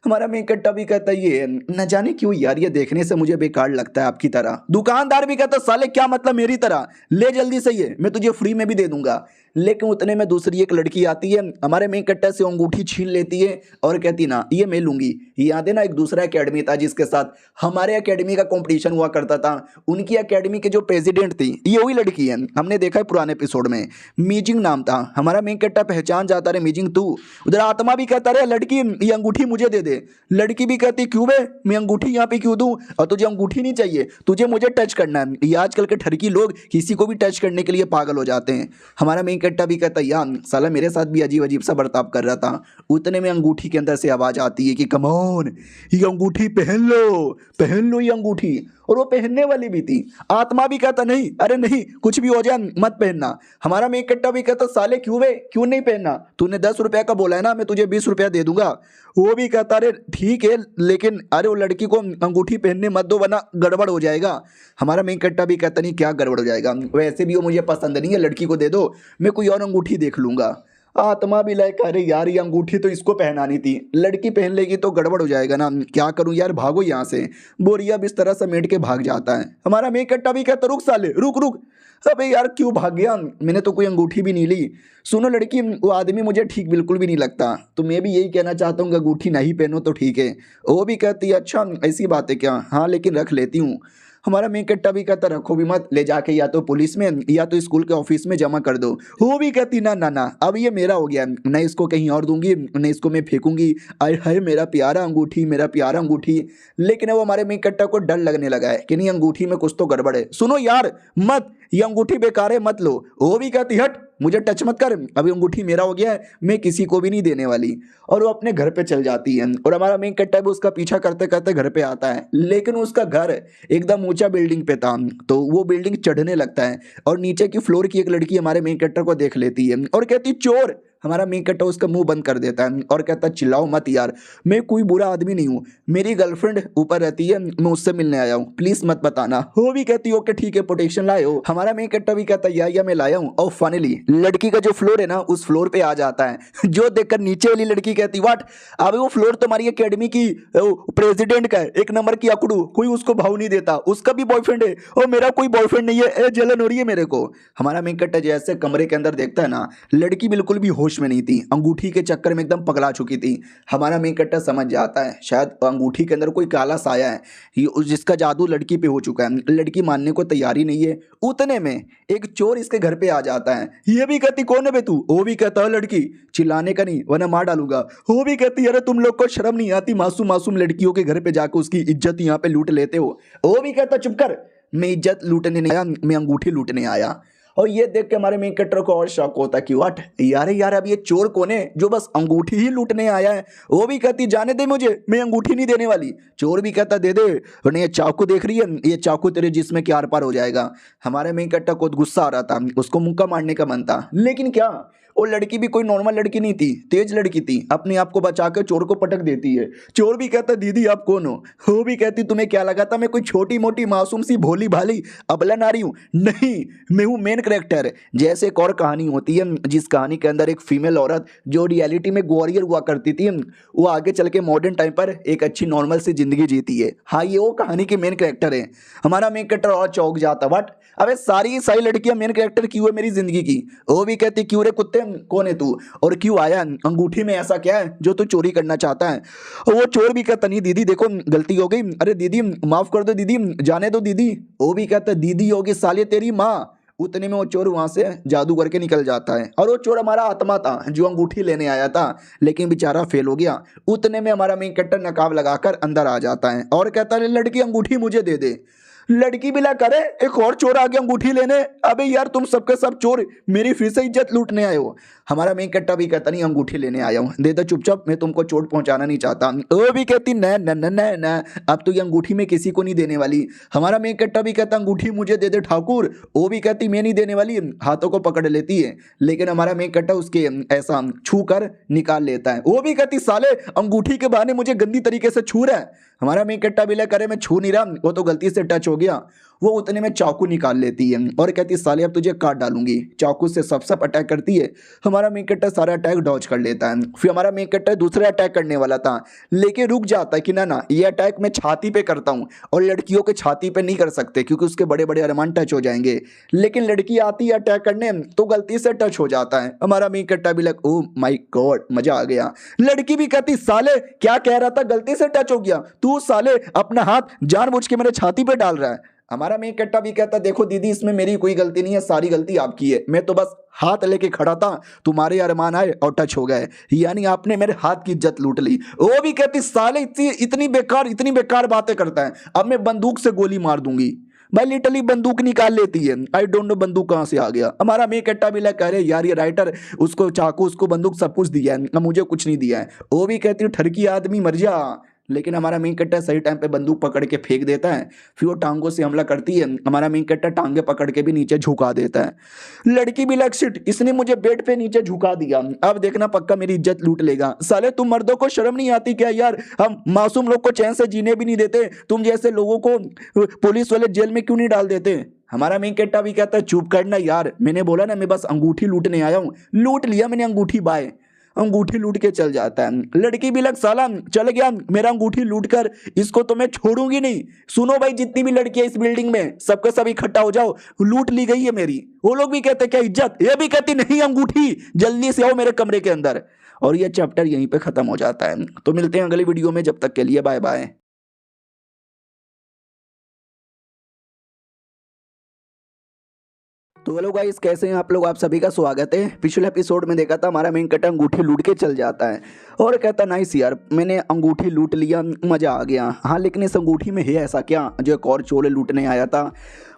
हमारा मेन कट्टा भी कहता है ये न जाने क्यों यार, ये देखने से मुझे बेकार लगता है आपकी तरह। दुकानदार भी कहता साले क्या मतलब मेरी तरह, ले जल्दी से ये, मैं तुझे फ्री में भी दे दूंगा। लेकिन उतने में दूसरी एक लड़की आती है, हमारे मेन कट्टा से अंगूठी छीन लेती है और कहती ना ये मैं लूंगी। याद है ना एक दूसरा एकेडमी था जिसके साथ हमारे एकेडमी का कंपटीशन हुआ करता था, उनकी एकेडमी के जो प्रेसिडेंट थी ये वही लड़की है, हमने देखा है पुराने एपिसोड में, मीजिंग नाम था। हमारा मेन कट्टा पहचान जाता रहे मीजिंग तू। उधर आत्मा भी कहता रहे लड़की ये अंगूठी मुझे दे दे। लड़की भी कहती क्यों बे, मैं अंगूठी यहाँ पे क्यों दूं, और तुझे अंगूठी नहीं चाहिए, तुझे मुझे टच करना है। ये आजकल के ठरकी लोग किसी को भी टच करने के लिए पागल हो जाते हैं। हमारा मेन कट्टा भी कहता यार साला मेरे साथ भी अजीब अजीब सा बर्ताव कर रहा था। उतने में अंगूठी के अंदर से आवाज आती है कि कम ऑन, ये अंगूठी पहन लो ये अंगूठी। और वो पहनने वाली भी थी। आत्मा भी कहता नहीं, अरे नहीं कुछ भी हो जाए मत पहनना। हमारा मेन कट्टा भी कहता साले क्यों बे, क्यों नहीं पहनना, तूने 10 रुपया का बोला है ना, मैं तुझे 20 रुपया दे दूंगा। वो भी कहता अरे ठीक है, लेकिन अरे वो लड़की को अंगूठी पहनने मत दो वरना गड़बड़ हो जाएगा। हमारा मेन कट्टा भी कहता नहीं क्या गड़बड़ हो जाएगा, वैसे भी वो मुझे पसंद नहीं है, लड़की को दे दो, मैं कोई और अंगूठी देख लूंगा। आत्मा भी लायक, अरे यार ये अंगूठी तो इसको पहनानी थी, लड़की पहन लेगी तो गड़बड़ हो जाएगा ना, क्या करूं यार, भागो यहाँ से। बोरिया बिस्तर समेट के भाग जाता है। हमारा मेन कट्टा भी कहता रुक साले रुक रुक। अबे यार क्यों भाग गया, मैंने तो कोई अंगूठी भी नहीं ली। सुनो लड़की, वो आदमी मुझे ठीक बिल्कुल भी नहीं लगता, तो मैं भी यही कहना चाहता हूँ कि अंगूठी नहीं पहनो तो ठीक है। वो भी कहती है अच्छा ऐसी बात है क्या, हाँ लेकिन रख लेती हूँ। हमारा मेन कट्टा भी कहता रखो भी मत, ले जाके या तो पुलिस में या तो स्कूल के ऑफिस में जमा कर दो। वो भी कहती ना ना ना, अब ये मेरा हो गया, न इसको कहीं और दूंगी न इसको मैं फेंकूंगी। आय हाय मेरा प्यारा अंगूठी, मेरा प्यारा अंगूठी। लेकिन अब हमारे मेन कट्टा को डर लगने लगा है कि नहीं अंगूठी में कुछ तो गड़बड़ है। सुनो यार मत, ये अंगूठी बेकार है मत लो। वो भी कहती हट मुझे टच मत कर, अभी अंगूठी मेरा हो गया है, मैं किसी को भी नहीं देने वाली। और वो अपने घर पे चल जाती है और हमारा मेन कट्टा भी उसका पीछा करते करते घर पे आता है। लेकिन उसका घर एकदम ऊंचा बिल्डिंग पे था, तो वो बिल्डिंग चढ़ने लगता है और नीचे की फ्लोर की एक लड़की हमारे मेन कट्टर को देख लेती है और कहती चोर। हमारा मेन कट्टा उसका मुंह बंद कर देता है और कहता चिल्लाओ मत यार, मैं कोई बुरा आदमी नहीं हूँ, मेरी गर्लफ्रेंड ऊपर रहती है, मैं उससे मिलने आया हूँ, प्लीज मत बताना। वो भी कहती ओके ठीक है, प्रोटेक्शन लाए हो। हमारा मेन कट्टा भी कहता या मैं लाया हूँ। और फाइनली लड़की का जो फ्लोर है ना उस फ्लोर पे आ जाता है, जो देखकर नीचे वाली लड़की कहती व्हाट, अबे वो फ्लोर तुम्हारी एकेडमी की प्रेसिडेंट का है, एक नंबर की अकड़ू, कोई उसको भाव नहीं देता, उसका भी बॉयफ्रेंड है और मेरा कोई बॉयफ्रेंड नहीं है, जलन हो रही है मेरे को। हमारा मेन कट्टा जैसे कमरे के अंदर देखता है ना, लड़की बिल्कुल भी होश में नहीं थी, अंगूठी के चक्कर में एकदम पगला चुकी थी। हमारा मेन कट्टा समझ जाता है शायद अंगूठी के अंदर कोई काला साया है, जिसका जादू लड़की पे हो चुका है। लड़की मानने को तैयारी नहीं है। उतने में एक चोर इसके घर पे आ जाता है। ये भी कहती कौन है बे तू, वो भी कहता है लड़की, चिल्लाने का नहीं वरना मार डालूंगा। वो भी कहती अरे तुम लोग को शर्म नहीं आती, मासूम मासूम लड़कियों के घर पे जाकर उसकी इज्जत यहाँ पे लूट लेते हो। वो भी कहता चुप कर, मैं इज्जत लूटने नहीं आया, मैं अंगूठी लूटने आया। और ये देख के हमारे मेन कट्टर को और शौक होता है कि व्हाट यार अब ये चोर कौन है जो बस अंगूठी ही लूटने आया है। वो भी कहती जाने दे मुझे, मैं अंगूठी नहीं देने वाली। चोर भी कहता दे दे, वरना ये चाकू देख रही है, ये चाकू तेरे जिस्म के आर पार हो जाएगा। हमारे मेन कट्टर को गुस्सा आ रहा था, उसको मुक्का मारने का मन था, लेकिन क्या वो लड़की भी कोई नॉर्मल लड़की नहीं थी, तेज लड़की थी, अपने आप को बचा कर चोर को पटक देती है। चोर भी कहता दीदी आप कौन हो। वो भी कहती तुम्हें क्या लगा था मैं कोई छोटी मोटी मासूम सी भोली भाली अबला नारी हूँ, नहीं मैं हूँ मेन कैरेक्टर। जैसे एक और कहानी होती है जिस कहानी के अंदर एक फीमेल औरत जो रियलिटी में वॉरियर हुआ करती थी, वो आगे चल के मॉडर्न टाइम पर एक अच्छी नॉर्मल सी जिंदगी जीती है। हाँ ये वो कहानी के मेन कैरेक्टर है। हमारा मेन कैरेक्टर और चौंक जाता बट अबे सारी सारी लड़कियां मेन कैरेक्टर क्यों है मेरी जिंदगी की। वो भी कहती क्यों रे कुत्ते, कौन है तू और क्यों आया, अंगूठी में ऐसा क्या है जो तू चोरी करना चाहता है। और वो चोर भी कहता नहीं दीदी देखो गलती हो गई, अरे दीदी माफ कर दो दीदी, जाने दो दीदी। वो भी कहता दीदी होगी साले तेरी माँ। उतने में वो चोर वहां से जादू करके निकल जाता है और वो चोर हमारा आत्मा था जो अंगूठी लेने आया था, लेकिन बेचारा फेल हो गया। उतने में हमारा मेन कैरेक्टर नकाब लगाकर अंदर आ जाता है और कहता है लड़की अंगूठी मुझे दे दे। लड़की भी ला करे एक और चोर आ गया अंगूठी लेने, अबे यार तुम सबके सब चोर मेरी फिर से इज्जत लूटने आए हो। हमारा मेन कट्टा भी कहता नहीं अंगूठी लेने आया हूँ, दे दो चुपचाप, मैं तुमको चोट पहुंचाना नहीं चाहता। वो भी कहती न न न न न, अब तो ये अंगूठी में किसी को नहीं देने वाली। हमारा मेन कट्टा भी कहता अंगूठी मुझे दे दे ठाकुर। वो भी कहती मैं नहीं देने वाली, हाथों को पकड़ लेती है, लेकिन हमारा मेन कट्टा उसके ऐसा छू कर निकाल लेता है। वो भी कहती साले अंगूठी के बहाने मुझे गंदी तरीके से छू रहा है। हमारा मेन कट्टा भी ले करे मैं छू नहीं रहा, वो तो गलती से टच हो गया। वो उतने में चाकू निकाल लेती है और कहती साले अब तुझे काट डालूंगी। चाकू से सब अटैक करती है। हमारा मेन कट्टा सारा अटैक डॉज कर लेता है। फिर हमारा मेन कट्टा दूसरा अटैक करने वाला था, लेकिन रुक जाता है कि ना ये अटैक मैं छाती पे करता हूँ और लड़कियों के छाती पे नहीं कर सकते क्योंकि उसके बड़े बड़े अरमान टच हो जाएंगे। लेकिन लड़की आती है अटैक करने तो गलती से टच हो जाता है। हमारा मेन कट्टा भी लग ओ माई गॉड मजा आ गया। लड़की भी कहती साले क्या कह रहा था गलती से टच हो गया, तू साले अपना हाथ जानबूझ के मेरे छाती पे डाल रहा है। हमारा मेन कट्टा भी कहता देखो दीदी इसमें मेरी कोई गलती नहीं है, सारी गलती आपकी है, मैं तो बस हाथ लेके खड़ा था, तुम्हारे अरमान आए और टच हो गए, यानी आपने मेरे हाथ की इज्जत लूट ली। वो भी कहती साले इतनी बेकार बातें करता है, अब मैं बंदूक से गोली मार दूंगी। भाई लिटरली बंदूक निकाल लेती है, आई डोंट नो बंदूक कहां से आ गया। हमारा मेन कट्टा भी लग कह रहे यार ये राइटर उसको चाकू उसको बंदूक सब कुछ दिया है, मुझे कुछ नहीं दिया है। वो भी कहती ठरकी आदमी मर जा। लेकिन हमारा मेन कट्टा सही टाइम पे बंदूक पकड़ के फेंक देता है, फिर वो टांगों से हमला करती है। हमारा मेन कट्टा टांगे पकड़ के भी नीचे झुका देता है। लड़की भी लग शिट इसने मुझे बेड पे नीचे झुका दिया, अब देखना पक्का मेरी इज्जत लूट लेगा। साले तुम मर्दों को शर्म नहीं आती क्या यार, हम मासूम लोग को चैन से जीने भी नहीं देते, तुम जैसे लोगों को पुलिस वाले जेल में क्यों नहीं डाल देते। हमारा मेन कट्टा भी कहता है चुप करना यार, मैंने बोला ना मैं बस अंगूठी लूटने आया हूँ। लूट लिया मैंने अंगूठी बाय, अंगूठी लूट के चल जाता है। लड़की भी लग साला चल गया मेरा अंगूठी लूट कर, इसको तो मैं छोड़ूंगी नहीं। सुनो भाई जितनी भी लड़कियां इस बिल्डिंग में सबके सब इकट्ठा हो जाओ, लूट ली गई है मेरी। वो लोग भी कहते क्या इज्जत, ये भी कहती नहीं अंगूठी, जल्दी से आओ मेरे कमरे के अंदर। और ये चैप्टर यहीं पे खत्म हो जाता है। तो मिलते हैं अगली वीडियो में, जब तक के लिए बाय बाय। तो हेलो गाइस, कैसे हैं आप लोग? आप सभी का स्वागत है। पिछले एपिसोड में देखा था हमारा मेन कट्टा अंगूठी लूट के चल जाता है और कहता नाइस यार मैंने अंगूठी लूट लिया, मज़ा आ गया। हाँ लेकिन इस अंगूठी में है ऐसा क्या जो एक और चोर लूटने आया था?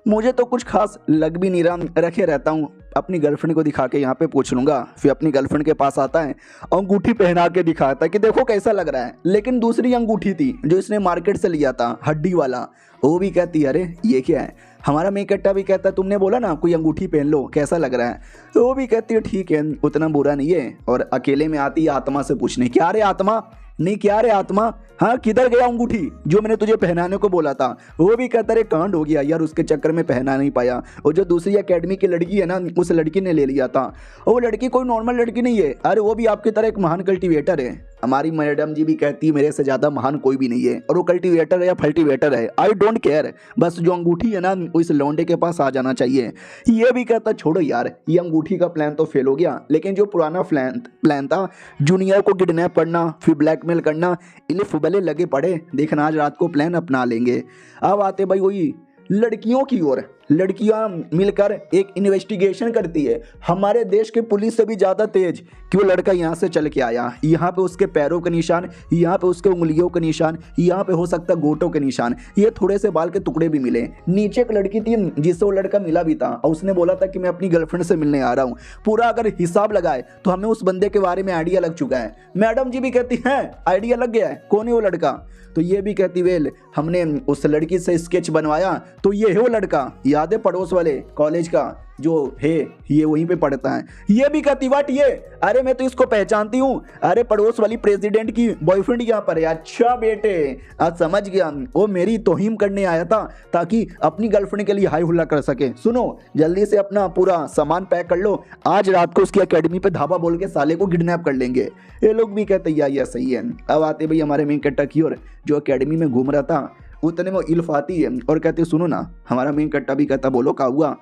मुझे तो कुछ खास लग भी नहीं रहा, रखे रहता हूँ। अपनी गर्लफ्रेंड को दिखा के यहाँ पे पूछ लूँगा। फिर अपनी गर्लफ्रेंड के पास आता है, अंगूठी पहना के दिखाता है कि देखो कैसा लग रहा है। लेकिन दूसरी अंगूठी थी जो इसने मार्केट से लिया था, हड्डी वाला। वो भी कहती है अरे ये क्या है। हमारा मेकट्टा भी कहता है तुमने बोला ना कोई अंगूठी पहन लो, कैसा लग रहा है? तो वो भी कहती है ठीक है उतना बुरा नहीं है। और अकेले में आती है आत्मा से पूछने, क्या रे आत्मा, नहीं क्या रे आत्मा, हाँ किधर गया अंगूठी जो मैंने तुझे पहनाने को बोला था? वो भी कहता रे कांड हो गया यार, उसके चक्कर में पहना नहीं पाया। और जो दूसरी एकेडमी की लड़की है ना, उस लड़की ने ले लिया था। और वो लड़की कोई नॉर्मल लड़की नहीं है, अरे वो भी आपकी तरह एक महान कल्टीवेटर है। हमारी मैडम जी भी कहती है मेरे से ज़्यादा महान कोई भी नहीं है, और वो कल्टीवेटर है या फल्टीवेटर है आई डोंट केयर, बस जो अंगूठी है ना वो इस लौंडे के पास आ जाना चाहिए। ये भी कहता छोड़ो यार ये अंगूठी का प्लान तो फेल हो गया, लेकिन जो पुराना प्लान था जूनियर को किडनैप करना फिर ब्लैकमेल करना, इन्हें फुबले लगे पड़े। देखना आज रात को प्लान अपना लेंगे। अब आते भाई वही लड़कियों की ओर। लड़कियां मिलकर एक इन्वेस्टिगेशन करती है, हमारे देश के पुलिस से भी ज़्यादा तेज, कि वो लड़का यहाँ से चल के आया, यहाँ पे उसके पैरों के निशान, यहाँ पे उसके उंगलियों के निशान, यहाँ पे हो सकता है गोटों के निशान, ये थोड़े से बाल के टुकड़े भी मिले। नीचे एक लड़की थी जिससे वो लड़का मिला भी था और उसने बोला था कि मैं अपनी गर्लफ्रेंड से मिलने आ रहा हूँ। पूरा अगर हिसाब लगाए तो हमें उस बंदे के बारे में आइडिया लग चुका है। मैडम जी भी कहती हैं आइडिया लग गया है, कौन है वो लड़का? तो ये भी कहती वेल हमने उस लड़की से स्केच बनवाया तो ये है वो लड़का, याद है पड़ोस वाले कॉलेज का जो है, ये वहीं पे पढ़ता है। ये भी कहती वाट ये, अरे मैं तो इसको पहचानती हूँ, अरे पड़ोस वाली प्रेसिडेंट की बॉयफ्रेंड यहाँ पर है। अच्छा बेटे आज समझ गया, वो मेरी तौहीन करने आया था ताकि अपनी गर्लफ्रेंड के लिए हाई हुल्ला कर सके। सुनो जल्दी से अपना पूरा सामान पैक कर लो, आज रात को उसकी एकेडमी पे धाबा बोल के साले को किडनैप कर लेंगे। ये लोग भी कहते या सही है। अब आते भाई हमारे मेन कट्टा की ओर, जो एकेडमी में घूम रहा था। उतने में इल्फ आती है और कहती सुनो ना, हमारा मेन कट्टा भी कहता बोलो क्या हुआ?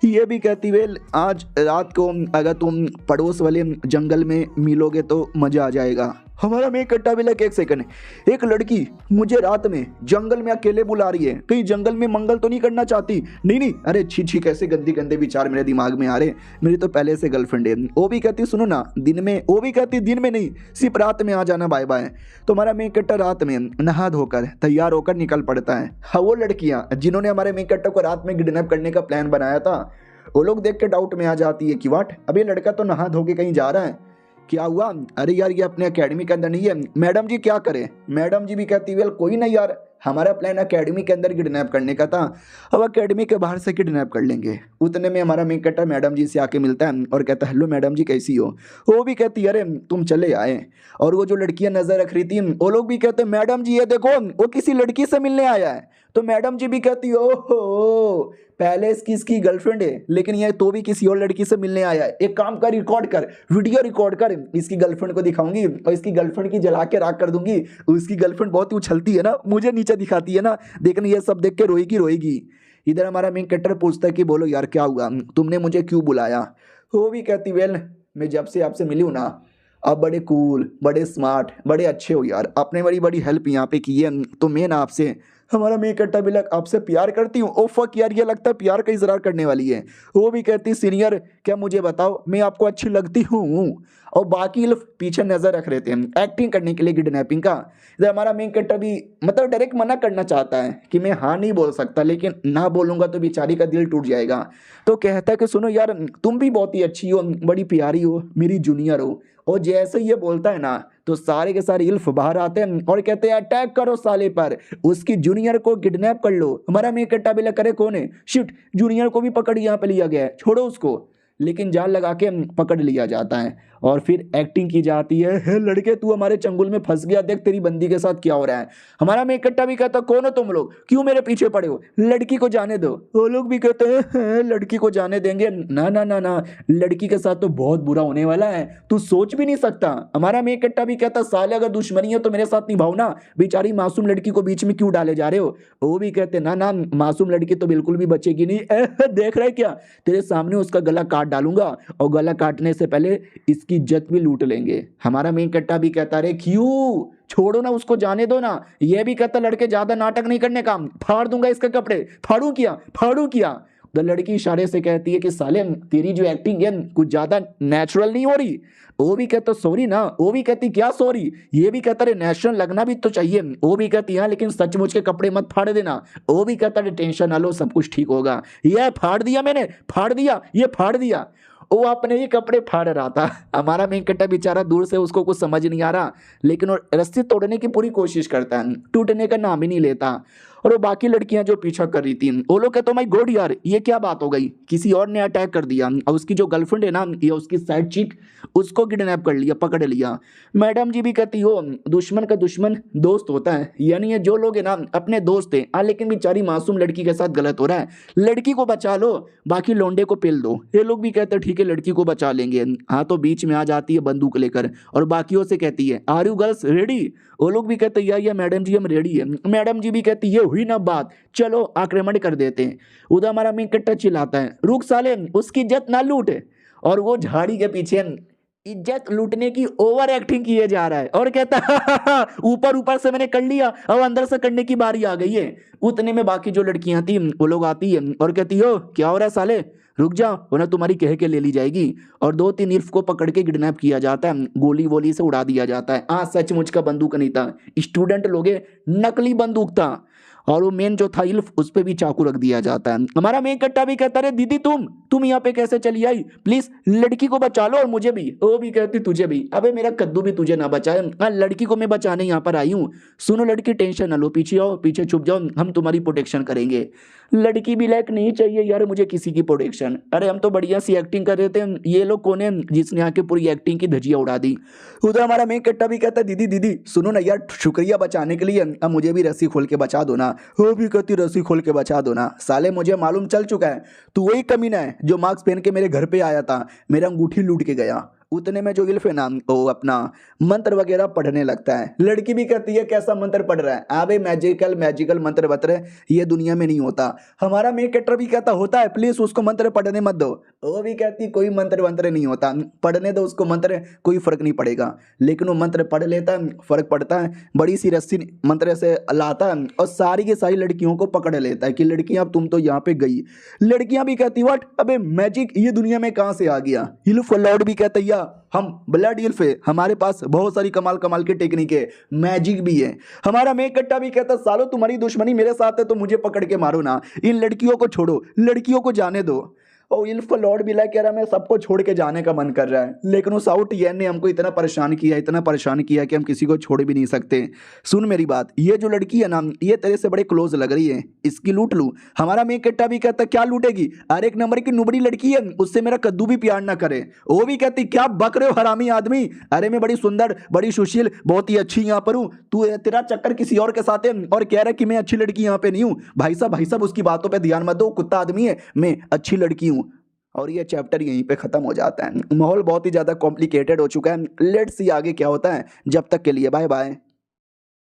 ये भी कहती वेल आज रात को अगर तुम पड़ोस वाले जंगल में मिलोगे तो मज़ा आ जाएगा। हमारा मेन कट्टा भी लगे एक सेकंड, एक लड़की मुझे रात में जंगल में अकेले बुला रही है, कहीं जंगल में मंगल तो नहीं करना चाहती? नहीं नहीं, अरे छी छी कैसे गंदे गंदे विचार मेरे दिमाग में आ रहे, मेरी तो पहले से गर्लफ्रेंड है। वो भी कहती सुनो ना दिन में, वो भी कहती दिन में नहीं सिर्फ रात में आ जाना, बाय बाय। तो हमारा मेन कट्टा रात में नहा धोकर तैयार होकर निकल पड़ता है। हाँ वो लड़कियाँ जिन्होंने हमारे मेन कट्टा को रात में किडनैप करने का प्लान बनाया था, वो लोग देख के डाउट में आ जाती है कि वाट अभी लड़का तो नहा धो के कहीं जा रहा है, क्या हुआ? अरे यार ये अपने एकेडमी के अंदर नहीं है। मैडम जी क्या करें? मैडम जी भी कहती वेल कोई नहीं यार, हमारा प्लान एकेडमी के अंदर किडनैप करने का था, अब एकेडमी के बाहर से किडनैप कर लेंगे। उतने में हमारा मेन कट्टा मैडम जी से आके मिलता है और कहता है हेलो मैडम जी कैसी हो? वो भी कहती अरे तुम चले आए। और वो जो लड़कियां नजर रख रही थी वो लोग भी कहते मैडम जी ये देखो वो किसी लड़की से मिलने आया है। तो मैडम जी भी कहती ओहो पहले इसकी गर्लफ्रेंड है, लेकिन ये तो भी किसी और लड़की से मिलने आया है। एक काम कर, रिकॉर्ड कर, वीडियो रिकॉर्ड कर, इसकी गर्लफ्रेंड को दिखाऊंगी और इसकी गर्लफ्रेंड की जला के राख कर दूंगी। उसकी गर्लफ्रेंड बहुत ही उछलती है ना, मुझे नीचे दिखाती है ना, देखना ये सब देख के रोएगी रोएगी। इधर हमारा मेन कट्टर पूछता है कि बोलो यार क्या हुआ, तुमने मुझे क्यों बुलाया? वो भी कहती वेल मैं जब से आपसे मिली हूँ ना, आप बड़े कूल, बड़े स्मार्ट, बड़े अच्छे हो यार, आपने बड़ी बड़ी हेल्प यहाँ पे की है, तो मैं ना आपसे, हमारा मेन कट्टा भी लग आपसे प्यार करती हूँ। ओ फक यार ये लगता है प्यार का इजहार करने वाली है। वो भी कहती सीनियर क्या मुझे बताओ मैं आपको अच्छी लगती हूँ? और बाकी लोग पीछे नजर रख रहे थे एक्टिंग करने के लिए किडनैपिंग का। इधर हमारा मेन कट्टा भी मतलब डायरेक्ट मना करना चाहता है कि मैं हाँ नहीं बोल सकता, लेकिन ना बोलूँगा तो बेचारी का दिल टूट जाएगा। तो कहता है कि सुनो यार तुम भी बहुत ही अच्छी हो, बड़ी प्यारी हो, मेरी जूनियर हो। और जैसे ये बोलता है ना तो सारे के सारे इल्फ बाहर आते हैं और कहते हैं अटैक करो साले पर, उसकी जूनियर को किडनैप कर लो। हमारा मेन कट्टा भी लग करे कौन है, शिट जूनियर को भी पकड़ यहाँ पे लिया गया है, छोड़ो उसको। लेकिन जाल लगा के पकड़ लिया जाता है और फिर एक्टिंग की जाती है, "हे लड़के तू हमारे चंगुल में फंस गया, देख तेरी बंदी के साथ क्या हो रहा है।" हमारा मेन कट्टा भी कहता कौन हो तुम लोग, क्यों मेरे पीछे पड़े हो, लड़की को जाने दो। वो लोग भी कहते हैं "हैं, लड़की को जाने देंगे, ना ना ना ना, लड़की के साथ तो बहुत बुरा होने वाला है, तू सोच भी नहीं सकता। हमारा मेन कट्टा भी कहता साले अगर दुश्मनी है तो मेरे साथ निभाओ ना, बेचारी मासूम लड़की को बीच में क्यों डाले जा रहे हो। वो भी कहते ना ना, मासूम लड़की तो बिल्कुल भी बचेगी नहीं, देख रहे क्या, तेरे सामने उसका गला काट डालूंगा और गला काटने से पहले इसकी इज्जत भी लूट लेंगे। हमारा मेन कट्टा भी कहता रे क्यों, छोड़ो ना उसको, जाने दो ना। ये भी कहता लड़के ज्यादा नाटक नहीं करने का, फाड़ दूंगा इसके कपड़े, फाड़ू किया फाड़ू किया। तो लड़की इशारे से कहती है कि साले तेरी जो एक्टिंग है कुछ ज्यादा नेचुरल नहीं हो रही। वो भी कहता सॉरी ना, वो भी कहती क्या सॉरी, ये भी कहता रे नेचुरल लगना भी तो चाहिए। वो भी कहती हाँ लेकिन सचमुच के कपड़े मत फाड़ देना। वो भी कहता रे टेंशन ना लो, सब कुछ ठीक होगा। ये फाड़ दिया मैंने, फाड़ दिया, ये फाड़ दिया। वो अपने ही कपड़े फाड़ रहा था। हमारा मेन कट्टा बेचारा दूर से उसको कुछ समझ नहीं आ रहा, लेकिन वो रस्सी तोड़ने की पूरी कोशिश करता है, टूटने का नाम ही नहीं लेता। और वो बाकी लड़कियां जो पीछा कर रही थी वो लोग कहते माय गॉड यार ये क्या बात हो गई, किसी और ने अटैक कर दिया और उसकी जो गर्लफ्रेंड है ना या उसकी साइड चिक उसको किडनैप कर लिया, पकड़ लिया। मैडम जी भी कहती हो दुश्मन का दुश्मन दोस्त होता है, यानी ये जो लोग है ना अपने दोस्त है, लेकिन बेचारी मासूम लड़की के साथ गलत हो रहा है, लड़की को बचा लो, बाकी लोंडे को पेल दो। ये लोग भी कहते हैं ठीक है लड़की को बचा लेंगे। हाँ तो बीच में आ जाती है बंदूक लेकर और बाकियों से कहती है आर यू गर्ल्स रेडी। वो लोग भी कहते हैं या मैडम जी हम रेडी है। मैडम जी भी कहती है हुई ना बात, चलो आक्रमण कर देते हैं। उधर हमारा मेन कट्टा चिल्लाता है रुक साले उसकी इज्जत ना लूट, और वो झाड़ी के पीछे इज्जत लूटने की ओवर एक्टिंग किए जा रहा है और कहता है ऊपर ऊपर से मैंने कर लिया अब अंदर से करने की बारी आ गई है। उतने में बाकी जो लड़कियां थी वो लोग आती है और कहती हो क्या हो रहा है साले, रुक जाओ वरना तुम्हारी कह के ले ली जाएगी। और 2-3 इल्फ को पकड़ के किडनैप किया जाता है, गोली वोली से उड़ा दिया जाता है। सचमुच का बंदूक नहीं था, स्टूडेंट लोग नकली बंदूक था, और वो मेन जो था इल्फ उस पे भी चाकू रख दिया जाता है। हमारा मेन कट्टा भी कहता है दीदी तुम यहाँ पे कैसे चली आई, प्लीज लड़की को बचा लो और मुझे भी। वो भी कहती तुझे भी, अबे मेरा कद्दू भी तुझे ना बचाए, लड़की को मैं बचाने यहाँ पर आई हूँ। सुनो लड़की टेंशन ना लो, पीछे आओ, पीछे छुप जाओ, हम तुम्हारी प्रोटेक्शन करेंगे। लड़की भी लायक नहीं चाहिए यार मुझे किसी की प्रोटेक्शन, अरे हम तो बढ़िया सी एक्टिंग कर रहे थे, ये लोग कौन है जिसने आके पूरी एक्टिंग की धजिया उड़ा दी। उधर हमारा मेन कट्टा भी कहता है दीदी दीदी सुनो ना यार, शुक्रिया बचाने के लिए, अब मुझे भी रस्सी खोल के बचा दो ना। वो भी कहती रस्सी खोल के बचा दो ना, साले मुझे मालूम चल चुका है तू वही कमीना है जो मास्क पहन के मेरे घर पे आया था, मेरा अंगूठी लूट के गया। उतने में जो इल्फ है ना वो अपना मंत्र वगैरह पढ़ने लगता है। लड़की भी कहती है कैसा मंत्र पढ़ रहा है, अबे मैजिकल मैजिकल मंत्र बतरे, ये दुनिया में नहीं होता। हमारा मेन कैरेक्टर भी कहता होता है प्लीज उसको मंत्र पढ़ने मत दो। वो भी कहती कोई मंत्र वंत्र नहीं होता, पढ़ने दो उसको मंत्र, कोई फर्क नहीं पड़ेगा। लेकिन वो मंत्र पढ़ लेता है, फर्क पड़ता है, बड़ी सी रस्सी मंत्र से लाता है और सारी की सारी लड़कियों को पकड़ लेता है कि लड़कियां अब तुम तो यहाँ पे गई। लड़कियां भी कहती व्हाट, अबे मैजिक ये दुनिया में कहाँ से आ गया। इल्फ लॉर्ड भी कहता है हम ब्लड इल्फ है, हमारे पास बहुत सारी कमाल कमाल की टेक्निक है, मैजिक भी है। हमारा मेन कट्टा भी कहता सालो तुम्हारी दुश्मनी मेरे साथ है तो मुझे पकड़ के मारो ना, इन लड़कियों को छोड़ो, लड़कियों को जाने दो। और इल्फ लॉर्ड भी कह रहा मैं सबको छोड़ के जाने का मन कर रहा है, लेकिन उस आउट यन ने हमको इतना परेशान किया, इतना परेशान किया कि हम किसी को छोड़ भी नहीं सकते। सुन मेरी बात, ये जो लड़की है ना ये तेरे से बड़े क्लोज लग रही है, इसकी लूट लूं। हमारा मेन कट्टा भी कहता क्या लूटेगी, अरे एक नंबर की नुबड़ी लड़की है, उससे मेरा कद्दू भी प्यार ना करे। वो भी कहती क्या बक रहे हो हरामी आदमी, अरे मैं बड़ी सुंदर बड़ी सुशील बहुत ही अच्छी यहाँ पर हूँ, तू तेरा चक्कर किसी और के साथ है और कह रहा है कि मैं अच्छी लड़की यहाँ पे नहीं हूँ। भाई साहब उसकी बातों पर ध्यान मत दो, कुत्ता आदमी है, मैं अच्छी लड़की हूँ। और ये चैप्टर यहीं पे ख़त्म हो जाता है। माहौल बहुत ही ज़्यादा कॉम्प्लिकेटेड हो चुका है, लेट्स सी आगे क्या होता है। जब तक के लिए बाय बाय।